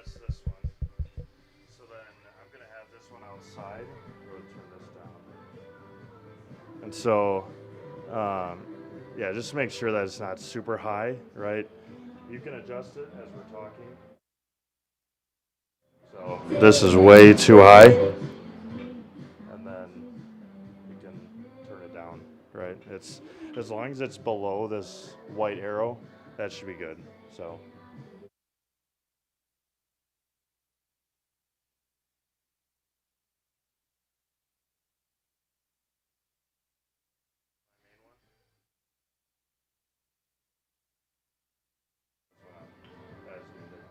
that's this one. So then I'm gonna have this one outside. We'll turn this down. And so, um, yeah, just make sure that it's not super high, right? You can adjust it as we're talking. So this is way too high, and then you can turn it down, right? It's as long as it's below this white arrow, that should be good. So. As needed.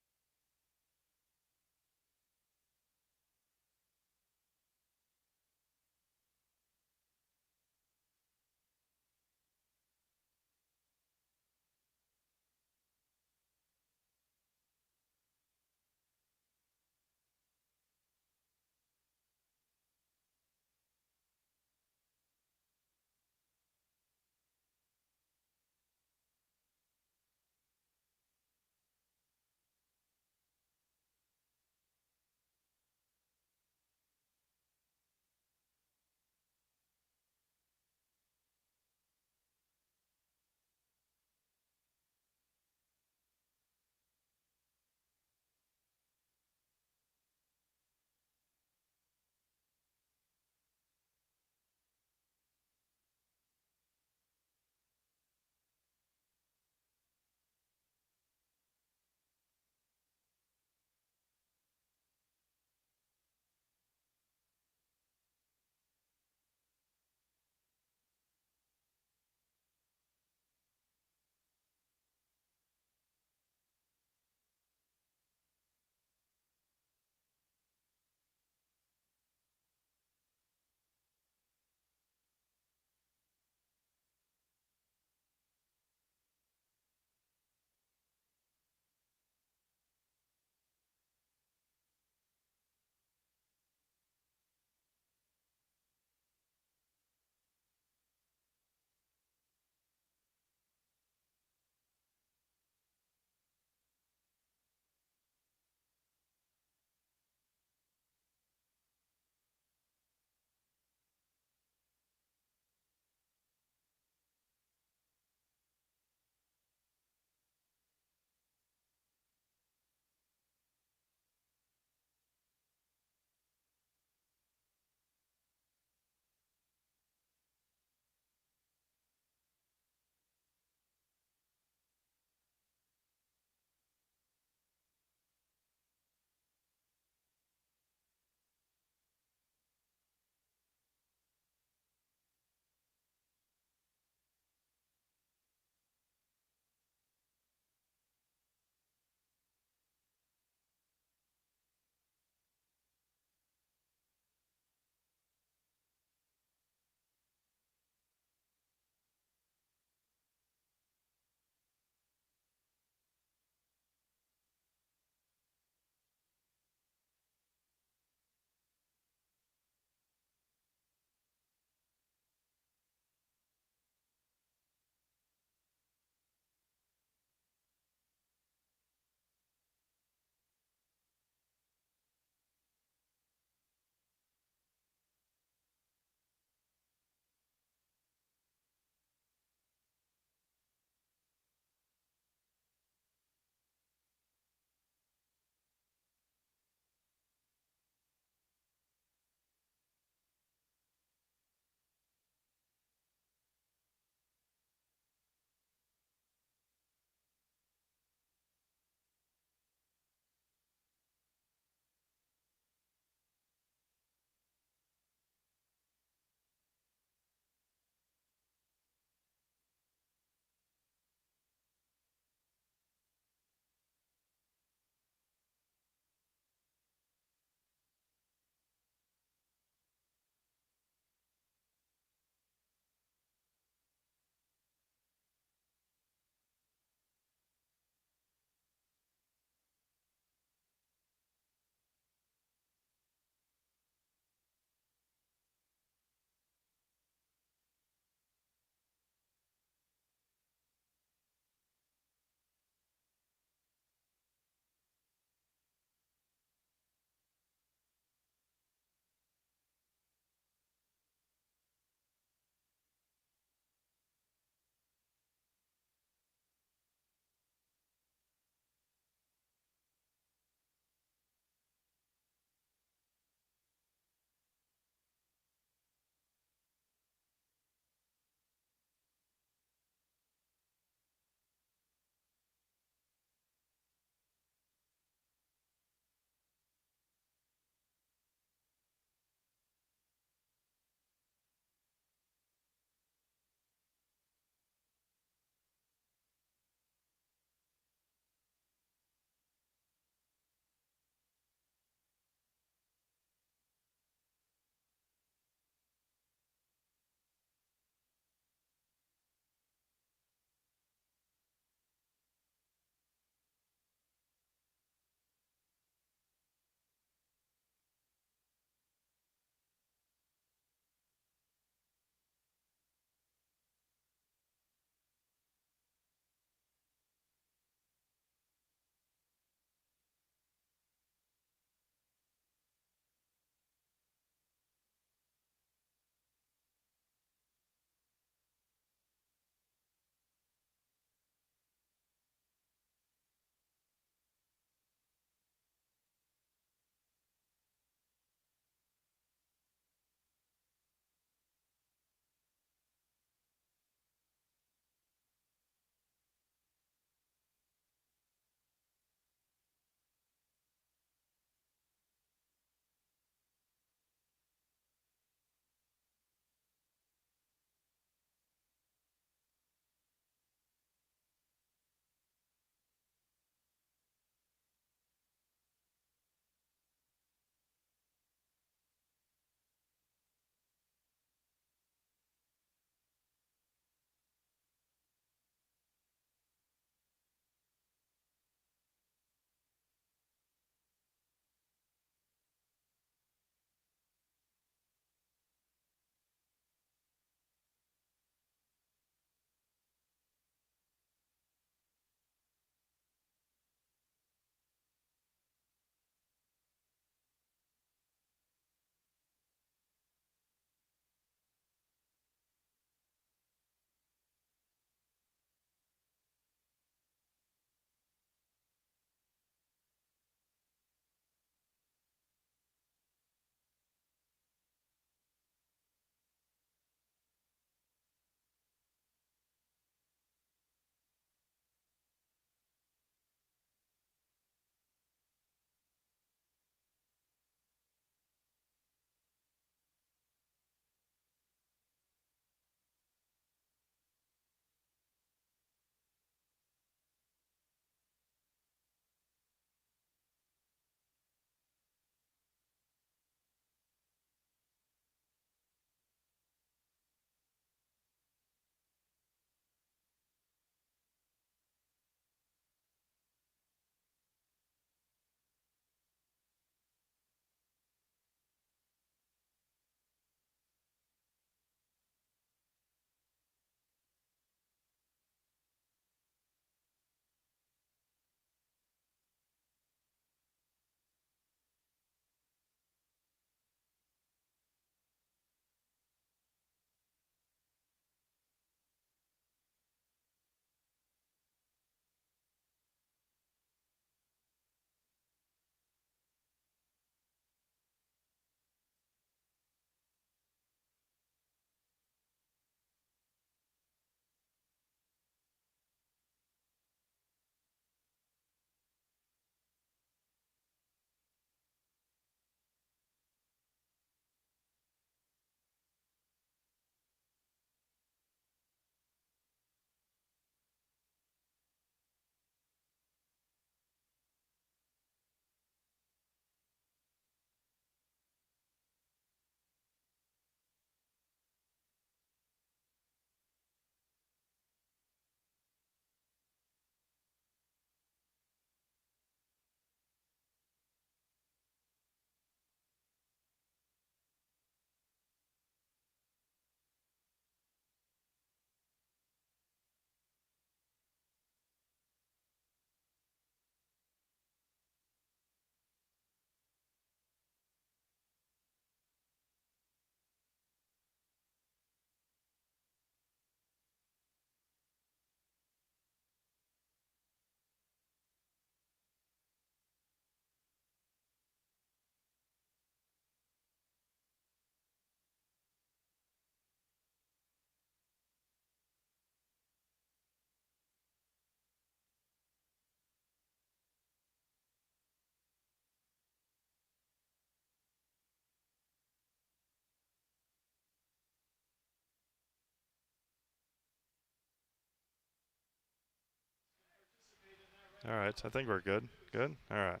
All right, I think we're good. Good. All right.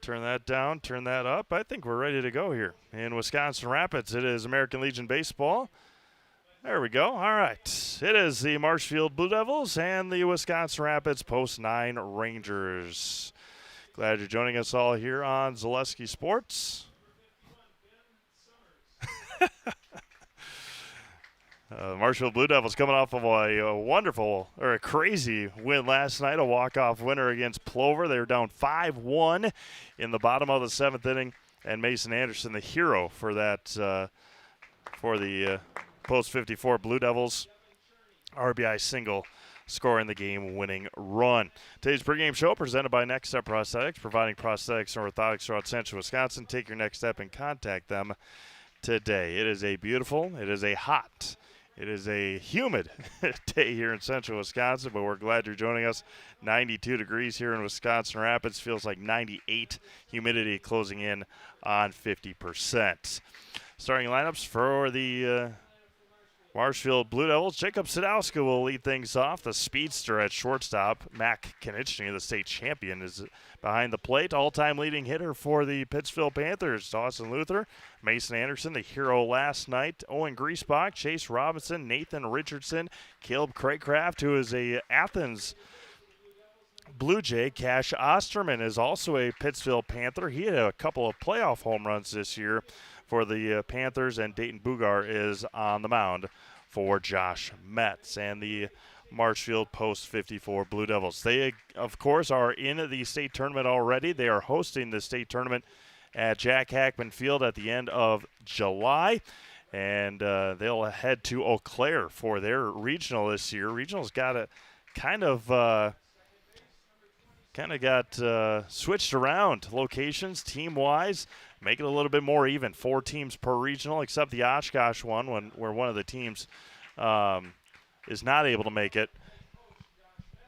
Turn that down, turn that up. I think we're ready to go here. In Wisconsin Rapids, it is American Legion Baseball. There we go. All right. It is the Marshfield Blue Devils and the Wisconsin Rapids Post 9 Rangers. Glad you're joining us all here on Zaleski Sports. Marshfield Blue Devils coming off of a wonderful, or a crazy win last night, a walk-off winner against Plover. They were down 5-1 in the bottom of the 7th inning, and Mason Anderson, the hero for that, for the Post 54 Blue Devils, RBI single, scoring the game-winning run. Today's pregame show presented by Next Step Prosthetics, providing prosthetics and orthotics throughout central Wisconsin. Take your next step and contact them today. It is a beautiful, it is a hot, it is a humid day here in central Wisconsin, but we're glad you're joining us. 92 degrees here in Wisconsin Rapids. Feels like 98. Humidity closing in on 50%. Starting lineups for the Marshfield Blue Devils. Jacob Sadowska will lead things off. The speedster at shortstop. Mac Konieczny, the state champion, is behind the plate. All-time leading hitter for the Pittsfield Panthers. Dawson Luther, Mason Anderson, the hero last night. Owen Griesbach, Chase Robinson, Nathan Richardson, Caleb Craycraft, who is a Athens Blue Jay. Cash Osterman is also a Pittsfield Panther. He had a couple of playoff home runs this year for the Panthers, and Dayton Bugar is on the mound for Josh Metz and the Marshfield Post 54 Blue Devils. They, of course, are in the state tournament already. They are hosting the state tournament at Jack Hackman Field at the end of July, and they'll head to Eau Claire for their regional this year. Regional's got a kind of got switched around locations team-wise, make it a little bit more even. 4 teams per regional, except the Oshkosh one, where one of the teams is not able to make it.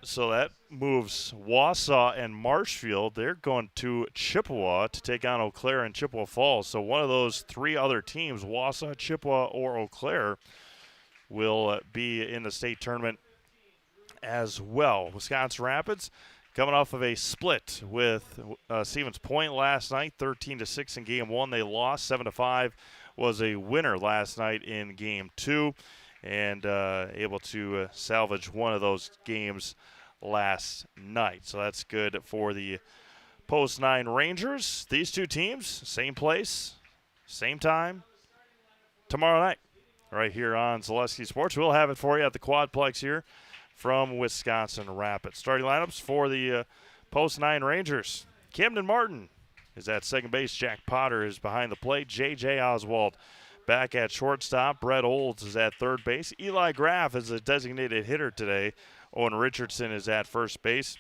So that moves Wausau and Marshfield. They're going to Chippewa to take on Eau Claire and Chippewa Falls. So one of those 3 other teams, Wausau, Chippewa, or Eau Claire, will be in the state tournament as well. Wisconsin Rapids coming off of a split with Stevens Point last night, 13-6 in Game 1. They lost 7-5. Was a winner last night in Game 2, and able to salvage one of those games last night. So that's good for the Post 9 Rangers. These 2 teams, same place, same time, tomorrow night, right here on Zaleski Sports. We'll have it for you at the Quadplex here from Wisconsin Rapids. Starting lineups for the Post 9 Rangers. Camden Martin is at second base. Jack Potter is behind the plate. J.J. Oswald back at shortstop. Brett Olds is at third base. Eli Graff is a designated hitter today. Owen Richardson is at first base.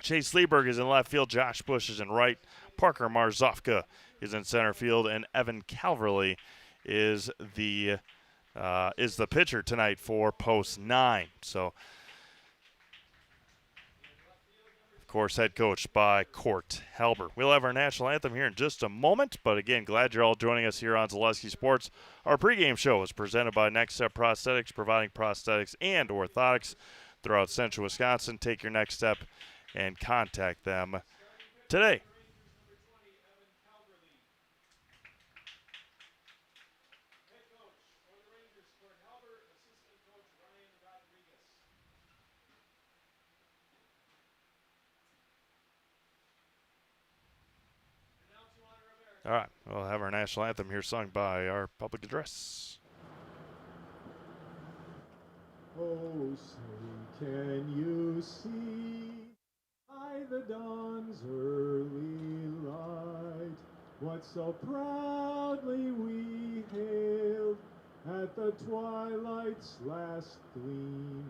Chase Lieberg is in left field. Josh Bush is in right. Parker Marzofka is in center field. And Evan Calverley is the pitcher tonight for Post 9. So, of course, head coached by Court Halber. We'll have our national anthem here in just a moment, but again, glad you're all joining us here on Zaleski Sports. Our pregame show is presented by Next Step Prosthetics, providing prosthetics and orthotics throughout central Wisconsin. Take your next step and contact them today. All right, we'll have our national anthem here sung by our public address. Oh, say, can you see by the dawn's early light what so proudly we hailed at the twilight's last gleaming,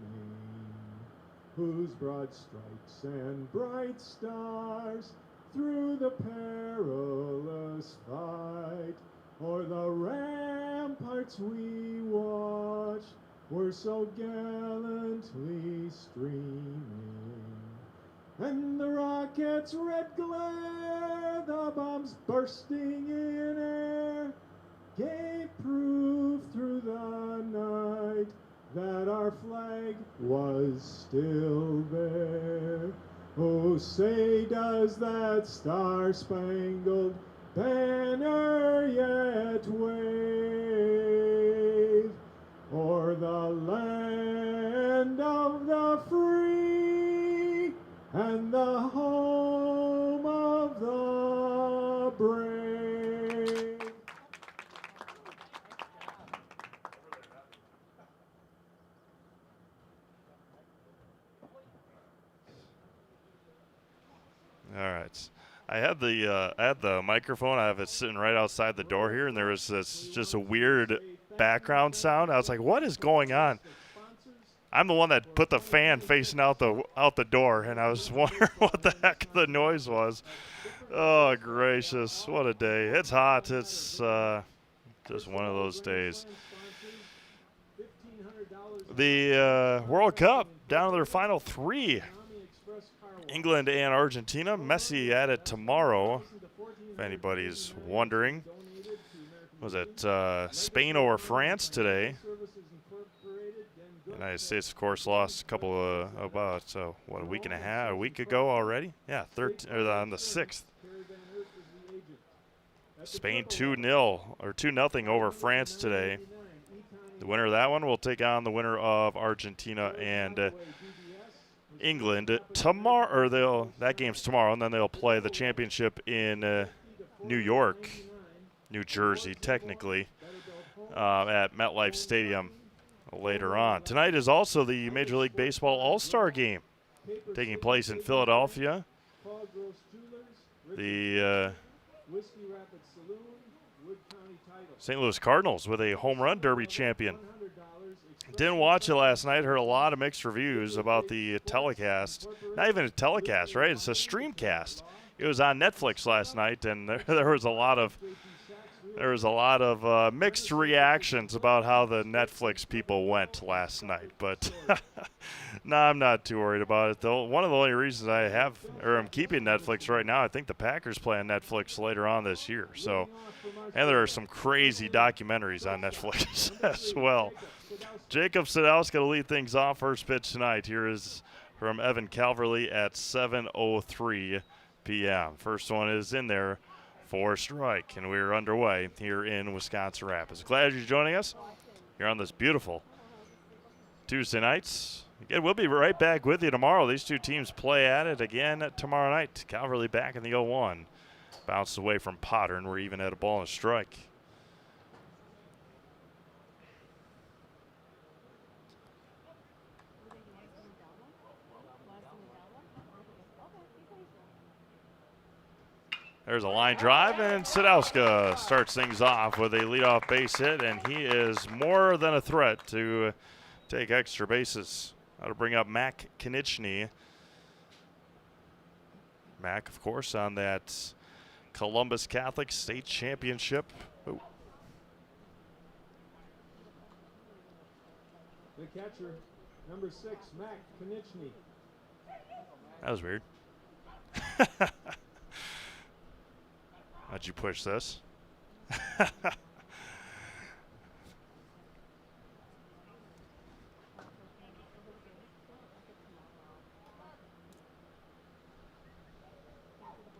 whose broad stripes and bright stars through the perilous fight o'er the ramparts we watched were so gallantly streaming, and the rocket's red glare, the bombs bursting in air, gave proof through the night that our flag was still there. say, does that star-spangled banner yet wave o'er the land of the free and the home of the brave? All right. I had the microphone. I have it sitting right outside the door here, and there was this just a weird background sound. I was like, "What is going on?" I'm the one that put the fan facing out the door, and I was wondering what the heck the noise was. Oh gracious, what a day! It's hot. It's just one of those days. The World Cup down to their final three. England and Argentina. Messi at it tomorrow. If anybody's wondering, was it Spain or France today? The United States, of course, lost a couple about a week ago already. Yeah, on the 6th. Spain 2-0 or 2-0 over France today. The winner of that one will take on the winner of Argentina and England tomorrow, or that game's tomorrow, and then they'll play the championship in New York, New Jersey, technically, at MetLife Stadium later on. Tonight is also the Major League Baseball All-Star Game taking place in Philadelphia. The St. Louis Cardinals with a home run derby champion. Didn't watch it last night. Heard a lot of mixed reviews about the telecast. Not even a telecast, right? It's a streamcast. It was on Netflix last night, and there was a lot of mixed reactions about how the Netflix people went last night. But no, I'm not too worried about it, though. One of the only reasons I'm keeping Netflix right now, I think the Packers play on Netflix later on this year. So, and there are some crazy documentaries on Netflix as well. Jacob Sadow's going to lead things off. First pitch tonight here is from Evan Calverley at 7:03 p.m. First one is in there for a strike, and we're underway here in Wisconsin Rapids. Glad you're joining us here on this beautiful Tuesday nights. Again, we'll be right back with you tomorrow. These two teams play at it again tomorrow night. Calverley back in the 0-1. Bounced away from Potter, and we're even at a ball and a strike. There's a line drive, and Sadowska starts things off with a leadoff base hit, and he is more than a threat to take extra bases. That'll bring up Mac Konieczny. Mac, of course, on that Columbus Catholic State Championship. Ooh. The catcher, number 6, Mac Konieczny. That was weird. How'd you push this?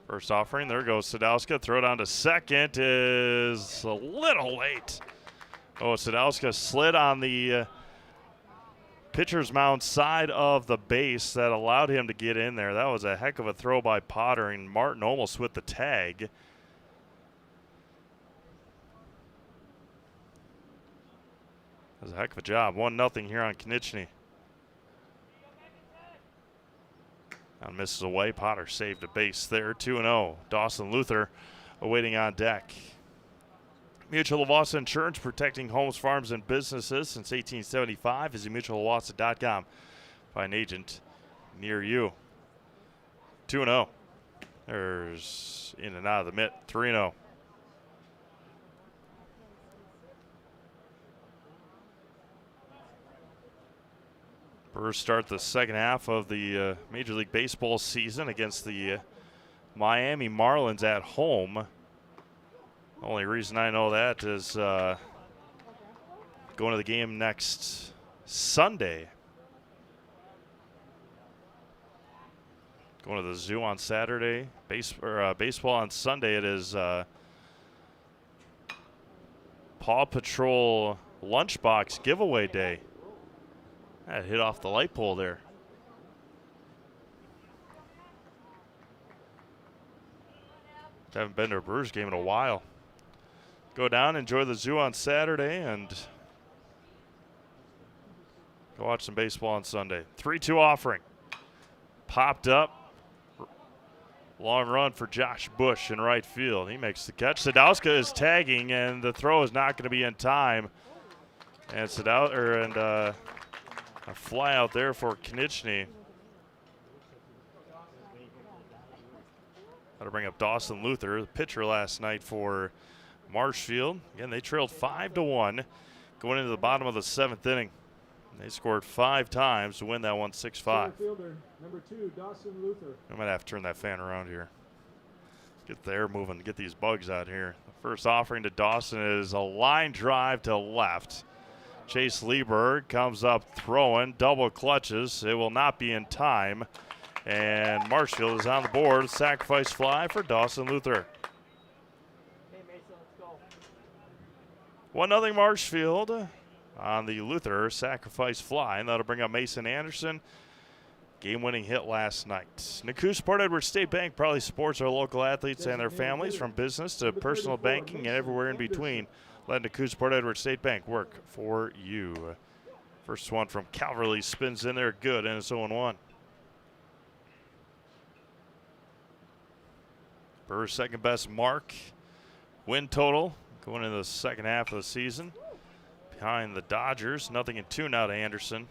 First offering, there goes Sadowska. Throw down to second is a little late. Oh, Sadowska slid on the pitcher's mound side of the base that allowed him to get in there. That was a heck of a throw by Potter, and Martin almost with the tag. That was a heck of a job. 1-0 here on Konieczny. Now misses away. Potter saved a base there. 2-0. Dawson Luther awaiting on deck. Mutual of Wausau Insurance, protecting homes, farms, and businesses since 1875. Visit mutualofwausau.com. Find an agent near you. 2-0. There's in and out of the mitt. 3-0. Brewers start the second half of the Major League Baseball season against the Miami Marlins at home. Only reason I know that is going to the game next Sunday. Going to the zoo on Saturday. Baseball on Sunday. It is Paw Patrol lunchbox giveaway day. That hit off the light pole there. Haven't been to a Brewers game in a while. Go down, enjoy the zoo on Saturday, and go watch some baseball on Sunday. 3-2 offering. Popped up. Long run for Josh Bush in right field. He makes the catch. Sadowska is tagging, and the throw is not going to be in time. And a fly out there for Konechny. Got to bring up Dawson Luther, the pitcher last night for Marshfield. Again, they trailed 5-1 going into the bottom of the 7th inning. They scored 5 times to win that one 6-5. Fielder, number 2, Dawson Luther. I might have to turn that fan around here. Get the air moving, get these bugs out here. The first offering to Dawson is a line drive to left. Chase Lieberg comes up throwing, double clutches. It will not be in time. And Marshfield is on the board. Sacrifice fly for Dawson Luther. Hey, Mason, let's go. 1-0 Marshfield on the Luther sacrifice fly. And that'll bring up Mason Anderson. Game-winning hit last night. Nakush Port Edward State Bank proudly supports our local athletes and their families from business to personal banking and everywhere in between. Let Nakush Port Edward State Bank work for you. First one from Calverley spins in there good, and it's 0-1. Brewers' second best mark. Win total going into the second half of the season. Behind the Dodgers, 0-2 now to Anderson.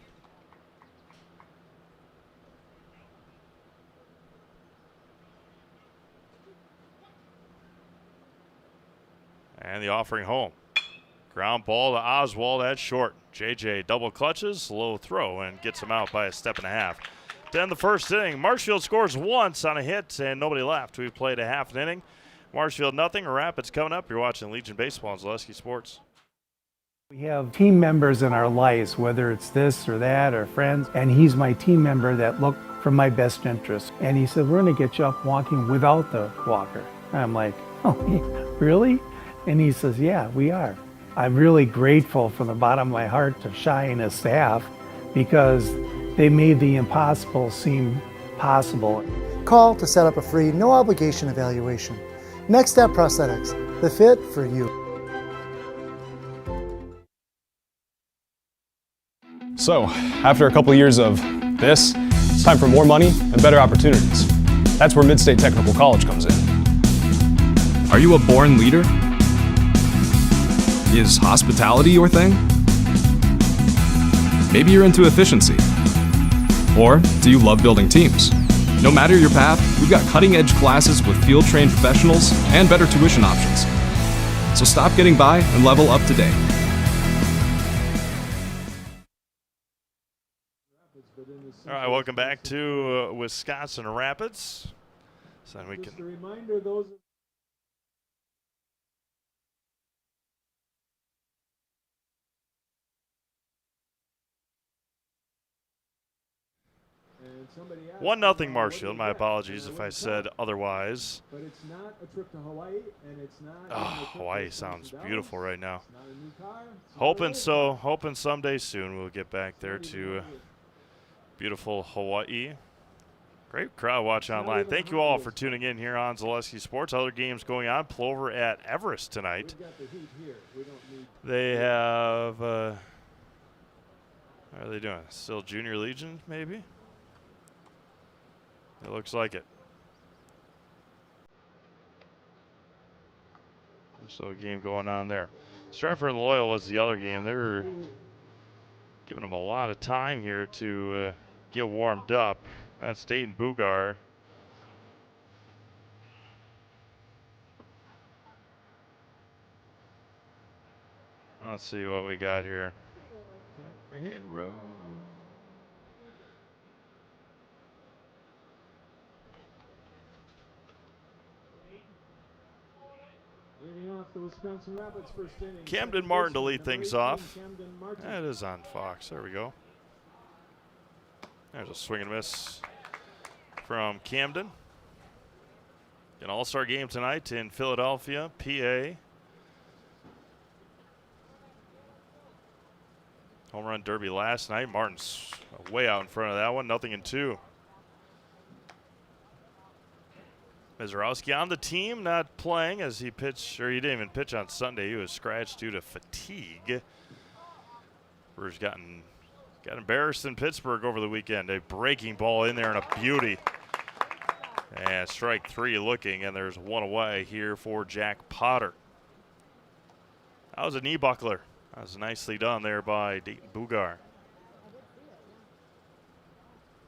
And the offering home. Ground ball to Oswald at short. JJ double clutches, low throw, and gets him out by a step and a half. To end the first inning, Marshfield scores once on a hit and nobody left. We played a half an inning. Marshfield nothing. Rapids coming up. You're watching Legion Baseball on Zaleski Sports. We have team members in our lives, whether it's this or that or friends, and he's my team member that look for my best interest. And he said, we're going to get you up walking without the walker. And I'm like, oh, really? And he says, yeah, we are. I'm really grateful from the bottom of my heart to Shai and his staff because they made the impossible seem possible. Call to set up a free, no obligation evaluation. Next Step Prosthetics, the fit for you. So, after a couple years of this, it's time for more money and better opportunities. That's where Mid-State Technical College comes in. Are you a born leader? Is hospitality your thing? Maybe you're into efficiency. Or do you love building teams? No matter your path, we've got cutting-edge classes with field-trained professionals and better tuition options. So stop getting by and level up today. All right, welcome back to Wisconsin Rapids. So we Just a can. reminder, those. And somebody asked 1-0 what Marshfield. is My that? apologies And if I I went, said "No, otherwise. But it's not a trip to Hawaii, and it's not. Oh, even a trip Hawaii to sounds $1,000. beautiful right now. It's not a new car. It's not Hoping a so. old car. Hoping someday soon we'll get back there It's not even to a new- beautiful Hawaii. Great crowd watching Not online. even Thank you all for tuning in here on Zaleski Sports. Other games going on. Plover at Everest tonight. We've got the heat here. We don't need. They have. How are they doing? Still Junior Legion, maybe? It looks like it. So a game going on there. Stratford and Loyal was the other game. They were giving them a lot of time here to get warmed up. That's Dayton Bugar. Let's see what we got here. Leading off the Wisconsin Rapids first inning. Camden second Martin to baseman, lead number things 18, off. Camden Martin. That is on Fox. There we go. There's a swing and miss from Camden. An all-star game tonight in Philadelphia, PA. Home run derby last night. Martin's way out in front of that one, 0-2. Mizorowski on the team, not playing as he pitched, or he didn't even pitch on Sunday. He was scratched due to fatigue. Brewers got embarrassed in Pittsburgh over the weekend. A breaking ball in there and a beauty. And strike 3 looking, and there's one away here for Jack Potter. That was a knee buckler. That was nicely done there by Dayton Bugar.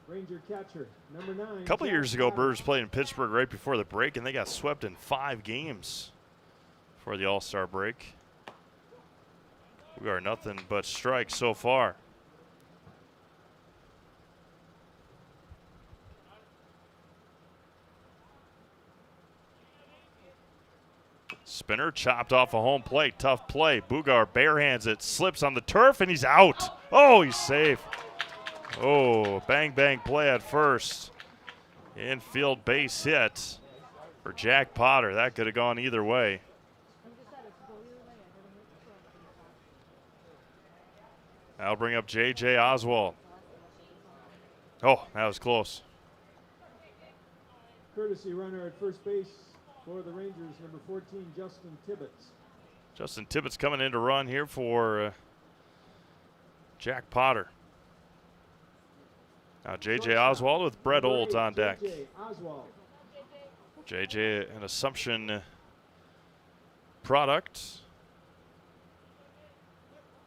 Ranger catcher, number 9. A couple years ago, Brewers played in Pittsburgh right before the break, and they got swept in 5 games for the All-Star break. We are nothing but strikes so far. Spinner chopped off a home plate. Tough play. Bugar barehands it, slips on the turf, and he's out. Oh, he's safe. Oh, bang, bang play at first. Infield base hit for Jack Potter. That could have gone either way. That'll bring up J.J. Oswald. Oh, that was close. Courtesy runner at first base for the Rangers, number 14, Justin Tibbetts. Justin Tibbetts coming in to run here for Jack Potter. Now J.J. Oswald with Brett Olds on deck. J.J. Oswald. J.J. an Assumption product.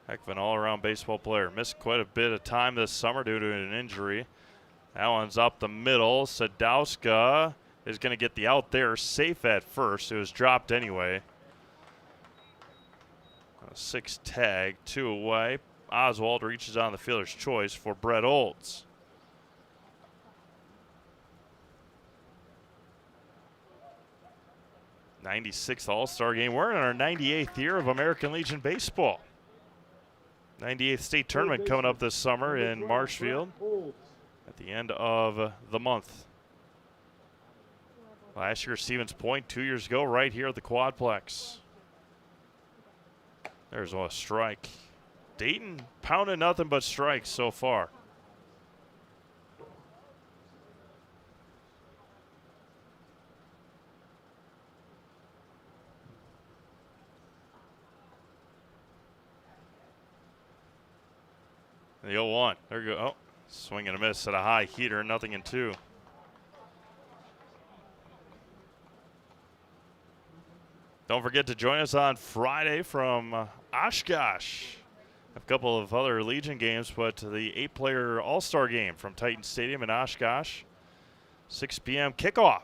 Heck of an all-around baseball player. Missed quite a bit of time this summer due to an injury. That one's up the middle. Sadowska is going to get the out there safe at first. It was dropped anyway. A 6 tag, 2 away. Oswald reaches on the fielder's choice for Brett Olds. '96 All-Star game. We're in our 98th year of American Legion baseball. 98th state tournament coming up this summer in Marshfield at the end of the month. Last year, Stevens Point. 2 years ago, right here at the Quadplex. There's a strike. Dayton pounded nothing but strikes so far. The 0-1. There you go. Oh, swing and a miss at a high heater, 0-2. Don't forget to join us on Friday from Oshkosh. A couple of other Legion games, but the 8-player All-Star game from Titan Stadium in Oshkosh. 6 p.m. kickoff.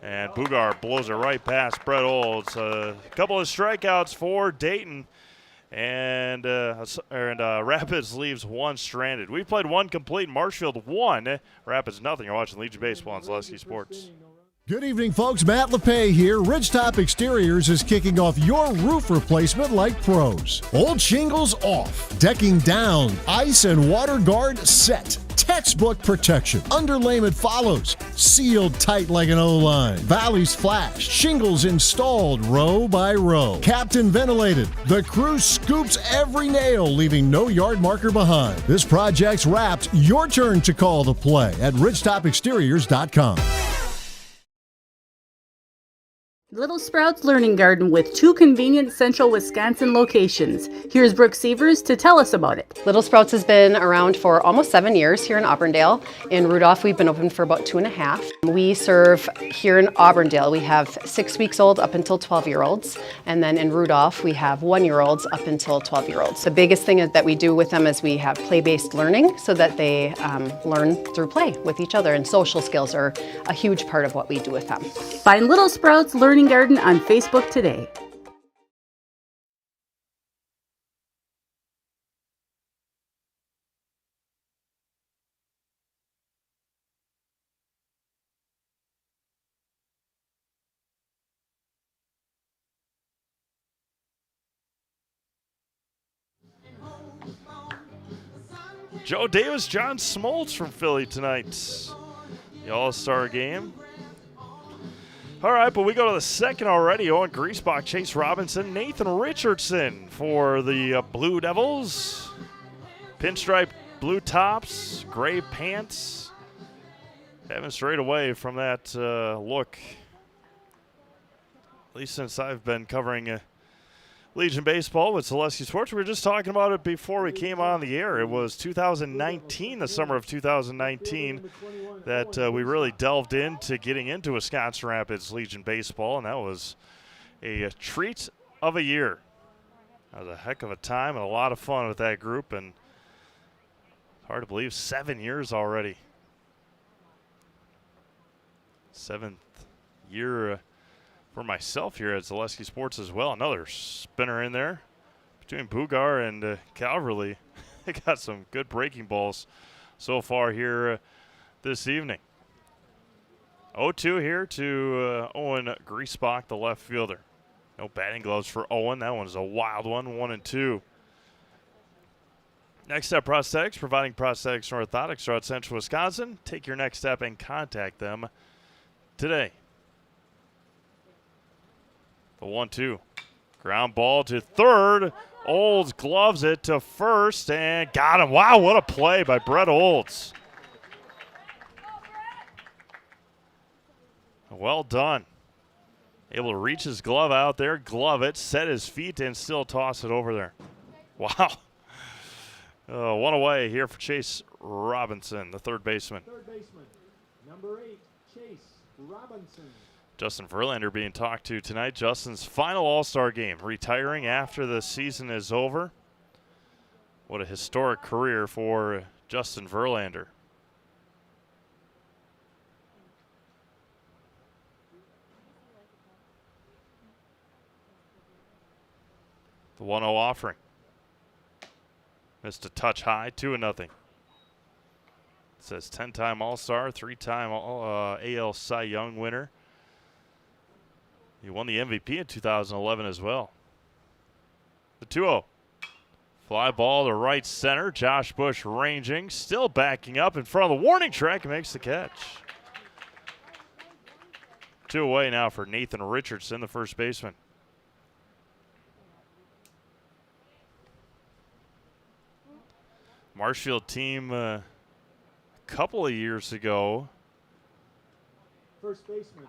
And Bugar blows it right past Brett Olds. A couple of strikeouts for Dayton. And Rapids leaves 1 stranded. We've played 1 complete, Marshfield 1. Rapids nothing. You're watching Legion Baseball on Zaleski Sports. Good evening, folks. Matt LePay here. Ridgetop Exteriors is kicking off your roof replacement like pros. Old shingles off, decking down, ice and water guard set. Textbook protection. Underlayment follows. Sealed tight like an O-line. Valleys flashed. Shingles installed row by row. Captain ventilated. The crew scoops every nail, leaving no yard marker behind. This project's wrapped. Your turn to call the play at ridgetopexteriors.com. Little Sprouts Learning Garden with 2 convenient central Wisconsin locations. Here's Brooke Sievers to tell us about it. Little Sprouts has been around for almost 7 years here in Auburndale. In Rudolph, we've been open for about 2.5. We serve here in Auburndale. We have 6 weeks old up until 12-year-olds. And then in Rudolph, we have 1-year-olds up until 12-year-olds. The biggest thing that we do with them is we have play-based learning so that they learn through play with each other. And social skills are a huge part of what we do with them. Find Little Sprouts Learning Garden on Facebook today. Joe Davis, John Smoltz from Philly tonight. The All-Star game. All right, but we go to the second already. Owen Griesbach, Chase Robinson, Nathan Richardson for the Blue Devils. Pinstripe blue tops, gray pants. Haven't strayed away from that look, at least since I've been covering Legion Baseball with Zaleski Sports. We were just talking about it before we came on the air. It was 2019, the summer of 2019, that we really delved into getting into Wisconsin Rapids Legion Baseball, and that was a treat of a year. That was a heck of a time and a lot of fun with that group, and hard to believe, 7 years already. 7th year for myself here at Zaleski Sports as well. Another spinner in there between Bugar and Calverley. They got some good breaking balls so far here this evening. 0-2 here to Owen Griesbach, the left fielder. No batting gloves for Owen. That one's a wild one, 1-2. Next Step Prosthetics, providing prosthetics and orthotics throughout central Wisconsin. Take your next step and contact them today. The 1-2. Ground ball to third. Olds gloves it to first and got him. Wow, what a play by Brett Olds. Well done. Able to reach his glove out there, glove it, set his feet, and still toss it over there. Wow. One away here for Chase Robinson, the third baseman. Third baseman, number 8, Chase Robinson. Justin Verlander being talked to tonight. Justin's final All-Star game, retiring after the season is over. What a historic career for Justin Verlander. The 1-0 offering. Missed a touch high, 2-0. It says 10-time All-Star, 3-time AL Cy Young winner. He won the MVP in 2011 as well. The 2-0. Fly ball to right center. Josh Bush ranging, still backing up in front of the warning track and makes the catch. 2 away now for Nathan Richardson, the first baseman. Marshfield team a couple of years ago. First baseman,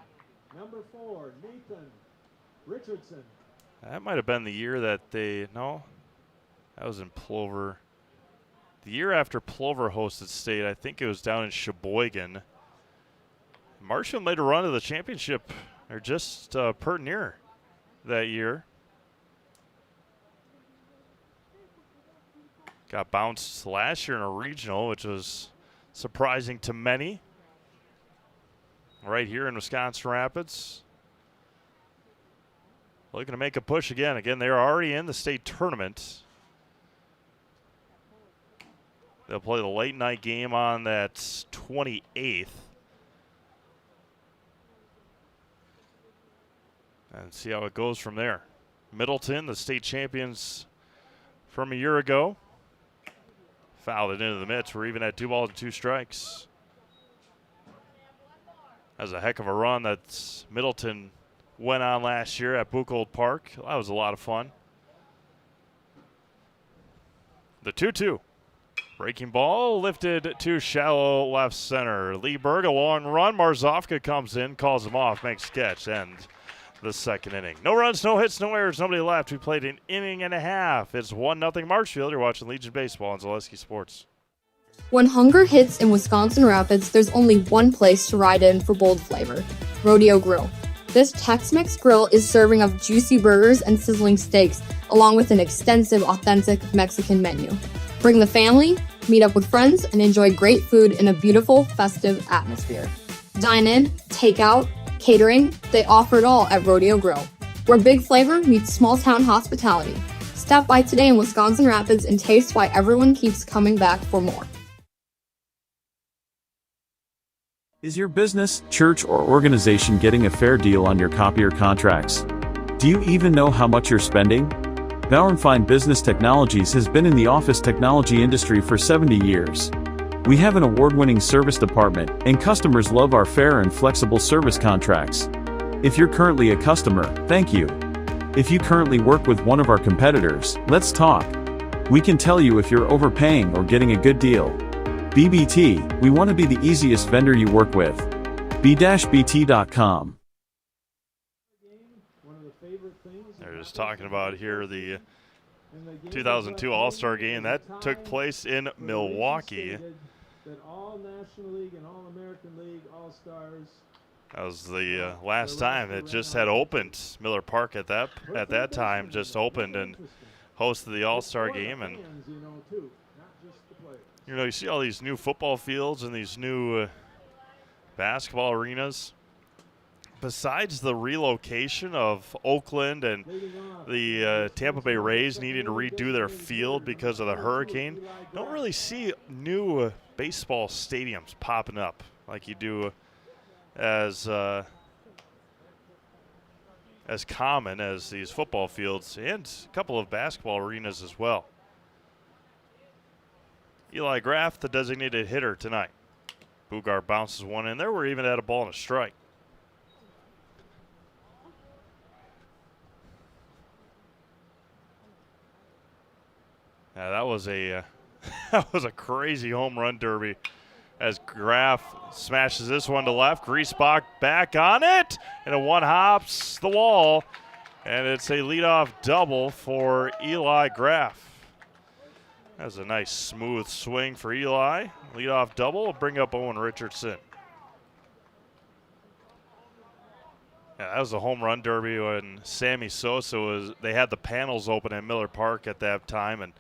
number 4, Nathan Richardson. That might have been the year that that was in Plover. The year after Plover hosted state, I think it was down in Sheboygan. Marshfield made a run to the championship, or just pert near that year. Got bounced last year in a regional, which was surprising to many. Right here in Wisconsin Rapids. Looking to make a push again. Again, they're already in the state tournament. They'll play the late night game on that 28th. And see how it goes from there. Middleton, the state champions from a year ago. Fouled it into the mitts. We're even at 2 balls and 2 strikes. That was a heck of a run that Middleton went on last year at Buchholz Park. That was a lot of fun. The 2-2. Breaking ball lifted to shallow left center. Lee Berg, a long run. Marzovka comes in, calls him off, makes catch, and the second inning. No runs, no hits, no errors, nobody left. We played an inning and a half. It's 1-0 Marshfield. You're watching Legion Baseball on Zaleski Sports. When hunger hits in Wisconsin Rapids, there's only one place to ride in for bold flavor, Rodeo Grill. This Tex-Mex grill is serving up juicy burgers and sizzling steaks, along with an extensive, authentic Mexican menu. Bring the family, meet up with friends, and enjoy great food in a beautiful, festive atmosphere. Dine in, take out, catering, they offer it all at Rodeo Grill, where big flavor meets small-town hospitality. Stop by today in Wisconsin Rapids and taste why everyone keeps coming back for more. Is your business, church, or organization getting a fair deal on your copier contracts? Do you even know how much you're spending? Bauernfeind Business Technologies has been in the office technology industry for 70 years. We have an award-winning service department, and customers love our fair and flexible service contracts. If you're currently a customer, thank you. If you currently work with one of our competitors, let's talk. We can tell you if you're overpaying or getting a good deal. BBT, we want to be the easiest vendor you work with. b-bt.com. They're just talking about here the 2002 All-Star game that took place in Milwaukee. That all National League and all American League All-Stars. That was the last time it just had opened. Miller Park at that time just opened and hosted the All-Star game. And you see all these new football fields and these new basketball arenas. Besides the relocation of Oakland and the Tampa Bay Rays needing to redo their field because of the hurricane, you don't really see new baseball stadiums popping up like you do as common as these football fields and a couple of basketball arenas as well. Eli Graff, the designated hitter tonight. Bugart bounces one in there. We're even at a ball and a strike. That was a crazy home run derby as Graff smashes this one to left. Griesbach back on it, and a one hops the wall, and it's a leadoff double for Eli Graff. That's a nice smooth swing for Eli. Leadoff double will bring up Owen Richardson. Yeah, that was a home run derby when Sammy Sosa they had the panels open at Miller Park at that time, and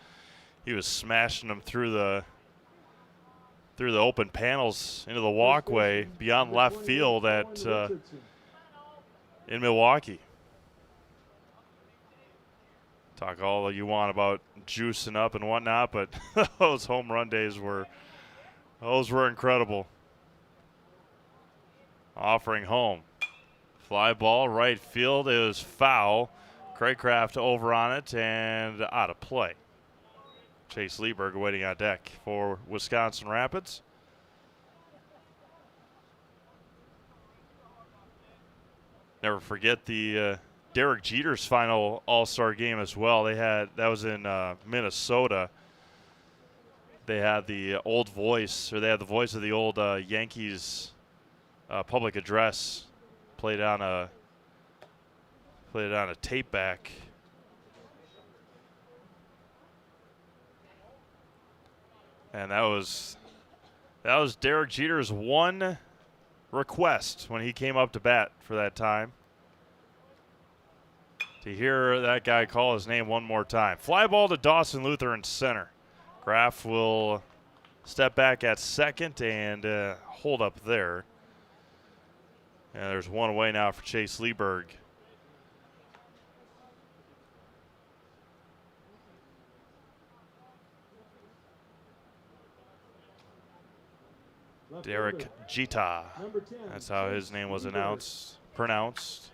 he was smashing them through the open panels into the walkway beyond left field in Milwaukee. Talk all you want about juicing up and whatnot, but those home run days were incredible. Offering home. Fly ball, right field is foul. Craycraft over on it and out of play. Chase Lieberg waiting on deck for Wisconsin Rapids. Never forget the Derek Jeter's final All-Star game as well. That was in Minnesota. They had the old voice, or they had the voice of the old Yankees public address played on a tape back. And that was Derek Jeter's one request when he came up to bat for that time. To hear that guy call his name one more time. Fly ball to Dawson Luther in center. Graff will step back at second and hold up there. And there's one away now for Chase Lieberg. Derek Jeter. That's how his name was pronounced.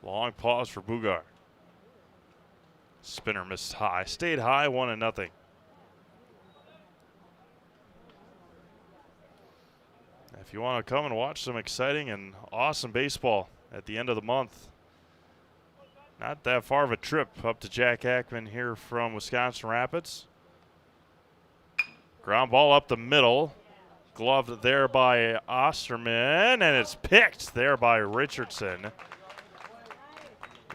Long pause for Bugart. Spinner missed high. Stayed high, 1-0. If you want to come and watch some exciting and awesome baseball at the end of the month, not that far of a trip up to Jack Ackman here from Wisconsin Rapids. Ground ball up the middle. Gloved there by Osterman, and it's picked there by Richardson.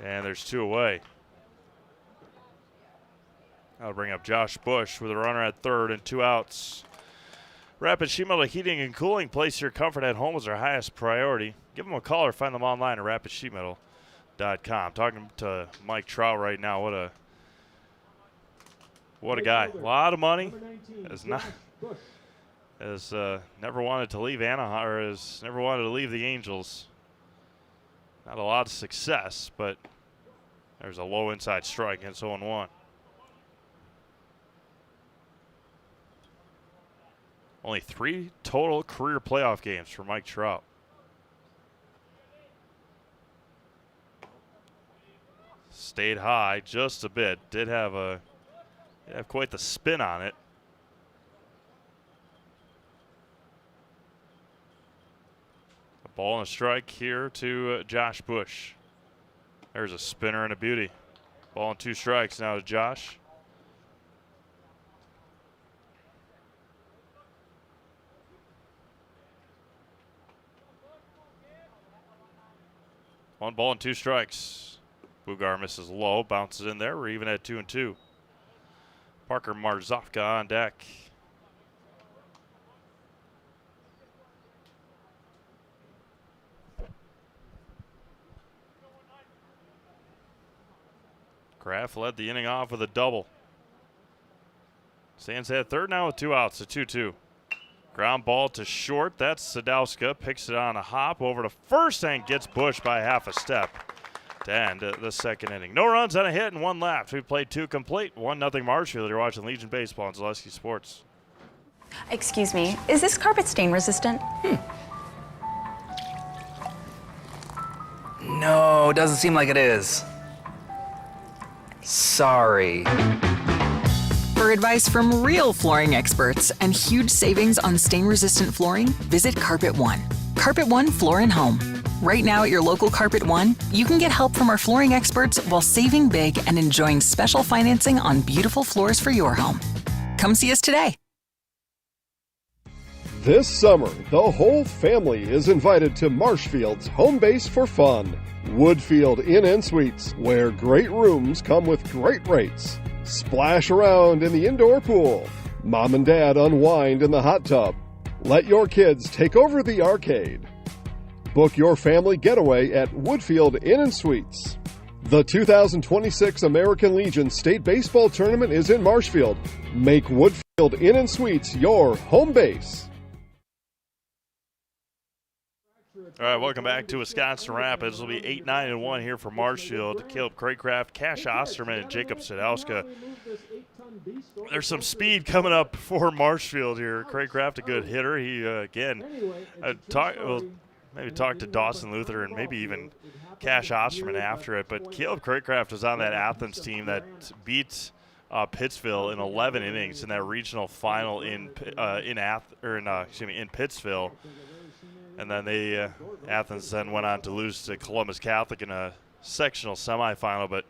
And there's two away. That'll bring up Josh Bush with a runner at third and two outs. Rapid Sheet Metal Heating and Cooling. Place your comfort at home is our highest priority. Give them a call or find them online at rapidsheetmetal.com. Talking to Mike Trout right now. What a guy. A lot of money. Has never wanted to leave Anaheim, or has never wanted to leave the Angels. Not a lot of success, but there's a low inside strike, and it's 0-1. Only 3 total career playoff games for Mike Trout. Stayed high just a bit. Did have quite the spin on it. A ball and a strike here to Josh Bush. There's a spinner and a beauty. Ball and 2 strikes now to Josh. One ball and 2 strikes. Bugar misses low, bounces in there. We're even at 2-2. Parker Marzofka on deck. Kraft led the inning off with a double. Stands at third now with 2 outs, a 2-2. Ground ball to short. That's Sadowska. Picks it on a hop over to first and gets Bush by half a step to end the second inning. No runs on a hit and 1 left. We played 2 complete. 1-0 Marshfield. You're watching Legion Baseball on Zaleski Sports. Excuse me, is this carpet stain resistant? No, doesn't seem like it is. Sorry. For advice from real flooring experts and huge savings on stain-resistant flooring, visit Carpet One. Carpet One Floor and Home. Right now at your local Carpet One, you can get help from our flooring experts while saving big and enjoying special financing on beautiful floors for your home. Come see us today. This summer, the whole family is invited to Marshfield's home base for fun. Woodfield Inn & Suites, where great rooms come with great rates. Splash around in the indoor pool. Mom and Dad unwind in the hot tub. Let your kids take over the arcade. Book your family getaway at Woodfield Inn & Suites. The 2026 American Legion State Baseball Tournament is in Marshfield. Make Woodfield Inn & Suites your home base. All right, welcome back to Wisconsin Rapids. It'll be 8-9-1 here for Marshfield. Caleb Craycraft, Cash Osterman, and Jacob Sadowska. There's some speed coming up for Marshfield here. Craycraft, a good hitter. He, again, maybe talk to Dawson Luther and maybe even Cash Osterman after it. But Caleb Craycraft was on that Athens team that beat Pittsville in 11 innings in that regional final in Pittsville. And then Athens then went on to lose to Columbus Catholic in a sectional semifinal. But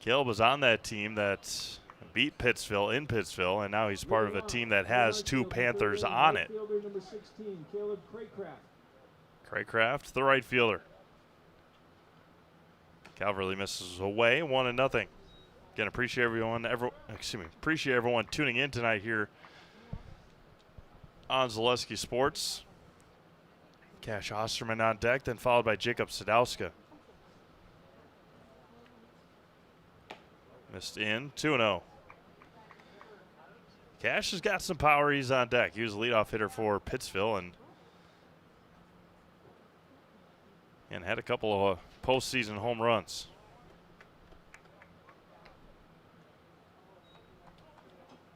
Caleb was on that team that beat Pittsville in Pittsville, and now he's part of a team that has 2 Panthers on it. Craycraft, the right fielder. Calverley misses away, 1-0. Again, appreciate everyone tuning in tonight here on Zaleski Sports. Cash Osterman on deck, then followed by Jacob Sadowska. Missed in, 2-0. Cash has got some power. He's on deck. He was a leadoff hitter for Pittsville and had a couple of postseason home runs.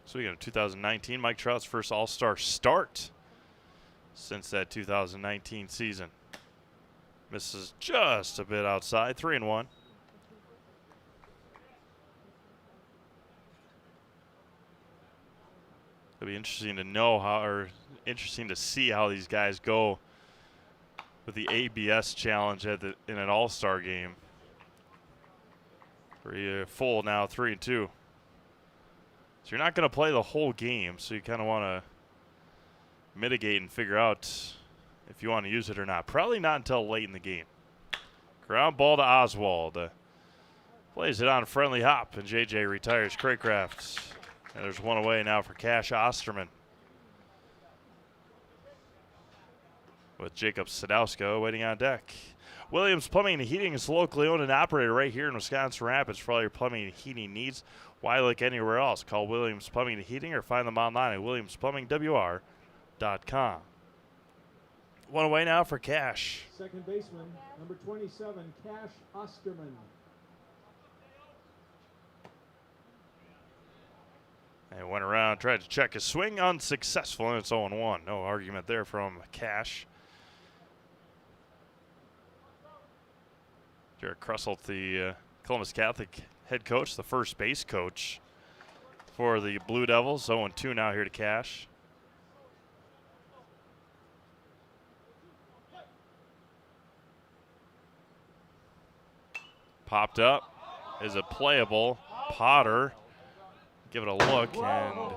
Speaking of 2019, Mike Trout's first All-Star start since that 2019 season. Misses just a bit outside, 3-1. It'll be interesting to see how these guys go with the ABS challenge in an All-Star game. We're full now, 3-2. So you're not going to play the whole game, so you kind of want to mitigate and figure out if you want to use it or not. Probably not until late in the game. Ground ball to Oswald. Plays it on a friendly hop, and JJ retires Craycraft. And there's one away now for Cash Osterman. With Jacob Sadowska waiting on deck. Williams Plumbing and Heating is locally owned and operated right here in Wisconsin Rapids for all your plumbing and heating needs. Why look anywhere else? Call Williams Plumbing and Heating or find them online at williamsplumbingwr.com. One away now for Cash. Second baseman, number 27, Cash Osterman. And went around tried to check his swing, unsuccessful, and it's 0-1. No argument there from Cash. Jared Krusselt, the Columbus Catholic head coach, the first base coach for the Blue Devils. 0-2 now here to Cash. Popped up. Is it playable? Potter. Give it a look and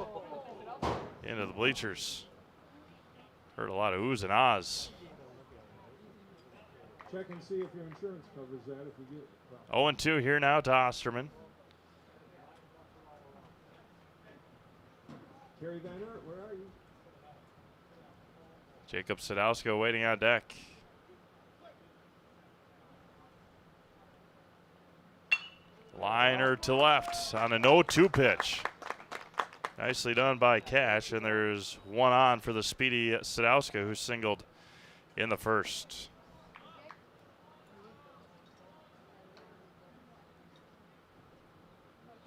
into the bleachers. Heard a lot of oohs and ahs. Check and see if your insurance covers that if you get 0-2 here now to Osterman. Kerry Van Aert, where are you? Jacob Sadowska waiting on deck. Liner to left on a 0-2 pitch. Nicely done by Cash, and there's one on for the speedy Sadowska, who singled in the first.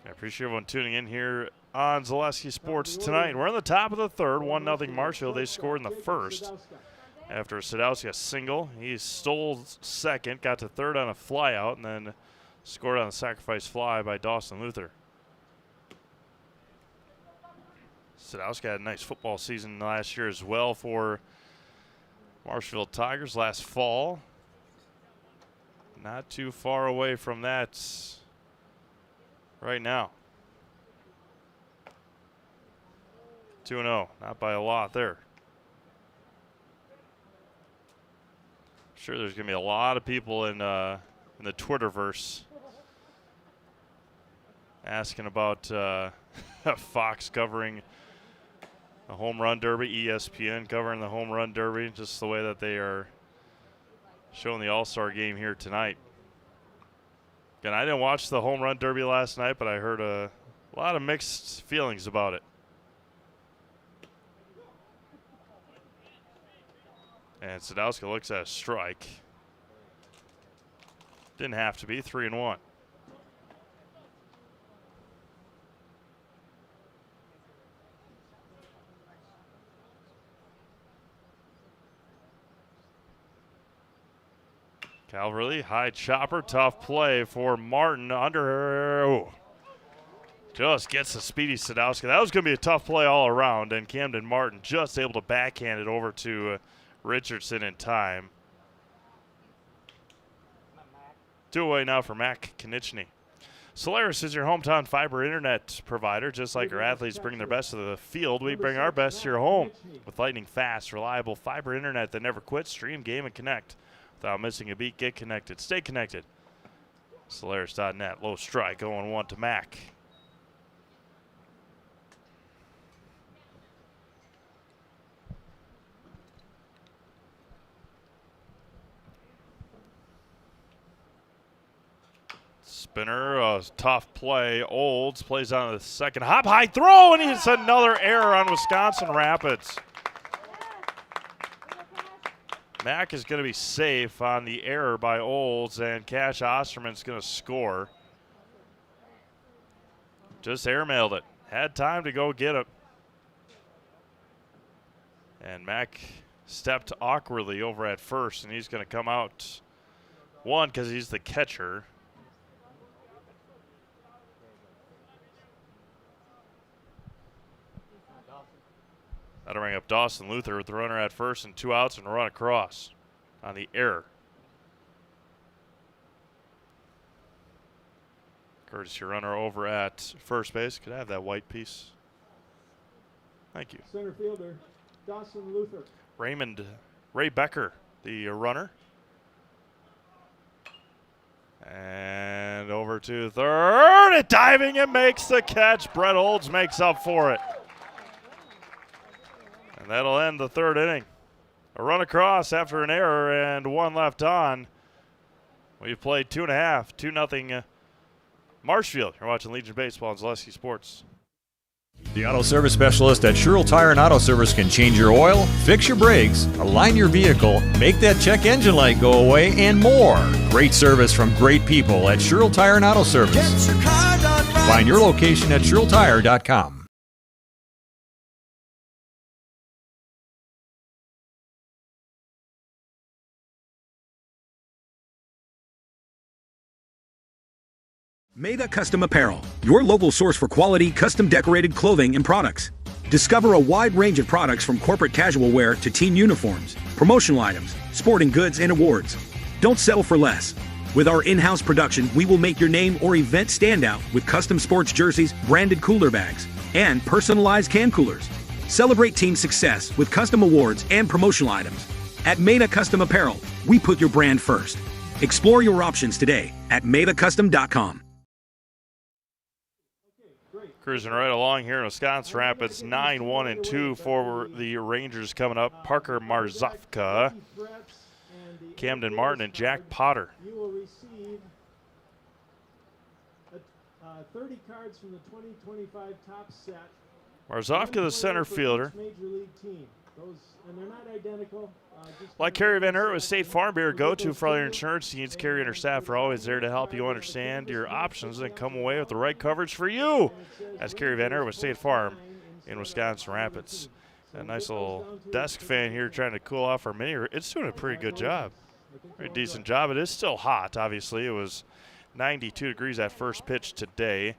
I appreciate everyone tuning in here on Zaleski Sports tonight. We're in the top of the third, 1-0 Marshfield. They scored in the first after Sadowska single. He stole second, got to third on a flyout, and then scored on a sacrifice fly by Dawson Luther. Sadowska had a nice football season last year as well for Marshfield Tigers last fall. Not too far away from that right now. 2-0, not by a lot there. Sure, there's going to be a lot of people in the Twitterverse asking about Fox covering the Home Run Derby, ESPN covering the Home Run Derby, just the way that they are showing the All-Star game here tonight. Again, I didn't watch the Home Run Derby last night, but I heard a lot of mixed feelings about it. And Sadowska looks at a strike. Didn't have to be, 3-1. Calverley, high chopper, tough play for Martin under. Ooh. Just gets the speedy Sadowska. That was going to be a tough play all around, and Camden Martin just able to backhand it over to Richardson in time. 2 away now for Mac Konieczny. Solaris is your hometown fiber internet provider. Just like our athletes bring their best to the field, we bring our best to your home with lightning fast, reliable fiber internet that never quits. Stream, game, and connect. Without missing a beat, get connected. Stay connected. Solaris.net. Low strike, 0-1 to Mac. Spinner, a tough play. Olds plays on the second hop, high throw, and it's another error on Wisconsin Rapids. Mack is going to be safe on the error by Olds, and Cash Osterman's going to score. Just airmailed it. Had time to go get it. And Mack stepped awkwardly over at first, and he's going to come out. One, because he's the catcher. That'll bring up Dawson Luther with the runner at first and 2 outs and a run across on the error. Courtesy runner over at first base. Could I have that white piece? Thank you. Center fielder, Dawson Luther. Ray Becker, the runner. And over to third. And diving and makes the catch. Brett Olds makes up for it. And that'll end the third inning. A run across after an error and 1 left on. We've played 2.5, 2-0 Marshfield. You're watching Legion Baseball on Zaleski Sports. The auto service specialist at Sherrill Tire and Auto Service can change your oil, fix your brakes, align your vehicle, make that check engine light go away, and more. Great service from great people at Sherrill Tire and Auto Service. Find your location at SherrillTire.com. Maida Custom Apparel, your local source for quality, custom decorated clothing and products. Discover a wide range of products from corporate casual wear to team uniforms, promotional items, sporting goods, and awards. Don't settle for less. With our in-house production, we will make your name or event stand out with custom sports jerseys, branded cooler bags, and personalized can coolers. Celebrate team success with custom awards and promotional items. At Maida Custom Apparel, we put your brand first. Explore your options today at maidacustom.com. Cruising right along here in Wisconsin Rapids, 9-1-2 for the Rangers coming up. Parker Marzofka, Camden Martin, and Jack Potter. You will receive 30 cards from the 2025 top set. Marzofka, the center fielder. Major league team. And they're not identical. Like Carrie Van Hurt with State Farm, be your go-to for all your insurance needs. Carrie and her staff are always there to help you understand your options and come away with the right coverage for you. That's Carrie Van Hurt with State Farm in Wisconsin Rapids. A nice little desk fan here trying to cool off our mini. It's doing a pretty good job. Pretty decent job. It is still hot, obviously. It was 92 degrees at first pitch today.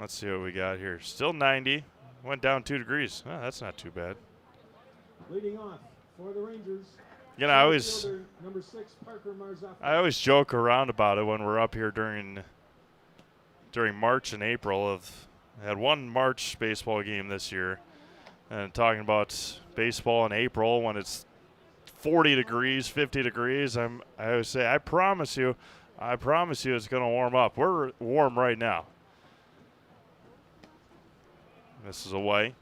Let's see what we got here. Still 90. Went down 2 degrees. Oh, that's not too bad. Leading off for the Rangers. You know, number 6, Parker Marzofka. I always joke around about it when we're up here during March and April. I had one March baseball game this year, and talking about baseball in April when it's 40 degrees, 50 degrees. I always say, I promise you, it's going to warm up. We're warm right now. This is away.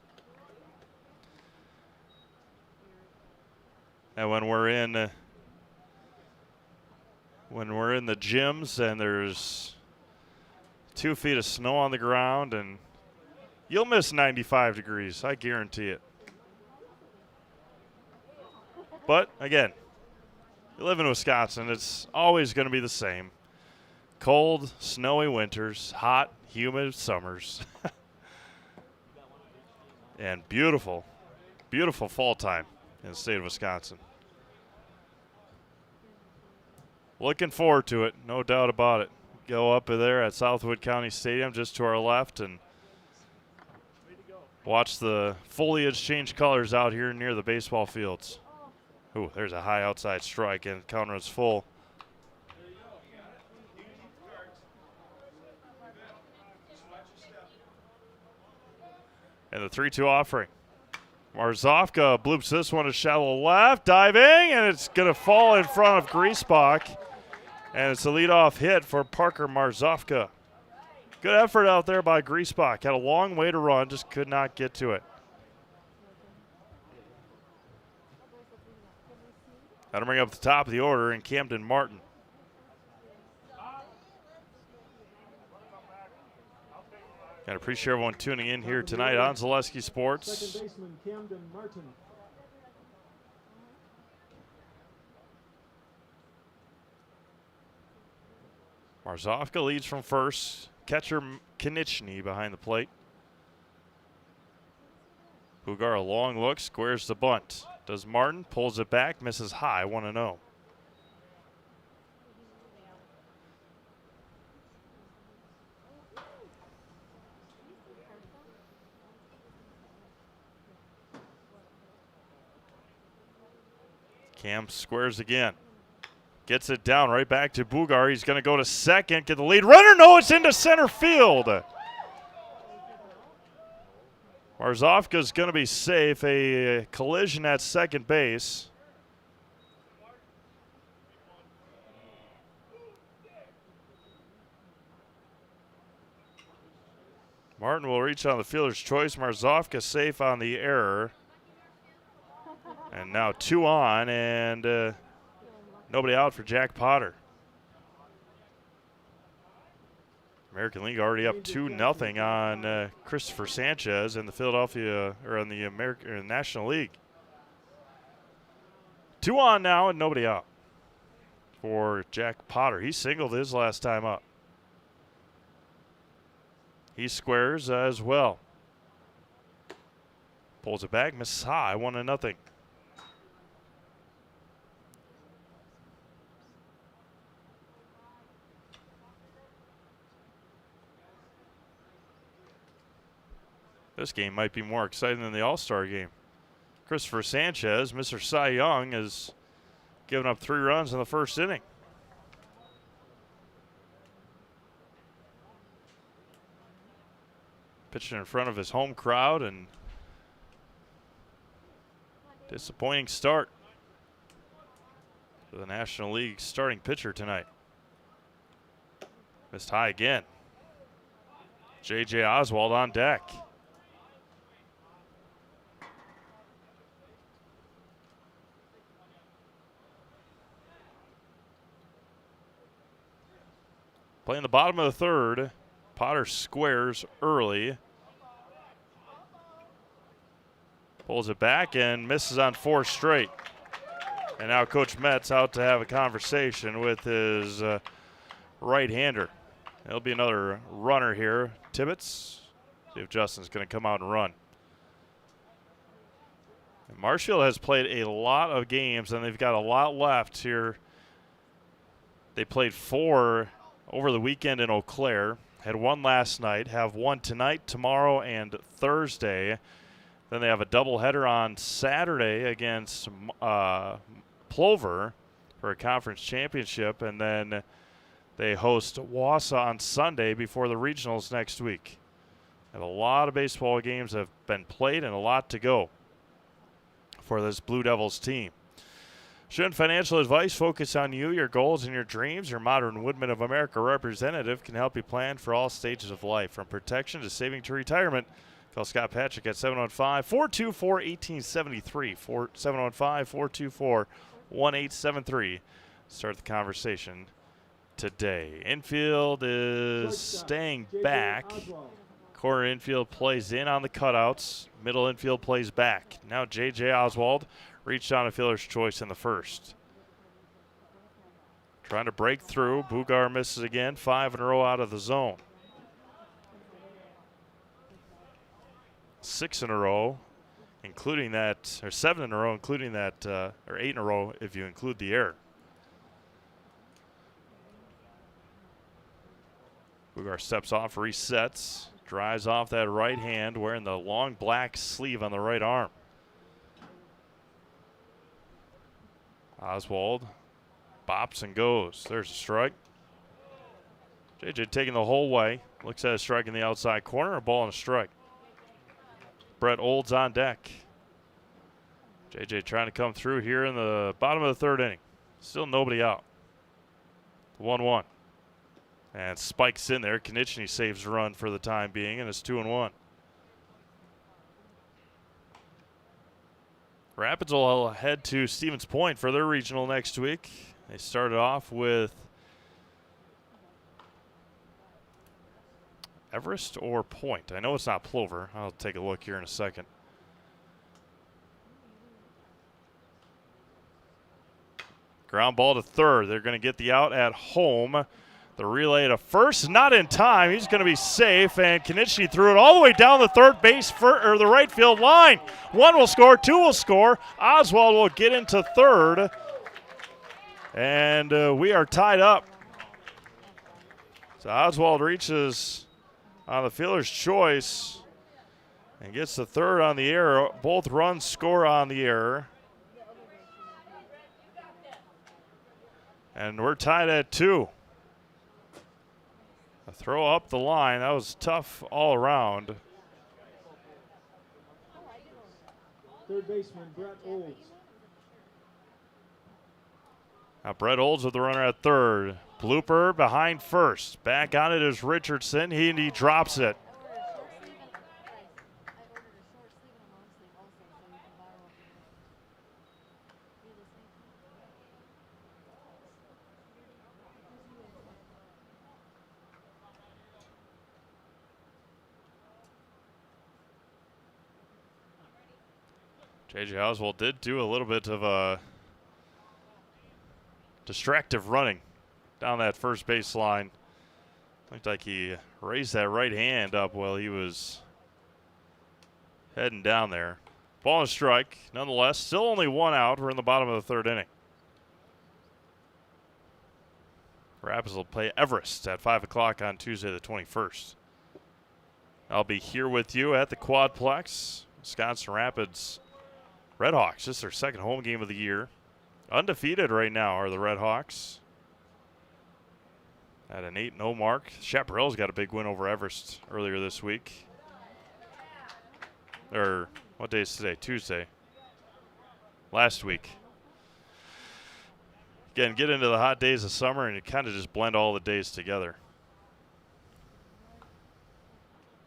And when we're in the gyms and there's 2 feet of snow on the ground, and you'll miss 95 degrees, I guarantee it. But again, you live in Wisconsin, it's always going to be the same. Cold, snowy winters, hot, humid summers. And beautiful, beautiful fall time in the state of Wisconsin. Looking forward to it, no doubt about it. Go up there at Southwood County Stadium just to our left and watch the foliage change colors out here near the baseball fields. Ooh, there's a high outside strike and counter is full. And the 3-2 offering. Marzofka bloops this one to shallow left, diving, and it's going to fall in front of Griesbach. And it's a leadoff hit for Parker Marzofka. Good effort out there by Griesbach. Had a long way to run, just could not get to it. That'll bring up the top of the order in Camden Martin. Got to appreciate everyone tuning in here tonight on Zaleski Sports. Second baseman Camden Martin. Marzofka leads from first. Catcher Konieczny behind the plate. Bugar, a long look, squares the bunt. Does Martin, pulls it back, misses high, 1-0. Cam squares again. Gets it down right back to Bugar. He's going to go to second, get the lead runner. No, it's into center field. Marzofka's going to be safe. A collision at second base. Martin will reach on the fielder's choice. Marzofka safe on the error. And now 2 on, and nobody out for Jack Potter. American League already up 2-0 on Christopher Sanchez in the Philadelphia, or on the National League. 2 on now and nobody out for Jack Potter. He singled his last time up. He squares as well. Pulls it back, misses high, 1-0. This game might be more exciting than the All-Star game. Christopher Sanchez, Mr. Cy Young, has given up 3 runs in the first inning. Pitching in front of his home crowd, and disappointing start for the National League starting pitcher tonight. Missed high again. J.J. Oswald on deck. Playing the bottom of the third. Potter squares early. Pulls it back and misses on 4 straight. And now Coach Metz out to have a conversation with his right-hander. There'll be another runner here. Tibbetts. See if Justin's going to come out and run. And Marshfield has played a lot of games, and they've got a lot left here. They played 4 over the weekend in Eau Claire. Had 1 last night. Have 1 tonight, tomorrow, and Thursday. Then they have a doubleheader on Saturday against Plover for a conference championship, and then they host Wausau on Sunday before the regionals next week. Have a lot of baseball games that have been played and a lot to go for this Blue Devils team. Should financial advice focus on you, your goals, and your dreams? Your Modern Woodmen of America representative can help you plan for all stages of life, from protection to saving to retirement. Call Scott Patrick at 715-424-1873, 715-424-1873. Start the conversation today. Infield is staying back. Corner infield plays in on the cutouts. Middle infield plays back. Now J.J. Oswald reached on a fielder's choice in the first. Trying to break through. Bugar misses again. 5 in a row out of the zone. 6 in a row, including that, or 7 in a row, including that, or 8 in a row if you include the error. Bugar steps off, resets, drives off that right hand, wearing the long black sleeve on the right arm. Oswald bops and goes. There's a strike. JJ taking the whole way. Looks at a strike in the outside corner, a ball and a strike. Brett Olds on deck. JJ trying to come through here in the bottom of the 3rd inning. Still nobody out. 1-1. And spikes in there. Konechny saves a run for the time being, and it's 2-1. Rapids will head to Stevens Point for their regional next week. They started off with Everest or Point. I know it's not Plover. I'll take a look here in a second. Ground ball to third. They're going to get the out at home. The relay to first, not in time. He's going to be safe, and Konechny threw it all the way down the third base or the right field line. 1 will score, 2 will score. Oswald will get into third, and we are tied up. So Oswald reaches on the fielder's choice and gets the third on the error. Both runs score on the error. And we're tied at 2. A throw up the line. That was tough all around. Third baseman, Brett Olds. Now Brett Olds with the runner at third. Blooper behind first. Back on it is Richardson. He drops it. J.J. Oswald did do a little bit of a distractive running down that first base line. Looked like he raised that right hand up while he was heading down there. Ball and strike, nonetheless. Still only 1 out. We're in the bottom of the 3rd inning. Rapids will play Everest at 5 o'clock on Tuesday the 21st. I'll be here with you at the Quadplex. Wisconsin Rapids Redhawks, just their second home game of the year. Undefeated right now are the Redhawks. At an 8-0 mark. Chaparral's got a big win over Everest earlier this week. Or what day is today? Tuesday. Last week. Again, get into the hot days of summer and you kind of just blend all the days together.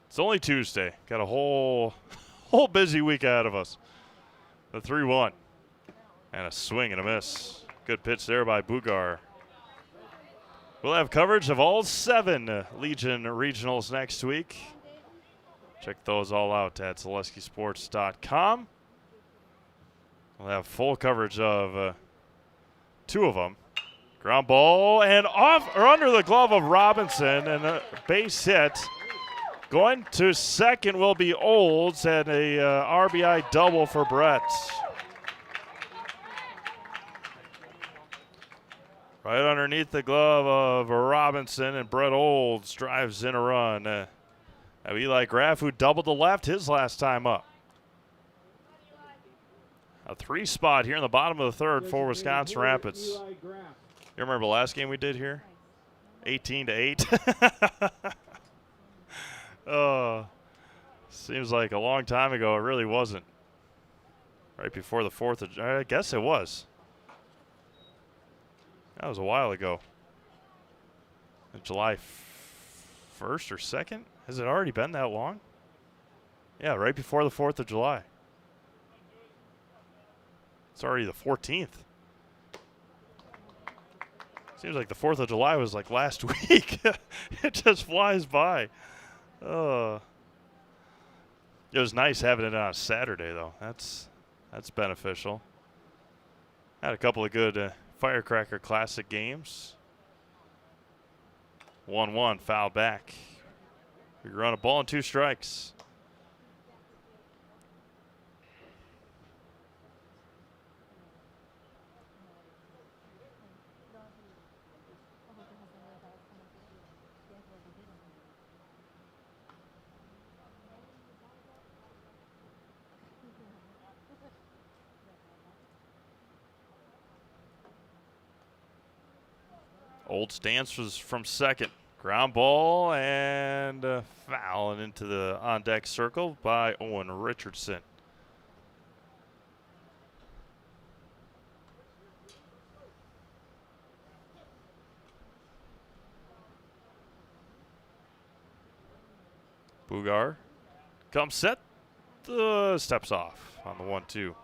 It's only Tuesday. Got a whole busy week ahead of us. The 3-1. And a swing and a miss. Good pitch there by Bugar. We'll have coverage of all 7 Legion regionals next week. Check those all out at ZaleskiSports.com. We'll have full coverage of 2 of them. Ground ball and off or under the glove of Robinson, and a base hit. Going to second will be Olds, and a RBI double for Brett. Right underneath the glove of Robinson, and Brett Olds drives in a run. Now Eli Graff, who doubled the left his last time up. A 3 spot here in the bottom of the third for Wisconsin Rapids. You remember the last game we did here? 18-8. Seems like a long time ago. It really wasn't. Right before the 4th of July. I guess it was. That was a while ago. July 1st or 2nd? Has it already been that long? Yeah, right before the 4th of July. It's already the 14th. Seems like the 4th of July was like last week. It just flies by. It was nice having it on a Saturday, though. That's beneficial. Had a couple of good Firecracker Classic games. 1-1, foul back. We run a ball and 2 strikes. Old stance was from second. Ground ball and foul and into the on-deck circle by Owen Richardson. Bugar comes set, steps off on the 1-2.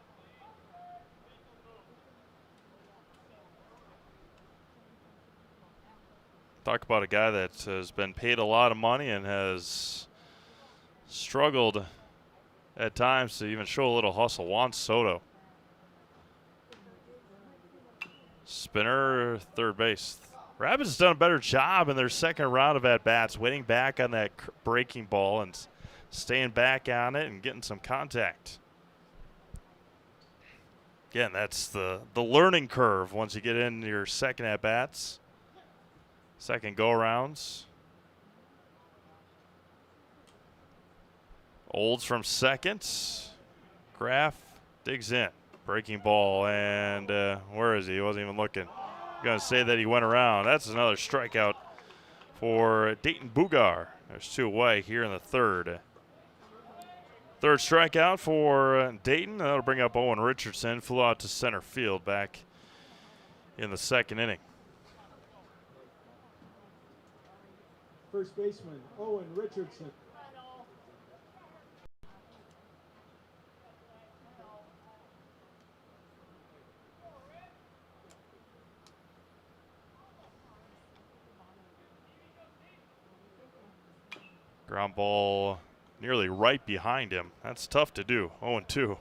Talk about a guy that has been paid a lot of money and has struggled at times to even show a little hustle. Juan Soto. Spinner, third base. Rapids has done a better job in their second round of at-bats, waiting back on that breaking ball and staying back on it and getting some contact. Again, that's the learning curve once you get in your second at-bats. Second go-arounds. Olds from second. Graff digs in. Breaking ball, and where is he? He wasn't even looking. I'm going to say that he went around. That's another strikeout for Dayton Bugar. There's 2 away here in the third. Third strikeout for Dayton. That'll bring up Owen Richardson. Flew out to center field back in the second inning. First baseman, Owen Richardson. Ground ball nearly right behind him. That's tough to do. 0-2.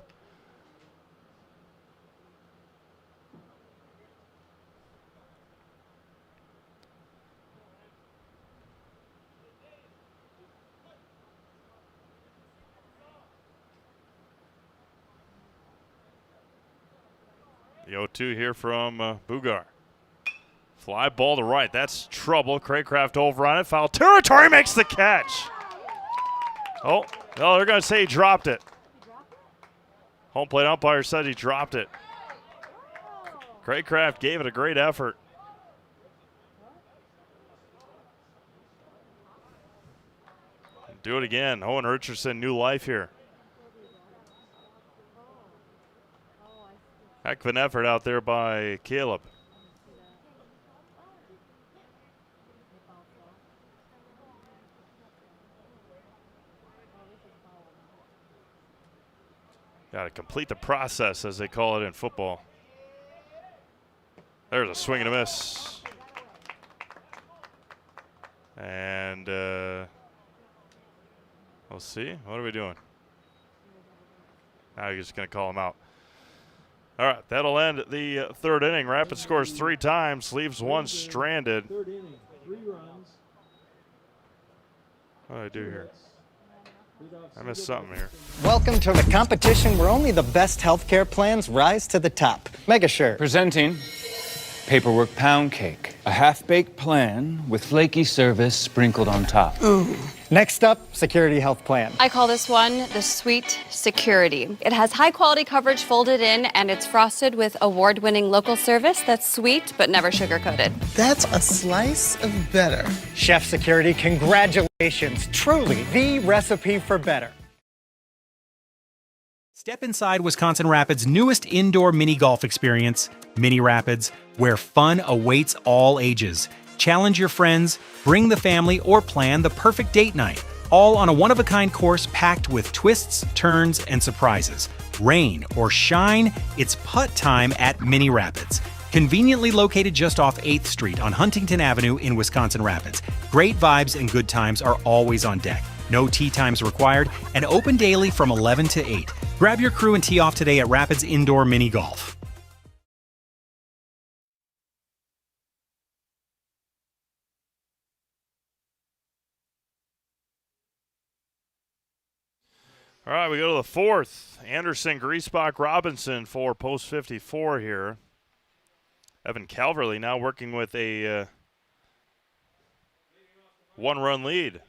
The 0-2 here from Bugar. Fly ball to right. That's trouble. Craycraft over on it. Foul territory, makes the catch. Oh, no, they're going to say he dropped it. Home plate umpire said he dropped it. Craycraft gave it a great effort. Do it again. Owen Richardson, new life here. Heck of an effort out there by Caleb. Got to complete the process, as they call it in football. There's a swing and a miss. And we'll see. What are we doing? Now you're just going to call him out. All right, that'll end the third inning. Rapid scores 3 times, leaves one stranded. Third inning, 3 runs. What did I do here? I missed something here. Welcome to the competition where only the best healthcare plans rise to the top. Megasure. Presenting Paperwork Pound Cake, a half-baked plan with flaky service sprinkled on top. Ooh. Next up, Security Health Plan. I call this one the Sweet Security. It has high-quality coverage folded in, and it's frosted with award-winning local service that's sweet but never sugar-coated. That's a slice of better. Chef Security, congratulations. Truly the recipe for better. Step inside Wisconsin Rapids' newest indoor mini golf experience, Mini Rapids, where fun awaits all ages. Challenge your friends, bring the family, or plan the perfect date night, all on a one-of-a-kind course packed with twists, turns, and surprises. Rain or shine, it's putt time at Mini Rapids. Conveniently located just off 8th Street on Huntington Avenue in Wisconsin Rapids. Great vibes and good times are always on deck. No tee times required, and open daily from 11 to 8. Grab your crew and tee off today at Rapids Indoor Mini Golf. All right, we go to the fourth. Anderson, Griesbach, Robinson for post 54 here. Evan Calverley now working with a 1-run lead.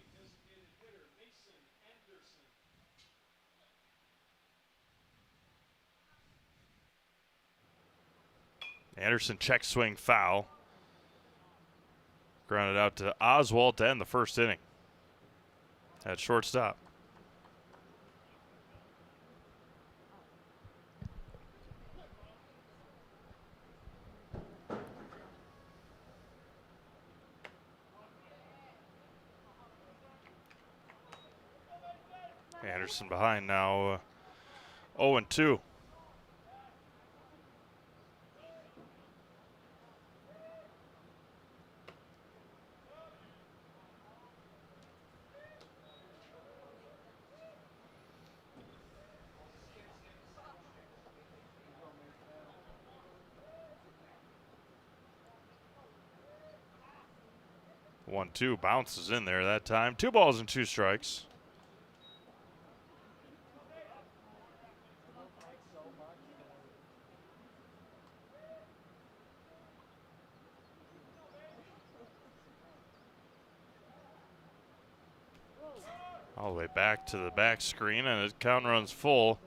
Anderson check swing foul. Grounded out to Oswald to end the first inning at shortstop. Anderson behind now, 0-2. One-two bounces in there that time. 2 balls and 2 strikes. All the way back to the back screen, and his count runs full.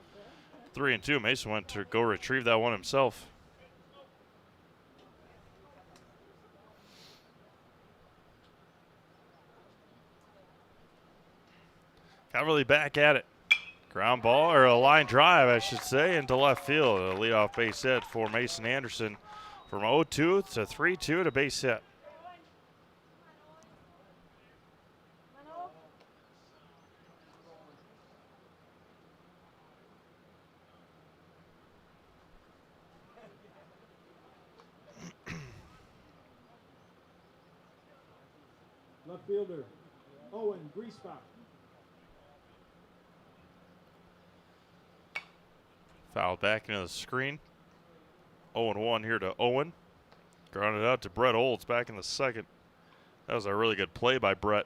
3-2. Mason went to go retrieve that one himself. Calverley back at it. Ground ball, or a line drive, I should say, into left field. A leadoff base hit for Mason Anderson from 0-2 to 3-2 to base hit. Left fielder, Owen Griesbach. Fouled back into the screen. 0-1 here to Owen. Grounded out to Brett Olds back in the second. That was a really good play by Brett.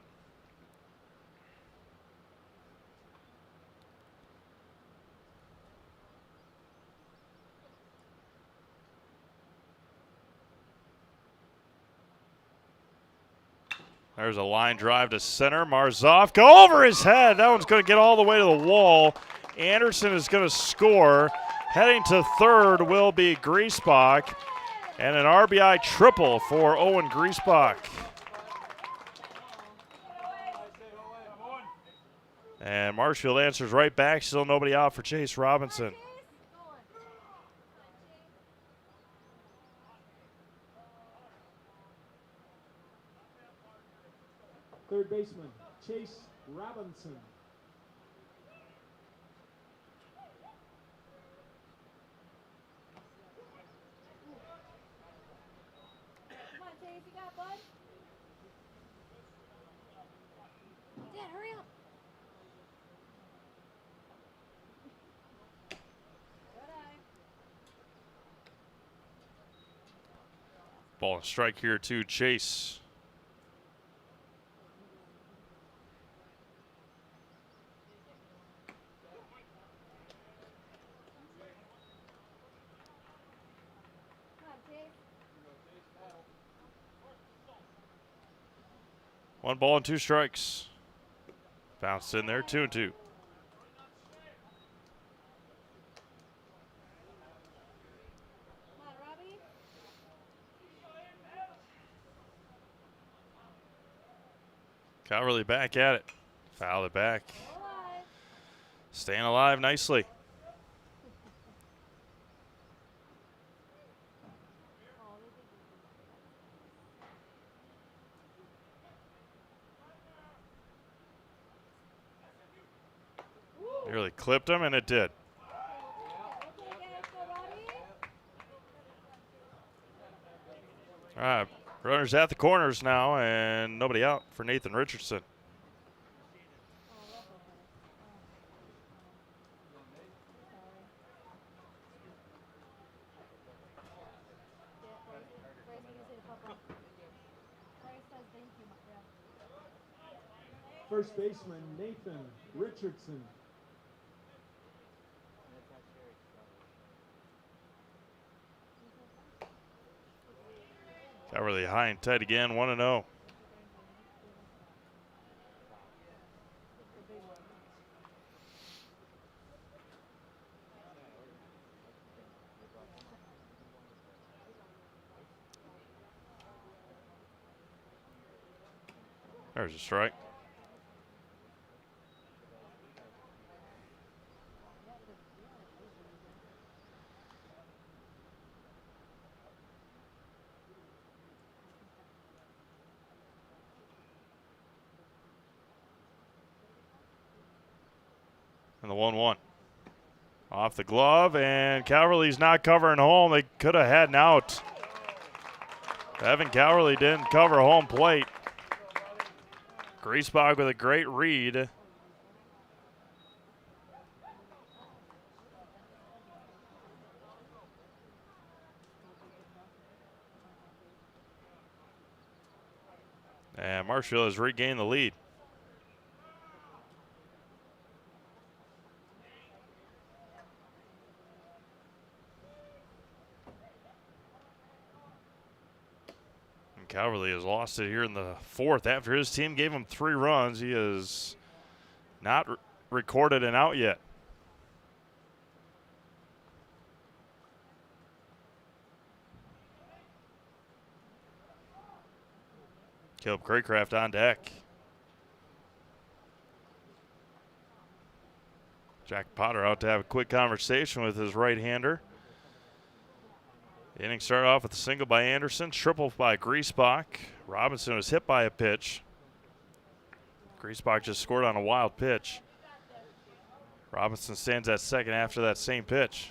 There's a line drive to center. Marzov go over his head. That one's going to get all the way to the wall. Anderson is going to score. Heading to third will be Griesbach. And an RBI triple for Owen Griesbach. And Marshfield answers right back. Still nobody out for Chase Robinson. Third baseman, Chase Robinson. Come on, Chase, you got it, bud. Dad, hurry up. Ball and strike here to Chase. One ball and 2 strikes. Bounced in there, 2-2. Calverley back at it. Foul it back. Staying alive nicely. Nearly clipped him, and it did. All right, runners at the corners now, and nobody out for Nathan Richardson. First baseman, Nathan Richardson. Calverley high and tight again, 1-0. There's a strike. And the 1-1. Off the glove, and Calverley's not covering home. They could have had an out. Evan Calverley didn't cover home plate. Griesbach with a great read. And Marshfield has regained the lead. Calverley has lost it here in the 4th. After his team gave him 3 runs, he has not recorded an out yet. Caleb Craycraft on deck. Jack Potter out to have a quick conversation with his right-hander. The inning started off with a single by Anderson, triple by Griesbach. Robinson was hit by a pitch. Griesbach just scored on a wild pitch. Robinson stands at second after that same pitch.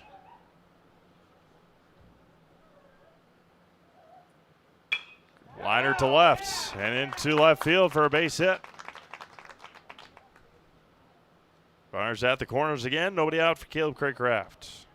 Liner to left and into left field for a base hit. Runners at the corners again. Nobody out for Caleb Craycraft.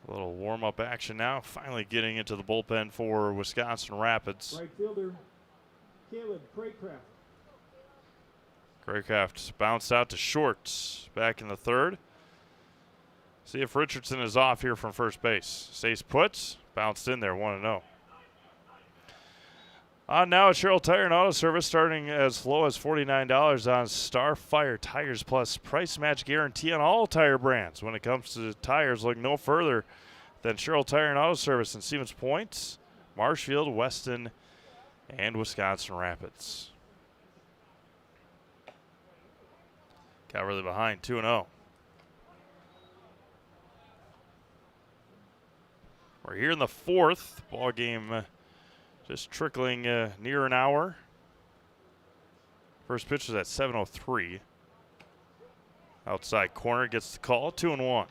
A little warm-up action now. Finally getting into the bullpen for Wisconsin Rapids. Right fielder, Caleb Craycraft. Craycraft bounced out to short back in the third. See if Richardson is off here from first base. Stays put, bounced in there, 1-0. On now at Sherrill Tire and Auto Service, starting as low as $49 on Starfire Tires Plus price match guarantee on all tire brands. When it comes to tires, look no further than Sherrill Tire and Auto Service in Stevens Point, Marshfield, Weston, and Wisconsin Rapids. Got really behind, 2-0. We're here in the fourth. Ball game just trickling near an hour. First pitch is at 7:03. Outside corner gets the call, 2-1.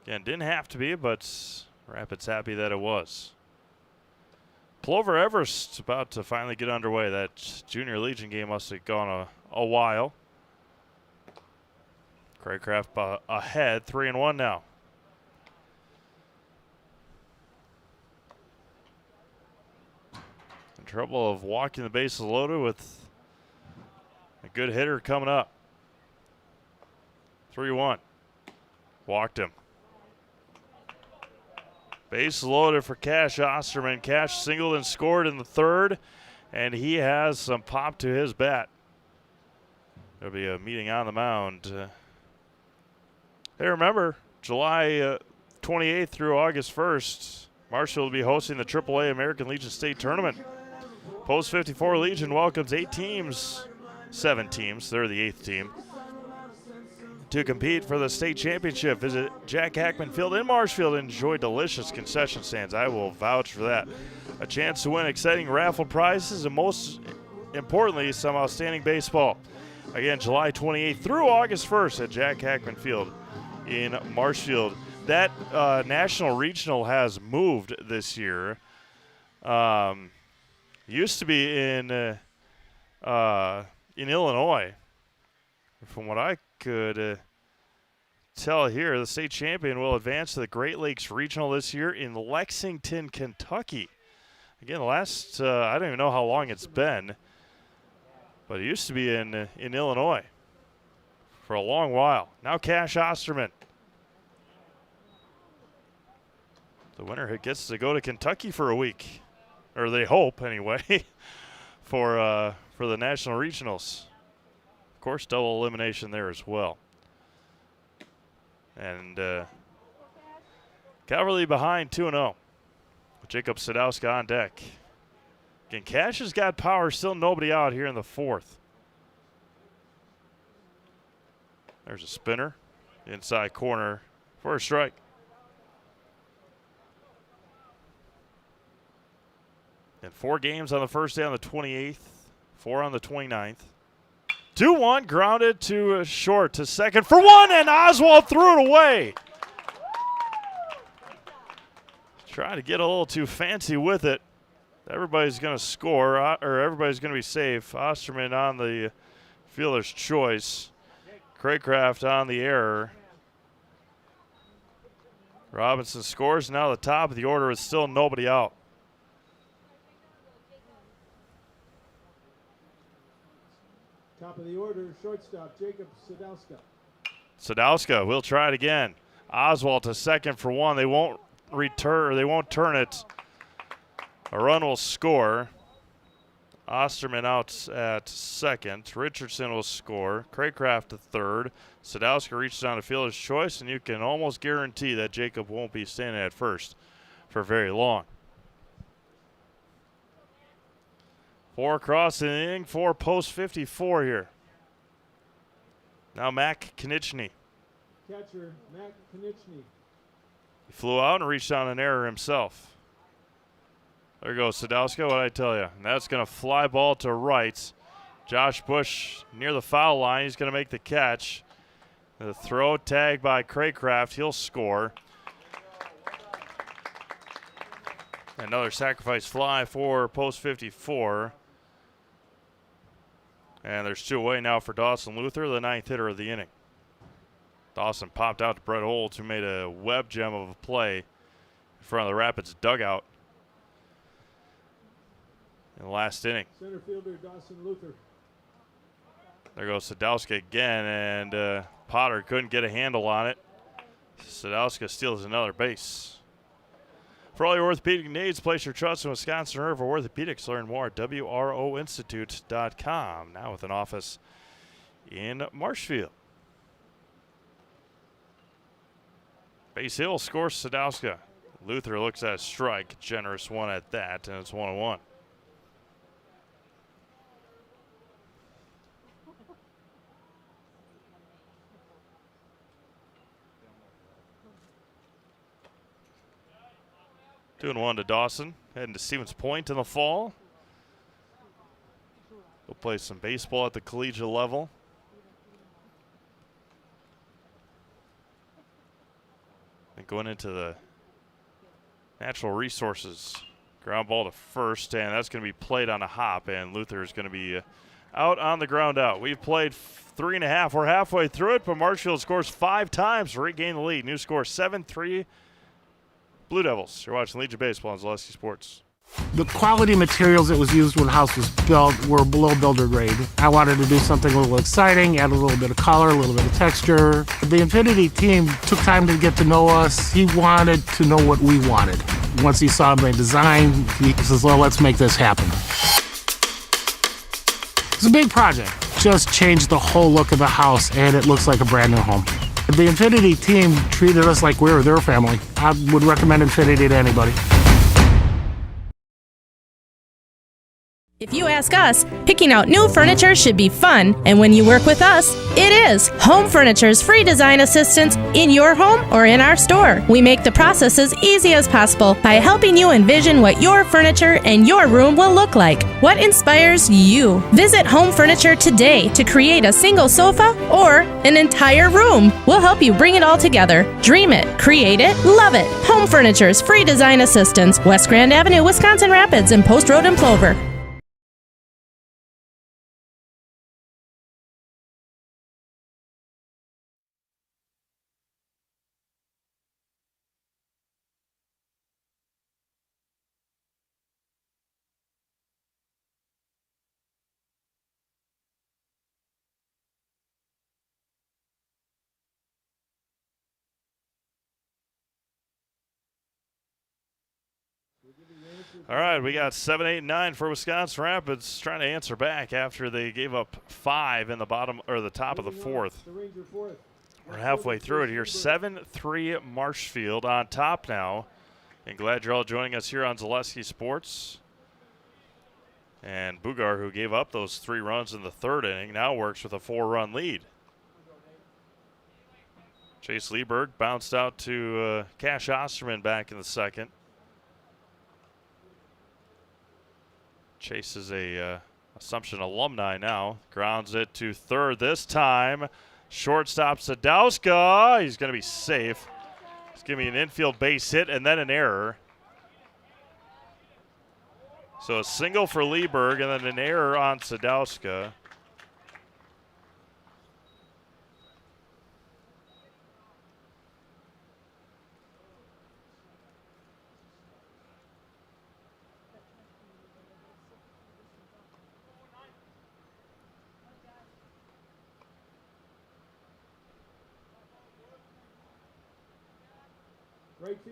Again, didn't have to be, but Rapids happy that it was. Plover Everest about to finally get underway. That Junior Legion game must have gone a while. Craycraft ahead, 3-1 now. In trouble of walking the bases loaded with a good hitter coming up. 3-1. Walked him. Base loaded for Cash Osterman. Cash singled and scored in the third, and he has some pop to his bat. There'll be a meeting on the mound. Hey, remember, July 28th through August 1st, Marshfield will be hosting the AAA American Legion State Tournament. Post 54 Legion welcomes 7 teams, they're the 8th team, to compete for the state championship. Visit Jack Hackman Field in Marshfield and enjoy delicious concession stands. I will vouch for that. A chance to win exciting raffle prizes and, most importantly, some outstanding baseball. Again, July 28th through August 1st at Jack Hackman Field in Marshfield. That national regional has moved this year. Used to be in Illinois. From what I could tell here, the state champion will advance to the Great Lakes Regional this year in Lexington, Kentucky. Again, the last, I don't even know how long it's been, but it used to be in Illinois for a long while. Now Cash Osterman. The winner gets to go to Kentucky for a week, or they hope anyway, for the national regionals. Of course, double elimination there as well. And Calverley behind 2-0 with Jacob Sadowska on deck. Again, Cash has got power, still nobody out here in the fourth. There's a spinner, inside corner for a strike. And 4 games on the first day on the 28th, 4 on the 29th. 2-1, grounded to short to second for 1, and Oswald threw it away. Trying to get a little too fancy with it. Everybody's going to score, or everybody's going to be safe. Osterman on the fielder's choice. Craycraft on the error. Robinson scores. Now the top of the order is still nobody out. Top of the order, shortstop Jacob Sadowska. Sadowska will try it again. Oswald to second for 1. They won't return, or they won't turn it. A run will score. Osterman out at second. Richardson will score. Craycraft to third. Sadowska reaches down to fielder's choice, and you can almost guarantee that Jacob won't be standing at first for very long. 4 across the inning, 4 post 54 here. Now Mac Konieczny. Catcher Mac Konieczny. He flew out and reached down an error himself. There goes Sadowska, what I tell you. And that's going to fly ball to right. Josh Bush near the foul line. He's going to make the catch. The throw tagged by Craycraft. He'll score. Another sacrifice fly for post 54. And there's 2 away now for Dawson Luther, the 9th hitter of the inning. Dawson popped out to Brett Holt, who made a web gem of a play in front of the Rapids dugout in the last inning. Center fielder Dawson Luther. There goes Sadowska again, and Potter couldn't get a handle on it. Sadowska steals another base. For all your orthopedic needs, place your trust in Wisconsin River Orthopedics. Learn more at WROinstitute.com. Now with an office in Marshfield. Base Hill scores Sadowska. Luther looks at a strike. Generous one at that, and it's 1-1. Doing 1 to Dawson. Heading to Stevens Point in the fall. He'll play some baseball at the collegiate level. And going into the natural resources. Ground ball to first, and that's going to be played on a hop, and Luther is going to be out on the ground out. We've played 3.5. We're halfway through it, but Marshfield scores 5 times to regain the lead. New score 7-3 Blue Devils. You're watching Legion Baseball on Zaleski Sports. The quality materials that was used when the house was built were below builder grade. I wanted to do something a little exciting, add a little bit of color, a little bit of texture. The Infinity team took time to get to know us. He wanted to know what we wanted. Once he saw my design, he says, well, let's make this happen. It's a big project. Just changed the whole look of the house, and it looks like a brand new home. The Infinity team treated us like we were their family. I would recommend Infinity to anybody. If you ask us, picking out new furniture should be fun, and when you work with us, it is. Home Furniture's free design assistance in your home or in our store. We make the process as easy as possible by helping you envision what your furniture and your room will look like. What inspires you? Visit Home Furniture today to create a single sofa or an entire room. We'll help you bring it all together. Dream it, create it, love it. Home Furniture's free design assistance, West Grand Avenue, Wisconsin Rapids, and Post Road in Plover. All right, we got 7, 8, 9 for Wisconsin Rapids trying to answer back after they gave up 5 in the bottom or the top of the 4th. We're halfway through it here. 7-3 Marshfield on top now. And glad you're all joining us here on Zaleski Sports. And Bugar, who gave up those 3 runs in the 3rd inning, now works with a 4-run lead. Chase Lieberg bounced out to Cash Osterman back in the 2nd. Chase is a Assumption alumni now. Grounds it to 3rd this time. Shortstop Sadowska. He's going to be safe. He's giving me an infield base hit and then an error. So a single for Lieberg and then an error on Sadowska.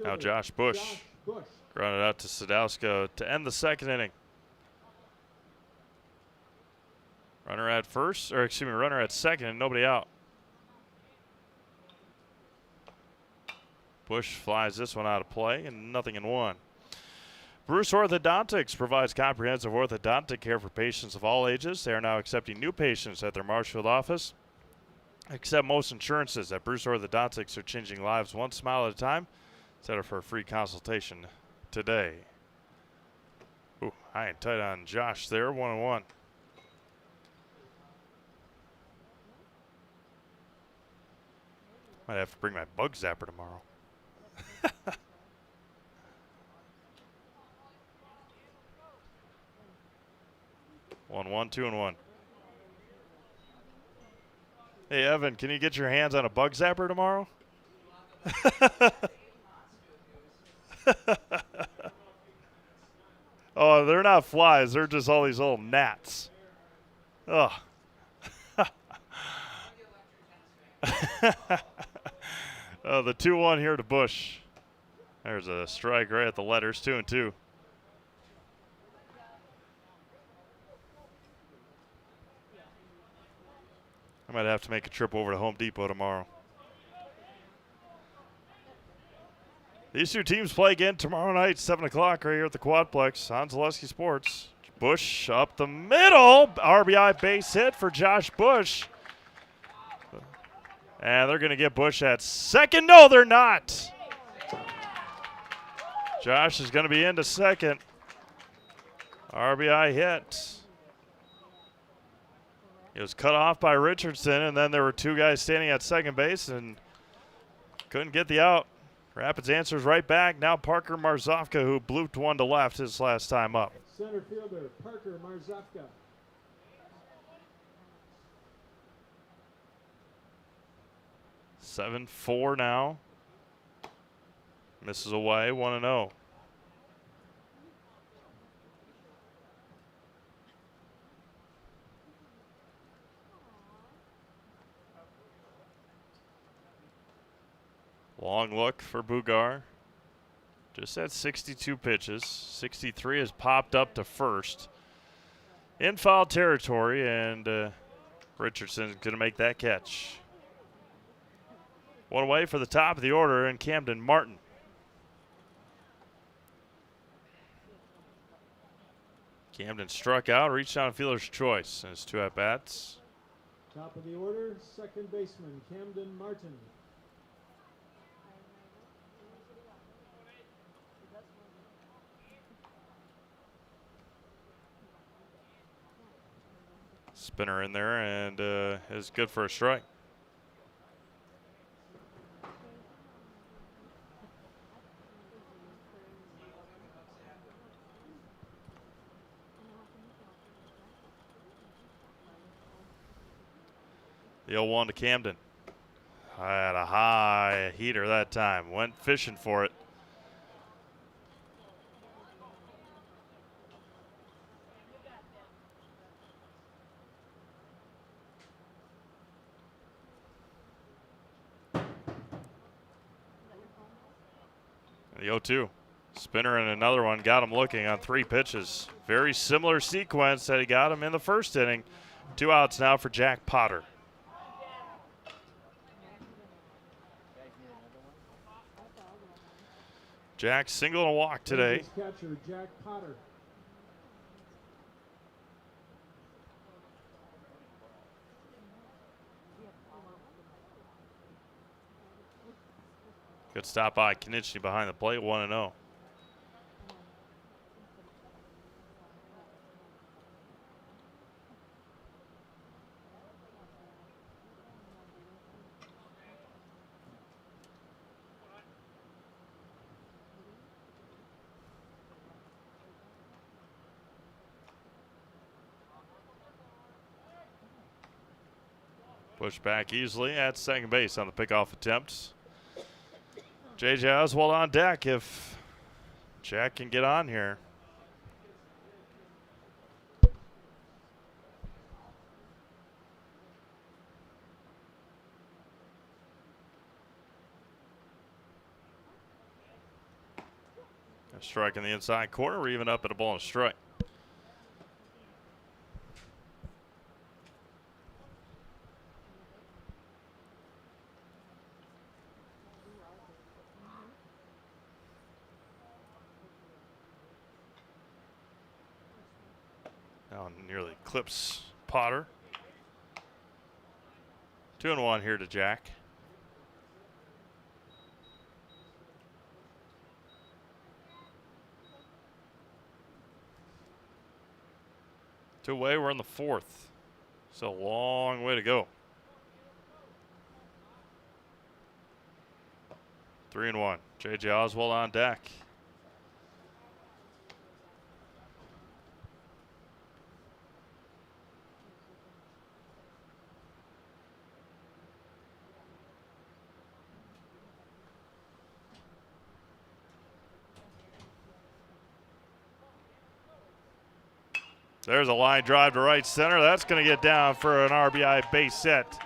Now Josh Bush grounded out to Sadowska to end the 2nd inning. Runner at first, or excuse me, runner at 2nd and nobody out. Bush flies this one out of play and nothing in 1. Bruce Orthodontics provides comprehensive orthodontic care for patients of all ages. They are now accepting new patients at their Marshfield office. Accept most insurances at Bruce Orthodontics are changing lives one smile at a time. Set up for a free consultation today. Ooh, high and tight on Josh there, 1-1. Might have to bring my bug zapper tomorrow. 1-1, 2-1. Hey, Evan, can you get your hands on a bug zapper tomorrow? Oh, they're not flies. They're just all these little gnats. Ugh. The 2-1 here to Bush. There's a strike right at the letters, 2-2. I might have to make a trip over to Home Depot tomorrow. These two teams play again tomorrow night, 7 o'clock, right here at the Quadplex on Zaleski Sports. Bush up the middle. RBI base hit for Josh Bush. And they're going to get Bush at second. No, they're not. Josh is going to be into second. RBI hit. It was cut off by Richardson, and then there were two guys standing at second base and couldn't get the out. Rapids answers right back. Now Parker Marzovka, who blooped one to left his last time up. Center fielder Parker Marzovka. Seven 4 now. Misses away, 1-0. Long look for Bugar. Just at 62 pitches. 63 has popped up to first. In foul territory, and Richardson's going to make that catch. One away for the top of the order, and Camden Martin. Camden struck out, reached on fielder's choice in his 2 at-bats. Top of the order, second baseman Camden Martin. Spinner in there and is good for a strike. The 0-1 to Camden. I had a high heater that time. Went fishing for it. The 0-2. Spinner and another one got him looking on 3 pitches. Very similar sequence that he got him in the first inning. 2 outs now for Jack Potter. Jack single and a walk today. Catcher Jack Potter. Good stop by Konieczny behind the plate, 1-0. Push back easily at second base on the pickoff attempt. J.J. Oswald on deck if Jack can get on here. A strike in the inside corner. We're even up at a ball and a strike. Now nearly clips Potter. 2-1 here to Jack. Two away, we're in the 4th. So a long way to go. 3-1. J.J. Oswald on deck. There's a line drive to right center. That's going to get down for an RBI base set.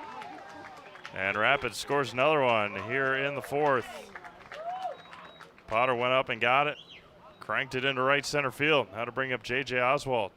And Rapids scores another one here in the fourth. Potter went up and got it. Cranked it into right center field. How to bring up J.J. Oswald.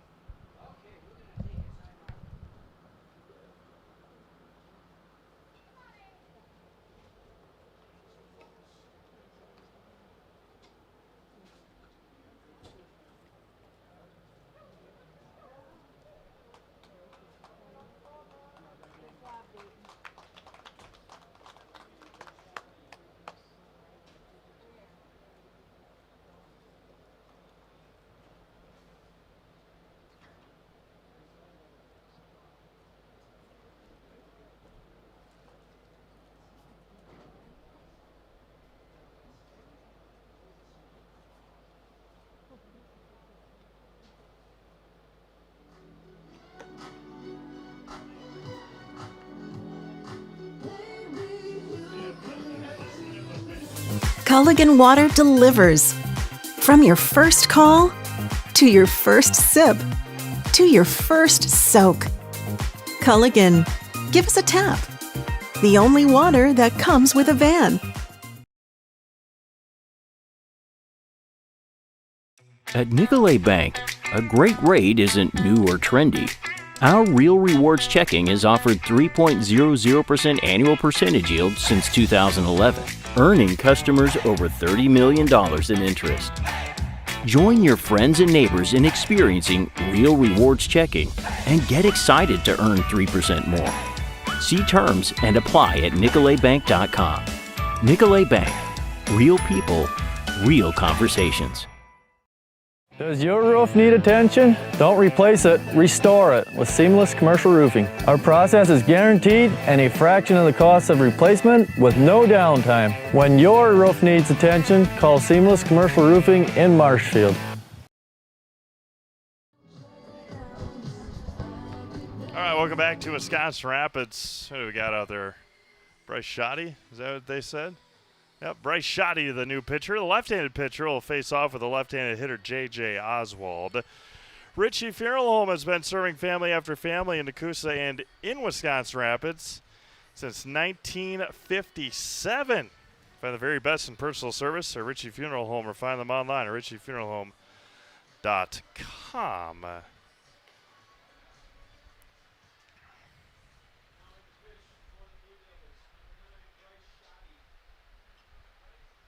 Culligan Water delivers. From your first call, to your first sip, to your first soak. Culligan, give us a tap. The only water that comes with a van. At Nicolet Bank, a great rate isn't new or trendy. Our Real Rewards checking has offered 3.00% annual percentage yield since 2011, earning customers over $30 million in interest. Join your friends and neighbors in experiencing Real Rewards checking and get excited to earn 3% more. See terms and apply at nicoletbank.com. Nicolet Bank. Real people, real conversations. Does your roof need attention? Don't replace it, restore it with Seamless Commercial Roofing. Our process is guaranteed and a fraction of the cost of replacement with no downtime. When your roof needs attention, call Seamless Commercial Roofing in Marshfield. All right, welcome back to Wisconsin Rapids. Who do we got out there? Bryce Shoddy? Is that what they said? Yep, Bryce Shoddy, the new pitcher. The left-handed pitcher will face off with the left-handed hitter J.J. Oswald. Ritchie Funeral Home has been serving family after family in Nakusa and in Wisconsin Rapids since 1957. Find the very best in personal service at Ritchie Funeral Home or find them online at ritchiefuneralhome.com.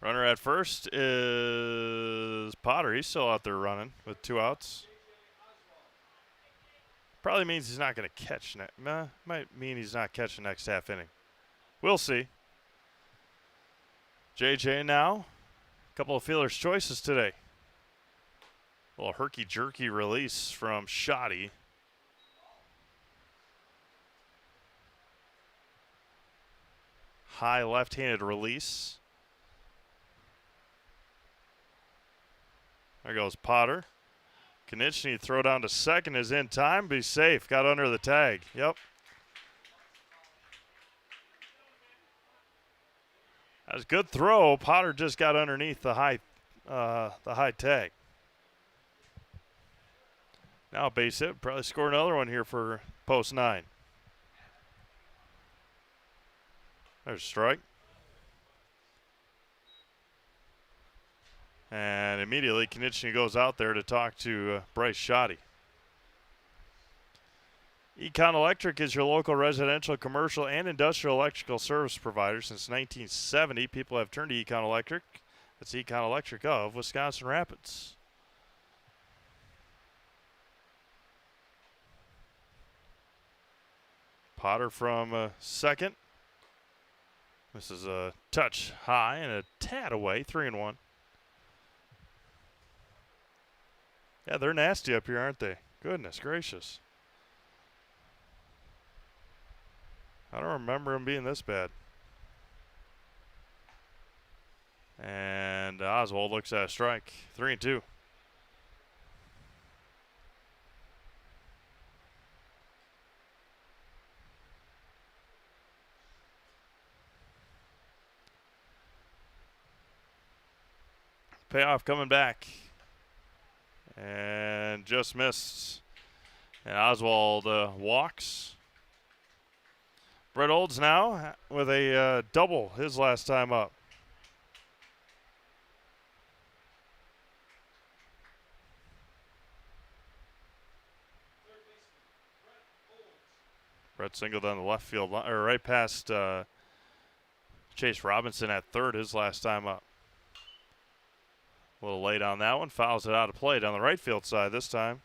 Runner at first is Potter. He's still out there running with 2 outs. Probably means he's not going to catch. Might mean he's not catching next half inning. We'll see. JJ now. A couple of fielder's choices today. A little herky-jerky release from Shoddy. High left-handed release. There goes Potter. Konechny throw down to second is in time. Be safe. Got under the tag. Yep. That was a good throw. Potter just got underneath the high tag. Now base hit. Probably score another one here for post 9. There's a strike. And immediately Konechny goes out there to talk to Bryce Shoddy. Econ Electric is your local residential, commercial, and industrial electrical service provider. Since 1970, people have turned to Econ Electric. That's Econ Electric of Wisconsin Rapids. Potter from second. This is a touch high and a tad away, 3-1. Yeah, they're nasty up here, aren't they? Goodness gracious. I don't remember them being this bad. And Oswald looks at a strike. 3-2. Payoff coming back. And just missed. And Oswald walks. Brett Olds now with a double his last time up. Brett singled on the left field, or right past Chase Robinson at third his last time up. A little late on that one. Fouls it out of play down the right field side this time.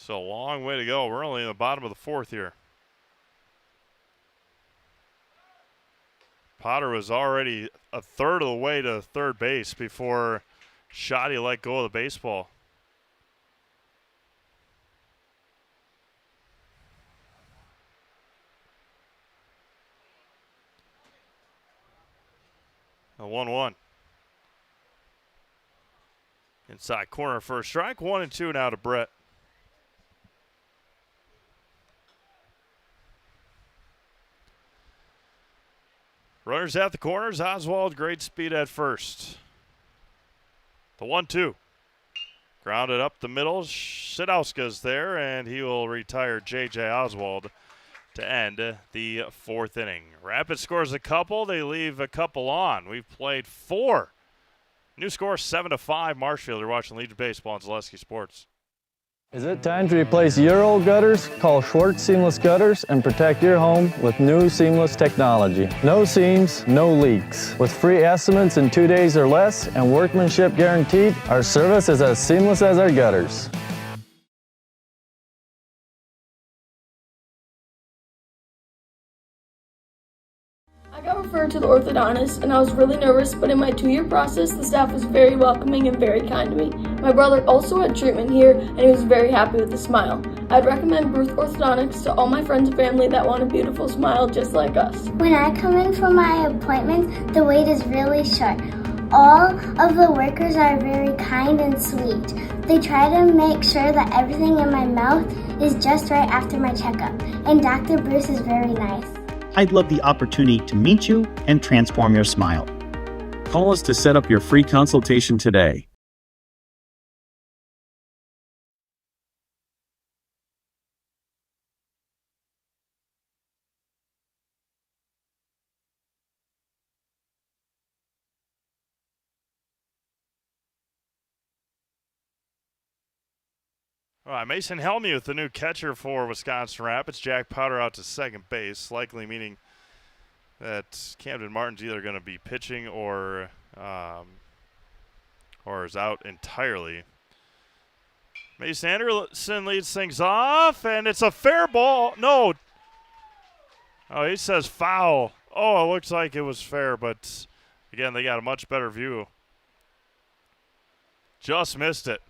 So a long way to go. We're only in the bottom of the fourth here. Potter was already a third of the way to third base before Shoddy let go of the baseball. A 1-1. Inside corner for a strike. 1-2 now to Brett. Runners at the corners. Oswald, great speed at first. The 1-2. Grounded up the middle. Sidowska's there, and he will retire J.J. Oswald to end the fourth inning. Rapid scores a couple. They leave a couple on. We've played 4. New score 7-5 Marshfield. You're watching Legion Baseball on Zaleski Sports. Is it time to replace your old gutters? Call Schwartz Seamless Gutters and protect your home with new seamless technology. No seams, no leaks. With free estimates in 2 days or less and workmanship guaranteed, our service is as seamless as our gutters. I got referred to the orthodontist and I was really nervous, but in my 2-year process, the staff was very welcoming and very kind to me. My brother also had treatment here and he was very happy with a smile. I'd recommend Bruce Orthodontics to all my friends and family that want a beautiful smile just like us. When I come in for my appointment, the wait is really short. All of the workers are very kind and sweet. They try to make sure that everything in my mouth is just right after my checkup, and Dr. Bruce is very nice. I'd love the opportunity to meet you and transform your smile. Call us to set up your free consultation today. All right, Mason Helmuth, the new catcher for Wisconsin Rapids. Jack Powder out to second base, likely meaning that Camden Martin's either going to be pitching or is out entirely. Mason Anderson leads things off, and it's a fair ball. No. Oh, he says foul. Oh, it looks like it was fair, but again, they got a much better view. Just missed it.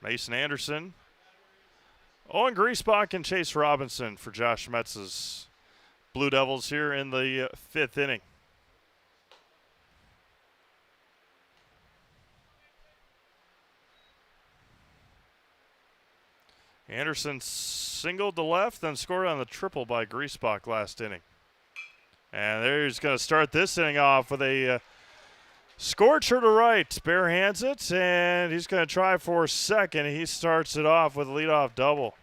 Mason Anderson. Owen Griesbach and Chase Robinson for Josh Metz's Blue Devils here in the 5th inning. Anderson singled to left, then scored on the triple by Griesbach last inning. And there he's going to start this inning off with a scorcher to right. Barehands it, and he's going to try for second. He starts it off with a leadoff double.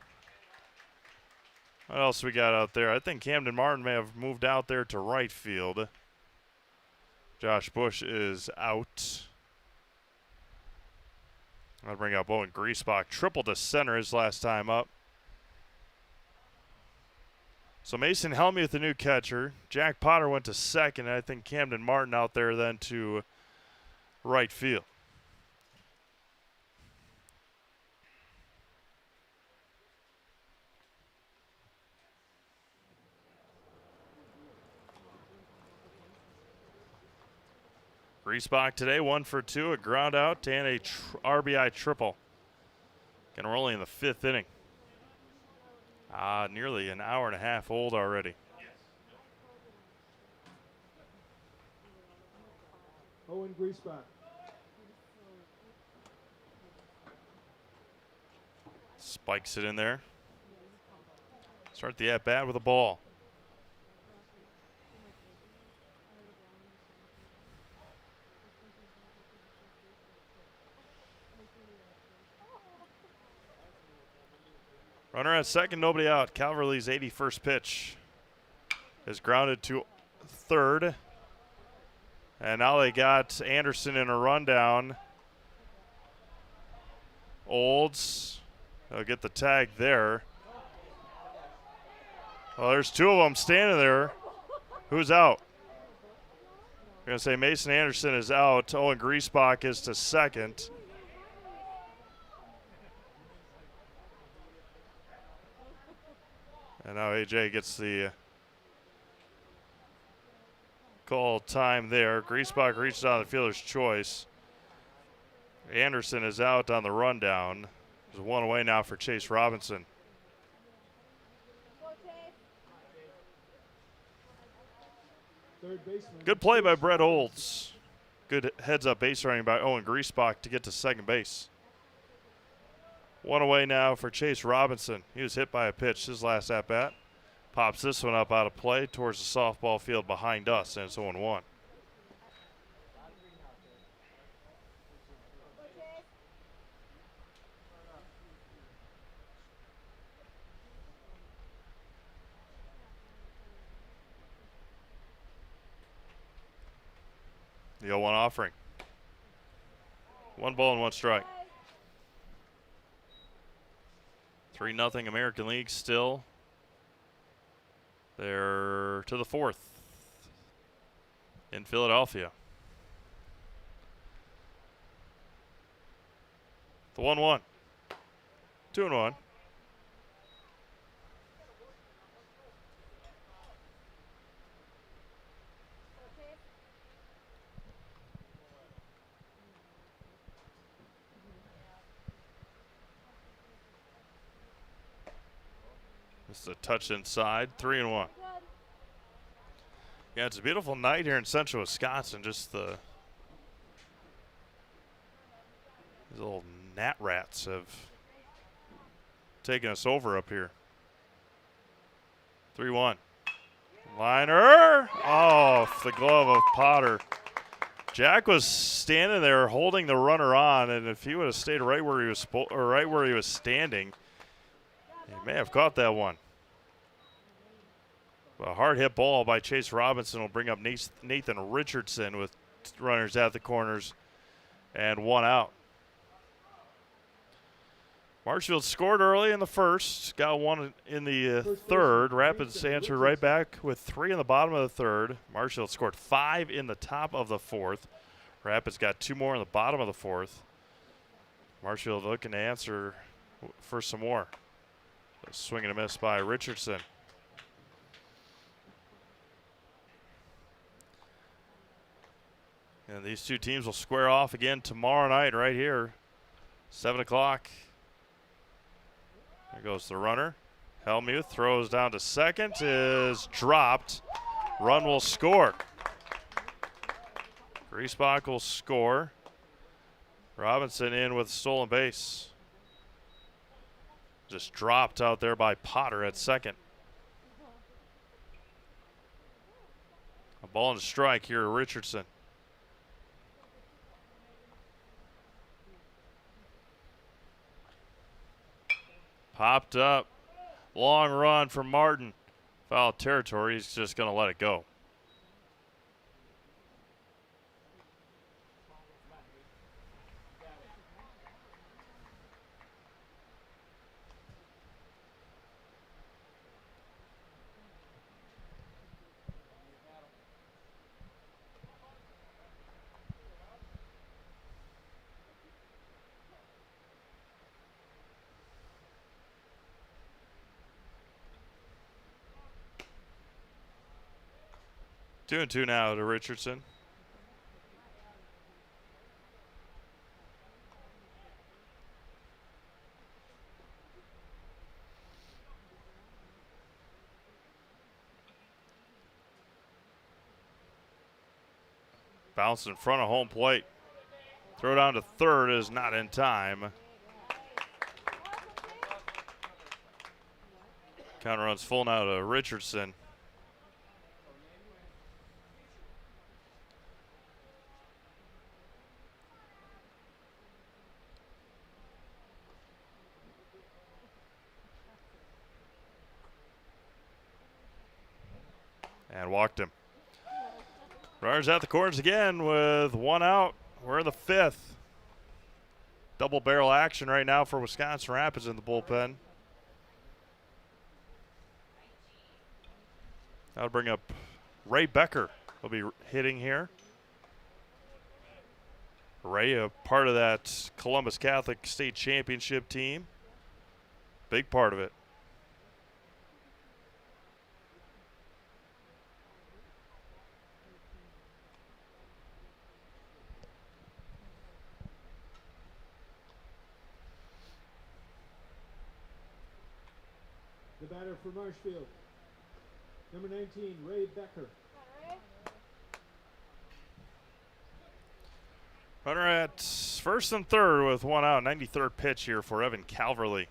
What else we got out there? I think Camden Martin may have moved out there to right field. Josh Bush is out. I'll bring up Owen Griesbach. Triple to center his last time up. So Mason Helmuth, the new catcher. Jack Potter went to second, and I think Camden Martin out there then to right field. Griesbach today, 1 for 2, a ground out and a RBI triple. And we're only in the 5th inning. Nearly an hour and a half old already. Owen Griesbach. Spikes it in there. Start the at-bat with a ball. Runner at second, nobody out. Calverley's 81st pitch is grounded to third. And now they got Anderson in a rundown. Olds, they'll get the tag there. Well, there's two of them standing there. Who's out? We're going to say Mason Anderson is out. Owen Griesbach is to second. And now AJ gets the call time there. Griesbach reached on the fielder's choice. Anderson is out on the rundown. There's one away now for Chase Robinson. Third baseman. Good play by Brett Olds. Good heads-up base running by Owen Griesbach to get to second base. One away now for Chase Robinson. He was hit by a pitch his last at-bat. Pops this one up out of play towards the softball field behind us, and it's 0-1. The 0-1 offering. 1 ball and 1 strike. 3-0 American League still. They're to the 4th in Philadelphia. The 1-1. 2-1. This is a touch inside, 3-1. Yeah, it's a beautiful night here in central Wisconsin. Just these little gnat rats have taken us over up here. 3-1. Liner off the glove of Potter. Jack was standing there holding the runner on, and if he would have stayed right where he was standing, he may have caught that one. A hard hit ball by Chase Robinson will bring up Nathan Richardson with runners at the corners and 1 out. Marshfield scored early in the first, got 1 in the third. Rapids answered right back with 3 in the bottom of the third. Marshfield scored 5 in the top of the fourth. Rapids got 2 more in the bottom of the fourth. Marshfield looking to answer for some more. A swing and a miss by Richardson. And these two teams will square off again tomorrow night right here, 7 o'clock. There goes the runner. Helmuth throws down to second, is dropped. Run will score. Griesbach will score. Robinson in with stolen base. Just dropped out there by Potter at second. A ball and a strike here to Richardson. Popped up. Long run from Martin. Foul territory. He's just going to let it go. Two and two now to Richardson. Bounce in front of home plate. Throw down to third is not in time. Count runs full now to Richardson. And walked him. Runners at the corners again with one out. We're in the fifth. Double barrel action right now for Wisconsin Rapids in the bullpen. That'll bring up Ray Becker. He'll be hitting here. Ray, a part of that Columbus Catholic State Championship team. Big part of it. The batter for Marshfield, number 19, Ray Becker. Runner at first and third with one out. 93rd pitch here for Evan Calverley.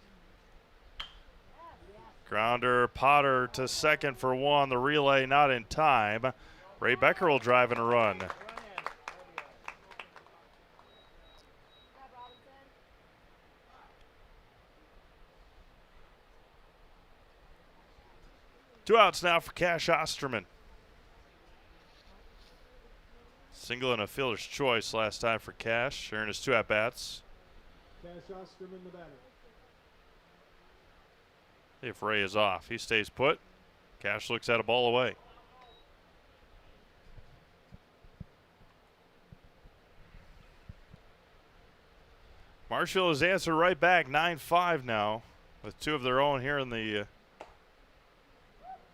Grounder, Potter to second for one. The relay not in time. Ray Becker will drive in a run. Two outs now for Cash Osterman. Single and a fielder's choice last time for Cash. Earned his two at-bats. Cash Osterman, the batter. If Ray is off, he stays put. Cash looks at a ball away. Marshfield has answered right back, 9-5 now, with two of their own here in the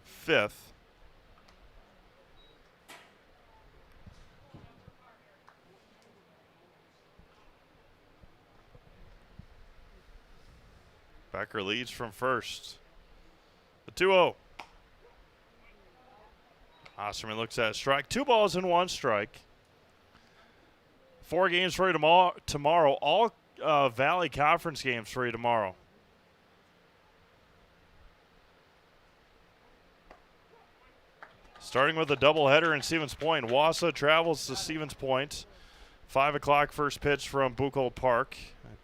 fifth. Becker leads from first. The 2-0. Osterman looks at a strike. 2 balls and 1 strike. 4 games for you tomorrow. All Valley Conference games for you tomorrow. Starting with a doubleheader in Stevens Point. Wausau travels to Stevens Point. 5 o'clock first pitch from Buchholz Park.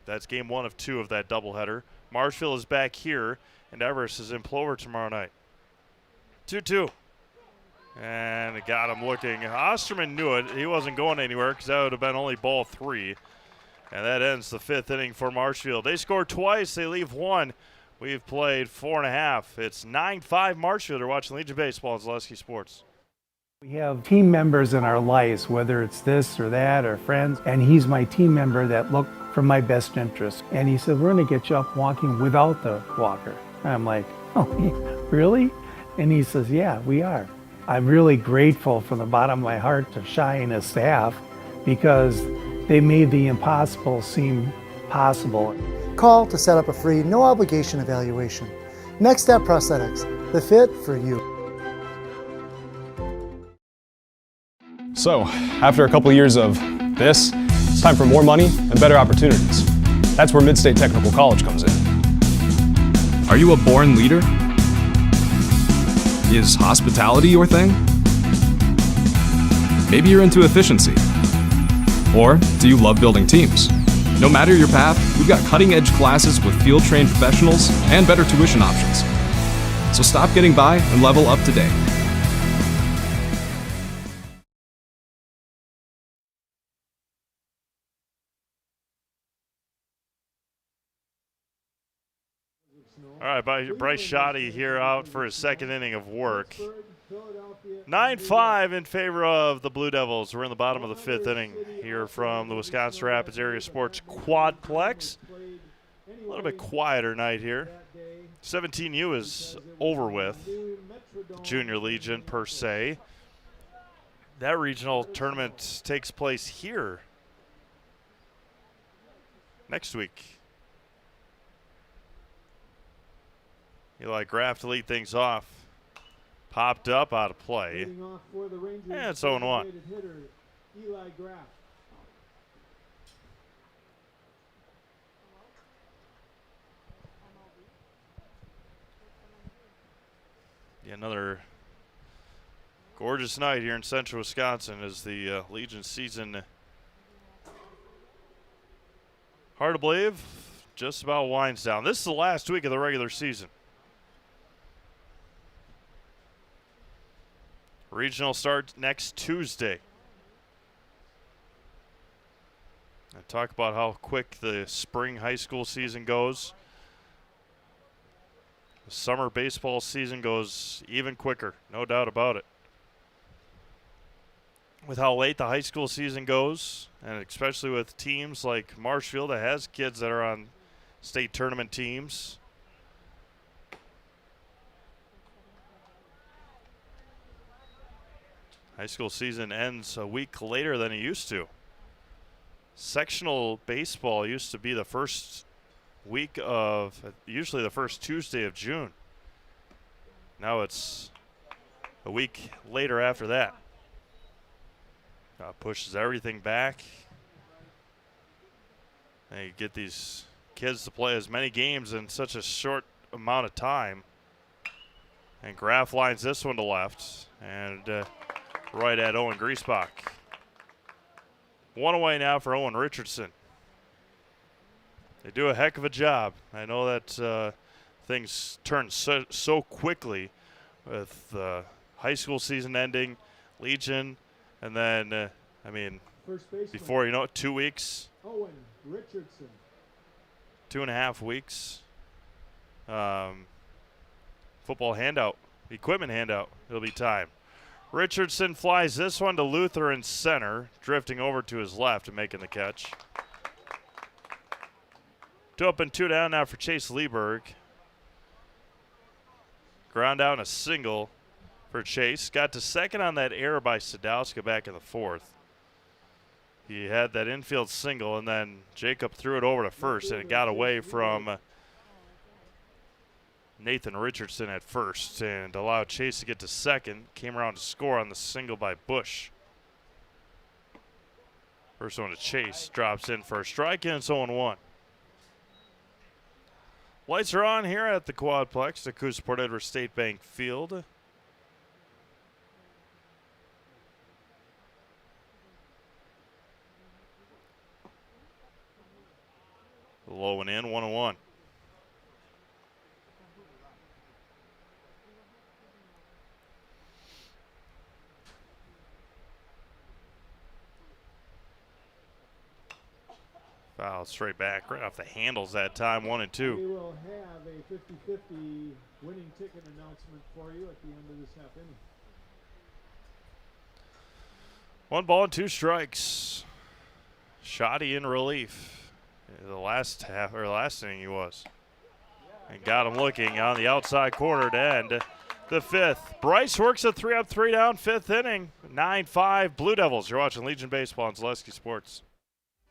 That's game 1 of 2 of that doubleheader. Marshfield is back here, and Everest is in Plover tomorrow night. 2-2. And it got him looking. Osterman knew it. He wasn't going anywhere because that would have been only ball 3. And that ends the 5th inning for Marshfield. They score twice. They leave 1. We've played 4.5. It's 9-5 Marshfield. You're watching Legion Baseball on Zaleski Sports. We have team members in our lives, whether it's this or that or friends, and he's my team member that look for my best interest. And he said, we're going to get you up walking without the walker. And I'm like, oh, really? And he says, yeah, we are. I'm really grateful from the bottom of my heart to Shai and his staff because they made the impossible seem possible. Call to set up a free, no obligation evaluation. Next Step Prosthetics, the fit for you. So, after a couple years of this, it's time for more money and better opportunities. That's where Mid-State Technical College comes in. Are you a born leader? Is hospitality your thing? Maybe you're into efficiency. Or do you love building teams? No matter your path, we've got cutting-edge classes with field-trained professionals and better tuition options. So stop getting by and level up today. All right, Bryce Shoddy here out for his second inning of work. 9-5 in favor of the Blue Devils. We're in the bottom of the 5th inning here from the Wisconsin Rapids Area Sports Quadplex. A little bit quieter night here. 17U is over with. The Junior Legion per se. That regional tournament takes place here next week. Eli Graff to lead things off. Popped up, out of play. And it's 0-1. Eli Graff. Yeah, another gorgeous night here in central Wisconsin as the Legion season, hard to believe, just about winds down. This is the last week of the regular season. Regional starts next Tuesday. And talk about how quick the spring high school season goes. The summer baseball season goes even quicker, no doubt about it. With how late the high school season goes, and especially with teams like Marshfield that has kids that are on state tournament teams. High school season ends a week later than it used to. Sectional baseball used to be the first week of, usually the first Tuesday of June. Now it's a week later after that. Pushes everything back. And you get these kids to play as many games in such a short amount of time. And Graff lines this one to left. And right at Owen Griesbach. One away now for Owen Richardson. They do a heck of a job. I know that things turn so quickly with high school season ending, Legion, and then, before you know it, 2 weeks. Owen Richardson. 2.5 weeks. Football handout, equipment handout. It'll be time. Richardson flies this one to Luther in center, drifting over to his left and making the catch. 2 up and 2 down now for Chase Lieberg. Ground out and a single for Chase. Got to second on that error by Sadowska back in the 4th. He had that infield single, and then Jacob threw it over to first, and it got away from Nathan Richardson at first and allowed Chase to get to second. Came around to score on the single by Bush. First one to Chase. Drops in for a strike, and it's 0-1. Lights are on here at the Quadplex, the Coosa-Port Edwards State Bank Field. Low and in, 1-1. Foul straight back, right off the handles that time, 1-2. We will have a 50-50 winning ticket announcement for you at the end of this half inning. 1 ball and 2 strikes. Shoddy in relief. The last inning he was. And got him looking on the outside corner to end the 5th. Bryce works a 3 up, 3 down, 5th inning. 9-5 Blue Devils. You're watching Legion Baseball on Zaleski Sports.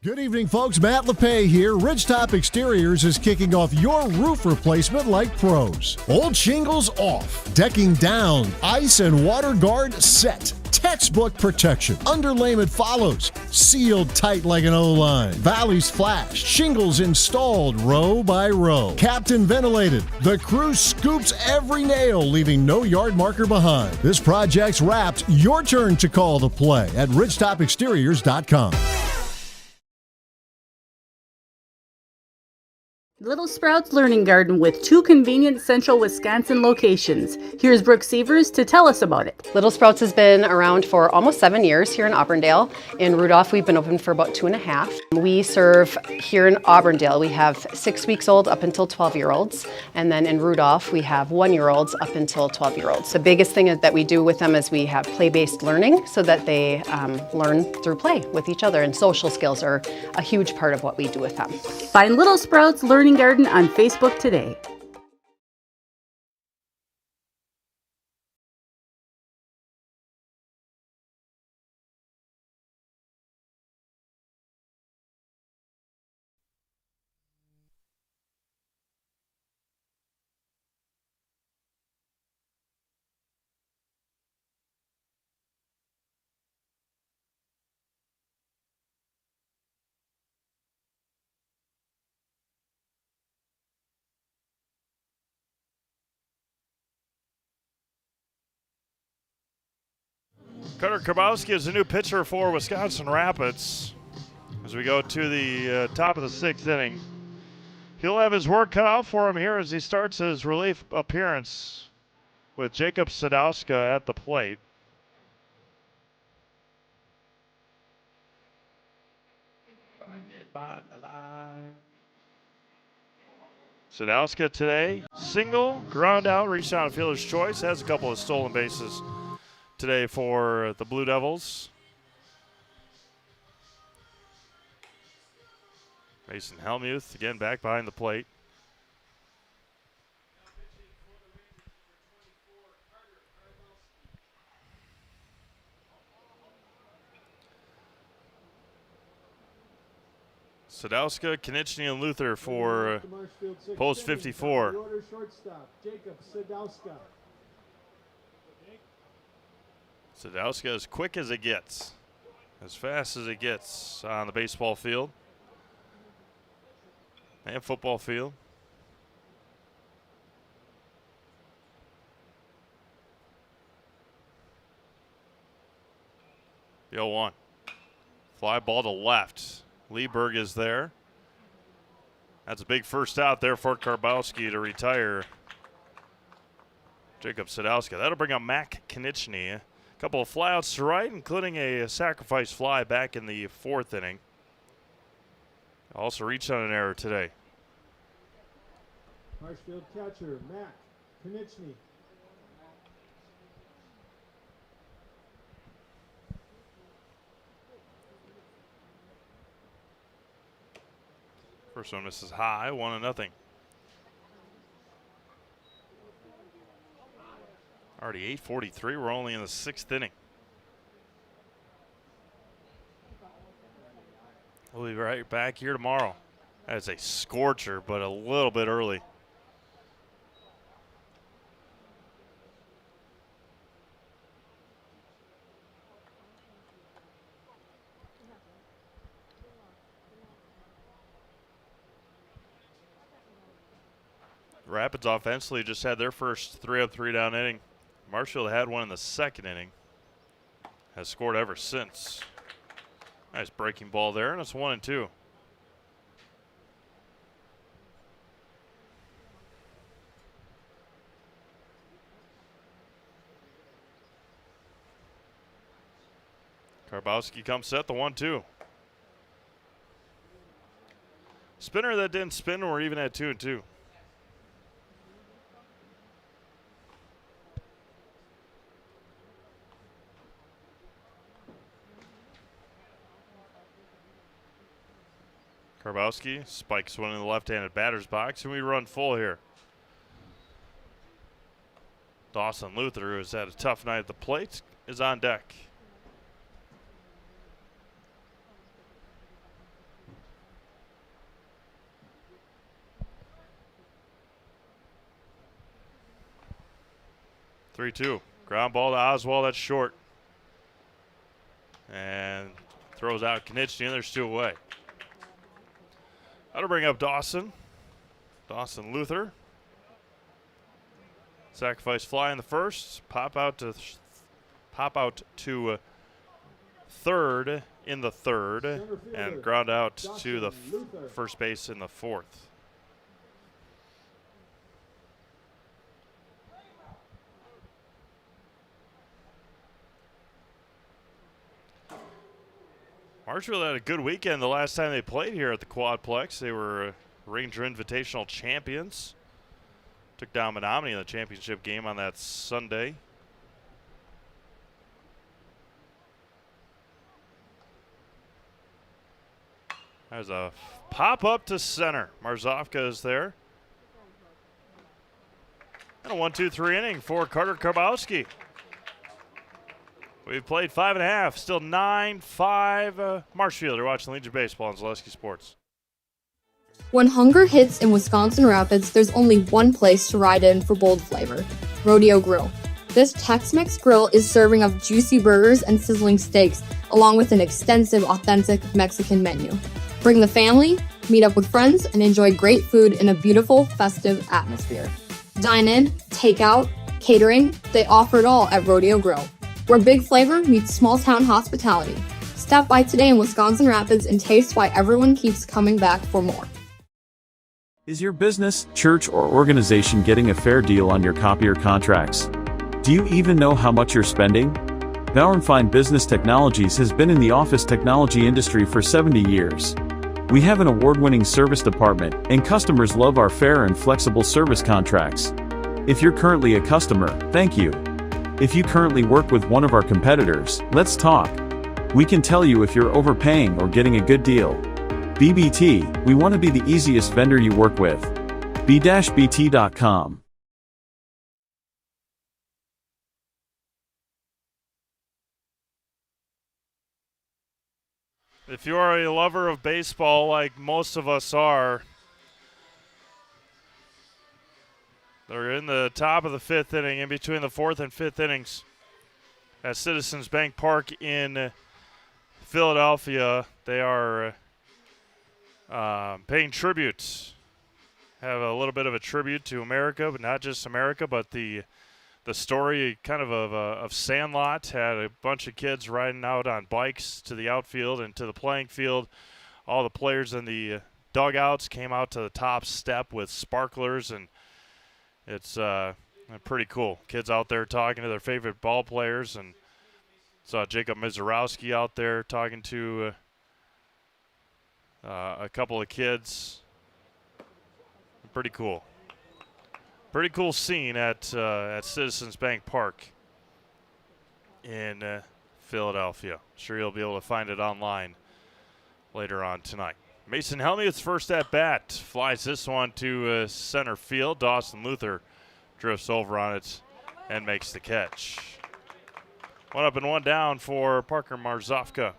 Good evening, folks. Matt LePay here. Ridgetop Exteriors is kicking off your roof replacement like pros. Old shingles off, decking down, ice and water guard set. Textbook protection. Underlayment follows. Sealed tight like an O-line. Valleys flashed. Shingles installed row by row. Captain ventilated. The crew scoops every nail, leaving no yard marker behind. This project's wrapped. Your turn to call the play at ridgetopexteriors.com. Little Sprouts Learning Garden with 2 convenient central Wisconsin locations. Here's Brooke Sievers to tell us about it. Little Sprouts has been around for almost 7 years here in Auburndale. In Rudolph, we've been open for about 2.5. We serve here in Auburndale, we have 6 weeks old up until 12-year-olds. And then in Rudolph, we have 1-year-olds up until 12-year-olds. The biggest thing that we do with them is we have play-based learning so that they learn through play with each other. And social skills are a huge part of what we do with them. Find Little Sprouts Learning Garden on Facebook today. Carter Karbowski is a new pitcher for Wisconsin Rapids. As we go to the top of the 6th inning, he'll have his work cut out for him here as he starts his relief appearance with Jacob Sadowska at the plate. Sadowska today, single, ground out, reached out fielder's choice, has a couple of stolen bases today for the Blue Devils. Mason Helmuth again back behind the plate. Sadowska, Konieczny, and Luther for post 54. The order shortstop, Jacob Sadowska. Sadowska as quick as it gets, as fast as it gets on the baseball field and football field. The 0-1. Fly ball to left. Lieberg is there. That's a big first out there for Karbowski to retire Jacob Sadowska. That'll bring up Mac Konieczny. A couple of flyouts to right, including a sacrifice fly back in the 4th inning. Also reached on an error today. Marshfield catcher, Mac Konieczny. First one misses high, 1-0. Already 8:43. We're only in the 6th inning. We'll be right back here tomorrow. That's a scorcher, but a little bit early. Rapids offensively just had their first 3-up, 3-down inning. Marshfield had one in the 2nd inning. Has scored ever since. Nice breaking ball there, and it's 1-2. Karbowski comes set, the 1-2. Spinner that didn't spin, we're even at 2-2. Karbowski spikes one in the left-handed batter's box, and we run full here. Dawson Luther, who has had a tough night at the plate, is on deck. Three-two. Ground ball to Oswald, that's short. And throws out Konieczny, and there's 2 away. That'll bring up Dawson. Dawson Luther. Sacrifice fly in the first. Pop out to third in the 3rd, and ground out to the first base in the 4th. Marshfield had a good weekend the last time they played here at the Quadplex. They were Ranger Invitational champions. Took down Menominee in the championship game on that Sunday. There's a pop up to center. Marzovka is there. And a 1-2-3 inning for Carter Karbowski. We've played 5.5, still 9-5. Marshfield, you're watching Legion Baseball on Zaleski Sports. When hunger hits in Wisconsin Rapids, there's only one place to ride in for bold flavor, Rodeo Grill. This Tex-Mex grill is serving up juicy burgers and sizzling steaks, along with an extensive, authentic Mexican menu. Bring the family, meet up with friends, and enjoy great food in a beautiful, festive atmosphere. Dine in, take out, catering, they offer it all at Rodeo Grill. where big flavor meets small town hospitality. Stop by today in Wisconsin Rapids and taste why everyone keeps coming back for more. Is your business, church, or organization getting a fair deal on your copier contracts? Do you even know how much you're spending? Bauernfeind Business Technologies has been in the office technology industry for 70 years. We have an award-winning service department, and customers love our fair and flexible service contracts. If you're currently a customer, thank you. If you currently work with one of our competitors, let's talk. We can tell you if you're overpaying or getting a good deal. BBT, we want to be the easiest vendor you work with. b-bt.com. If you are a lover of baseball like most of us are, they're in the top of the fifth inning, in between the fourth and fifth innings at Citizens Bank Park in Philadelphia. They are paying tribute, have a little bit of a tribute to America, but not just America, but the story kind of Sandlot. Had a bunch of kids riding out on bikes to the outfield and to the playing field. All the players in the dugouts came out to the top step with sparklers, and it's pretty cool. Kids out there talking to their favorite ball players, and saw Jacob Mizorowski out there talking to a couple of kids. Pretty cool. Pretty cool scene at Citizens Bank Park in Philadelphia. Sure you'll be able to find it online later on tonight. Mason Helmuth's first at bat flies this one to center field. Dawson Luther drifts over on it and makes the catch. One up and one down for Parker Marzofka.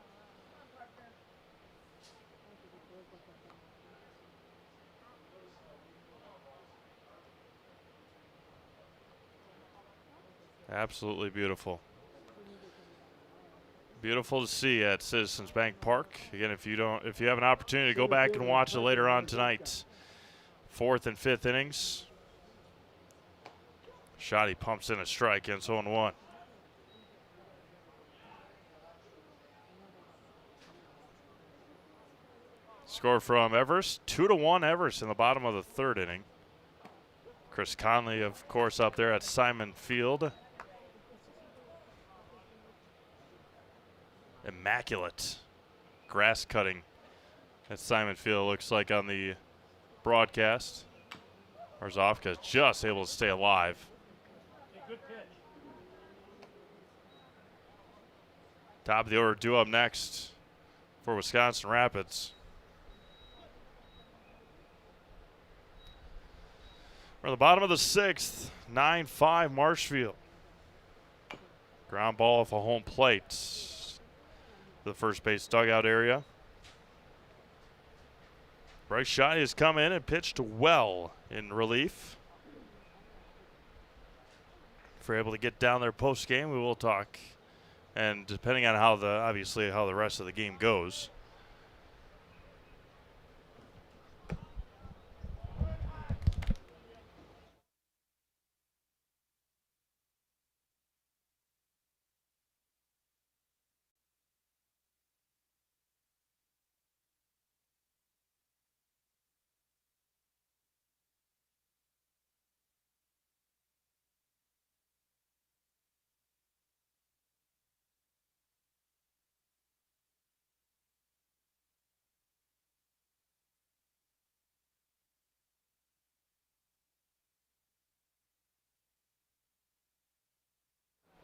Absolutely beautiful. Beautiful to see at Citizens Bank Park. Again, if you have an opportunity to go back and watch it later on tonight, fourth and fifth innings. Shotty pumps in a strike, and it's 0-1. Score from Everest, 2-1 Everest in the bottom of the third inning. Chris Conley, of course, up there at Simon Field. Immaculate grass cutting at Simon Field, looks like on the broadcast. Marzofka just able to stay alive. Top of the order due up next for Wisconsin Rapids. We're at the bottom of the sixth, 9-5 Marshfield. Ground ball off a home plate. The first base dugout area. Bryce Shotty has come in and pitched well in relief. If we're able to get down there post game, we will talk. And depending on how the rest of the game goes.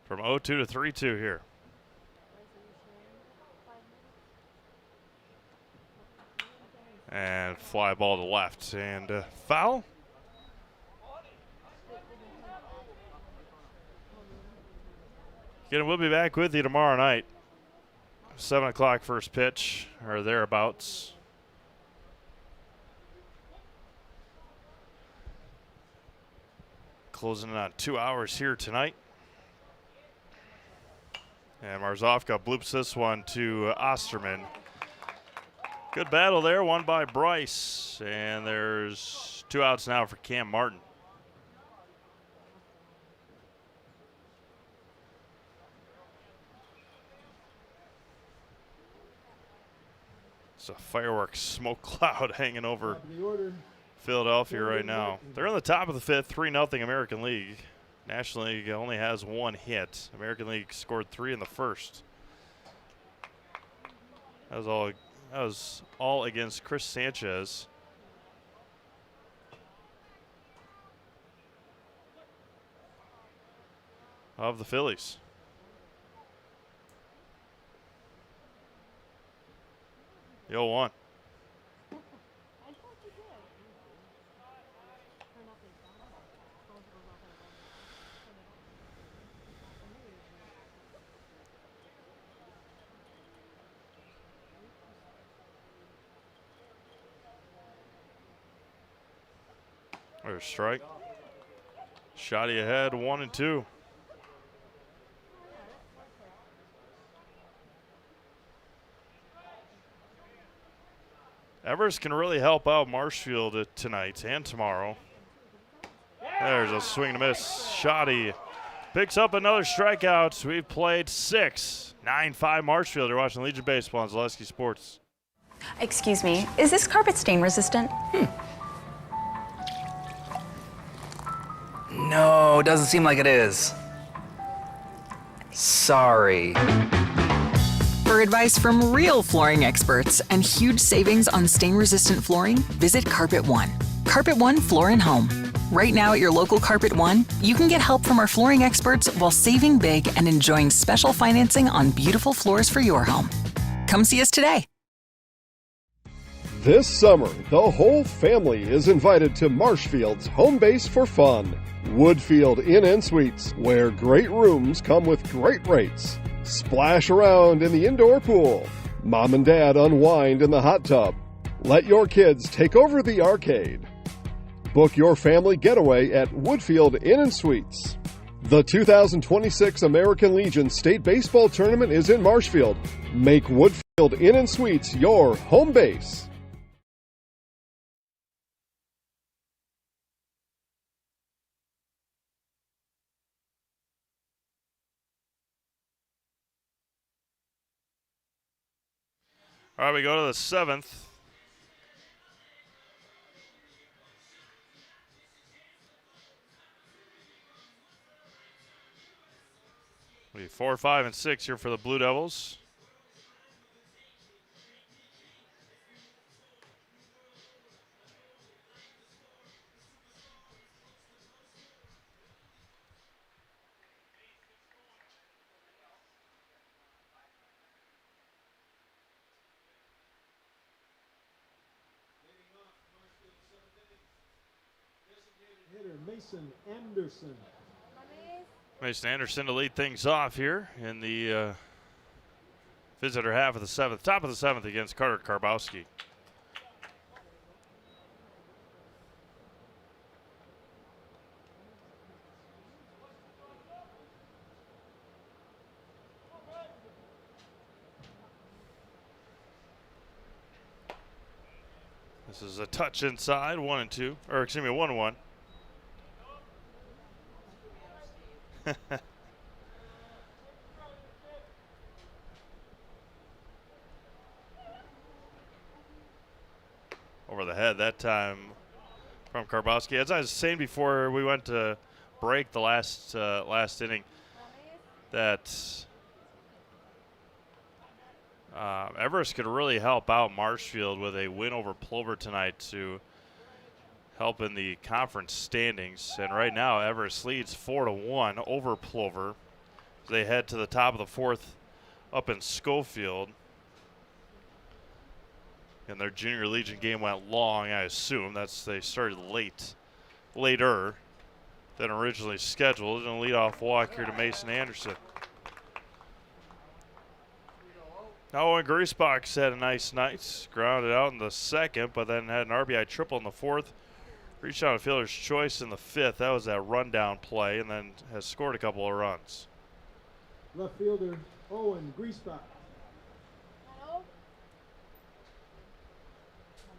From 0-2 to 3-2 here. And fly ball to left and foul. Again, we'll be back with you tomorrow night. 7 o'clock first pitch or thereabouts. Closing in on 2 hours here tonight. And Marzofka bloops this one to Osterman. Good battle there, won by Bryce. And there's 2 outs now for Cam Martin. It's a fireworks smoke cloud hanging over Top of the order. Philadelphia right now. They're on the top of the fifth, 3-0 American League. National League only has 1 hit. American League scored 3 in the first. That was all against Chris Sanchez. Of the Phillies. The 0-1. There's a strike. Shotty ahead, 1-2. Everest can really help out Marshfield tonight and tomorrow. There's a swing and a miss. Shotty picks up another strikeout. We've played 6. 9-5 Marshfield. You're watching Legion Baseball on Zaleski Sports. Excuse me, is this carpet stain resistant? No, doesn't seem like it is. Sorry. For advice from real flooring experts and huge savings on stain-resistant flooring, visit Carpet One. Carpet One Floor and Home. Right now at your local Carpet One, you can get help from our flooring experts while saving big and enjoying special financing on beautiful floors for your home. Come see us today. This summer, the whole family is invited to Marshfield's home base for fun. Woodfield Inn & Suites, where great rooms come with great rates. Splash around in the indoor pool. Mom and Dad unwind in the hot tub. Let your kids take over the arcade. Book your family getaway at Woodfield Inn & Suites. The 2026 American Legion State Baseball Tournament is in Marshfield. Make Woodfield Inn & Suites your home base. All right, we go to the 7th. We have 4, 5, and 6 here for the Blue Devils. Hitter Mason Anderson. Mason Anderson to lead things off here in the visitor half of the 7th. Top of the 7th against Carter Karbowski. This is a touch inside, 1-2, or excuse me, 1-1. Over the head that time from Karbowski. As I was saying before we went to break the last inning, that Everest could really help out Marshfield with a win over Plover tonight to help in the conference standings. And right now, Everest leads 4-1 over Plover. They head to the top of the 4th up in Schofield. And their Junior Legion game went long, I assume. They started later than originally scheduled. And a leadoff walk here to Mason Anderson. Now Owen Griesbach had a nice night. Grounded out in the 2nd, but then had an RBI triple in the 4th. Reached out a fielder's choice in the 5th. That was that rundown play, and then has scored a couple of runs. Left fielder Owen Griesbach.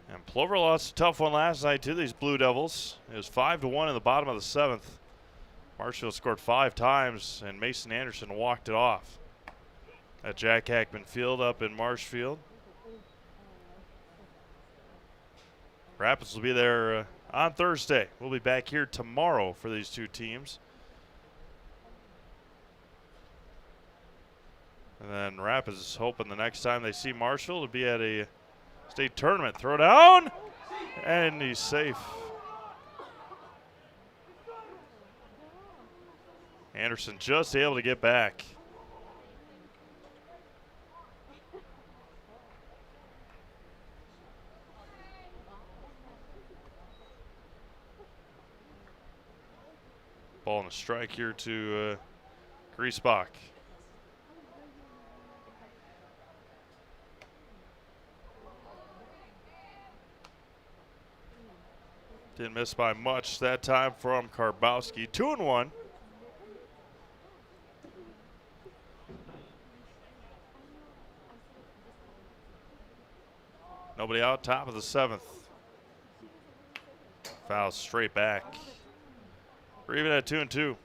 And Plover lost a tough one last night to these Blue Devils. It was 5-1 in the bottom of the 7th. Marshfield scored 5 times, and Mason Anderson walked it off at Jack Hackman Field up in Marshfield. Rapids will be there on Thursday. We'll be back here tomorrow for these two teams. And then Rapids is hoping the next time they see Marshall to be at a state tournament. Throw down, and he's safe. Anderson just able to get back. Ball and a strike here to Griesbach. Didn't miss by much that time from Karbowski. 2-1. Nobody out, top of the 7th. Foul straight back. We're even at 2-2.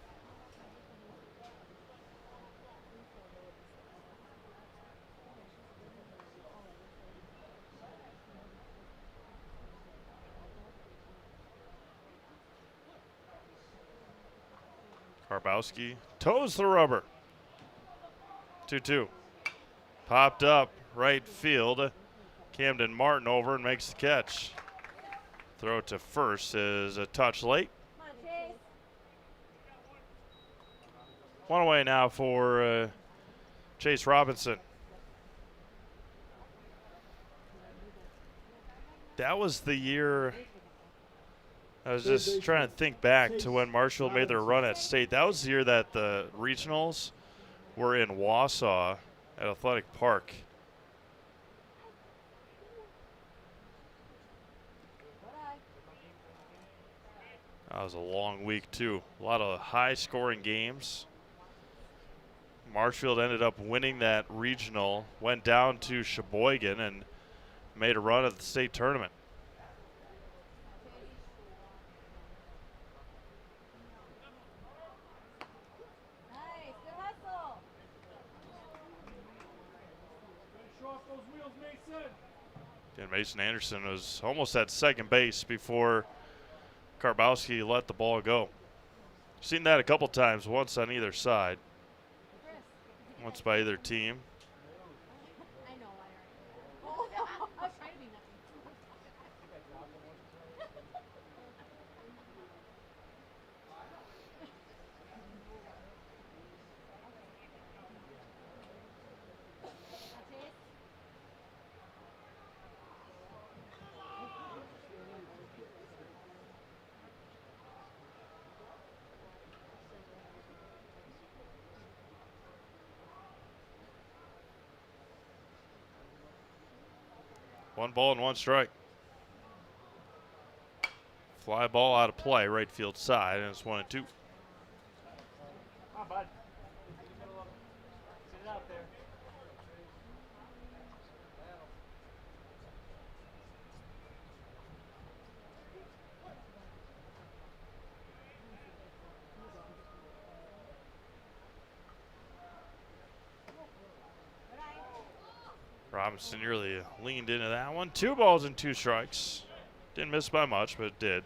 Karbowski toes the rubber. 2-2. Popped up right field. Camden Martin over and makes the catch. Throw to first is a touch late. One away now for Chase Robinson. That was the year. I was just trying to think back to when Marshall made their run at state. That was the year that the regionals were in Wausau at Athletic Park. That was a long week, too. A lot of high-scoring games. Marshfield ended up winning that regional, went down to Sheboygan, and made a run at the state tournament. And Mason Anderson was almost at second base before Karbowski let the ball go. Seen that a couple times, once on either side. Once by either team. One ball and one strike. Fly ball out of play, right field side, and it's 1-2. Come on, bud. Sit it out there. Robinson nearly leaned into that one. 2 balls and 2 strikes. Didn't miss by much, but it did.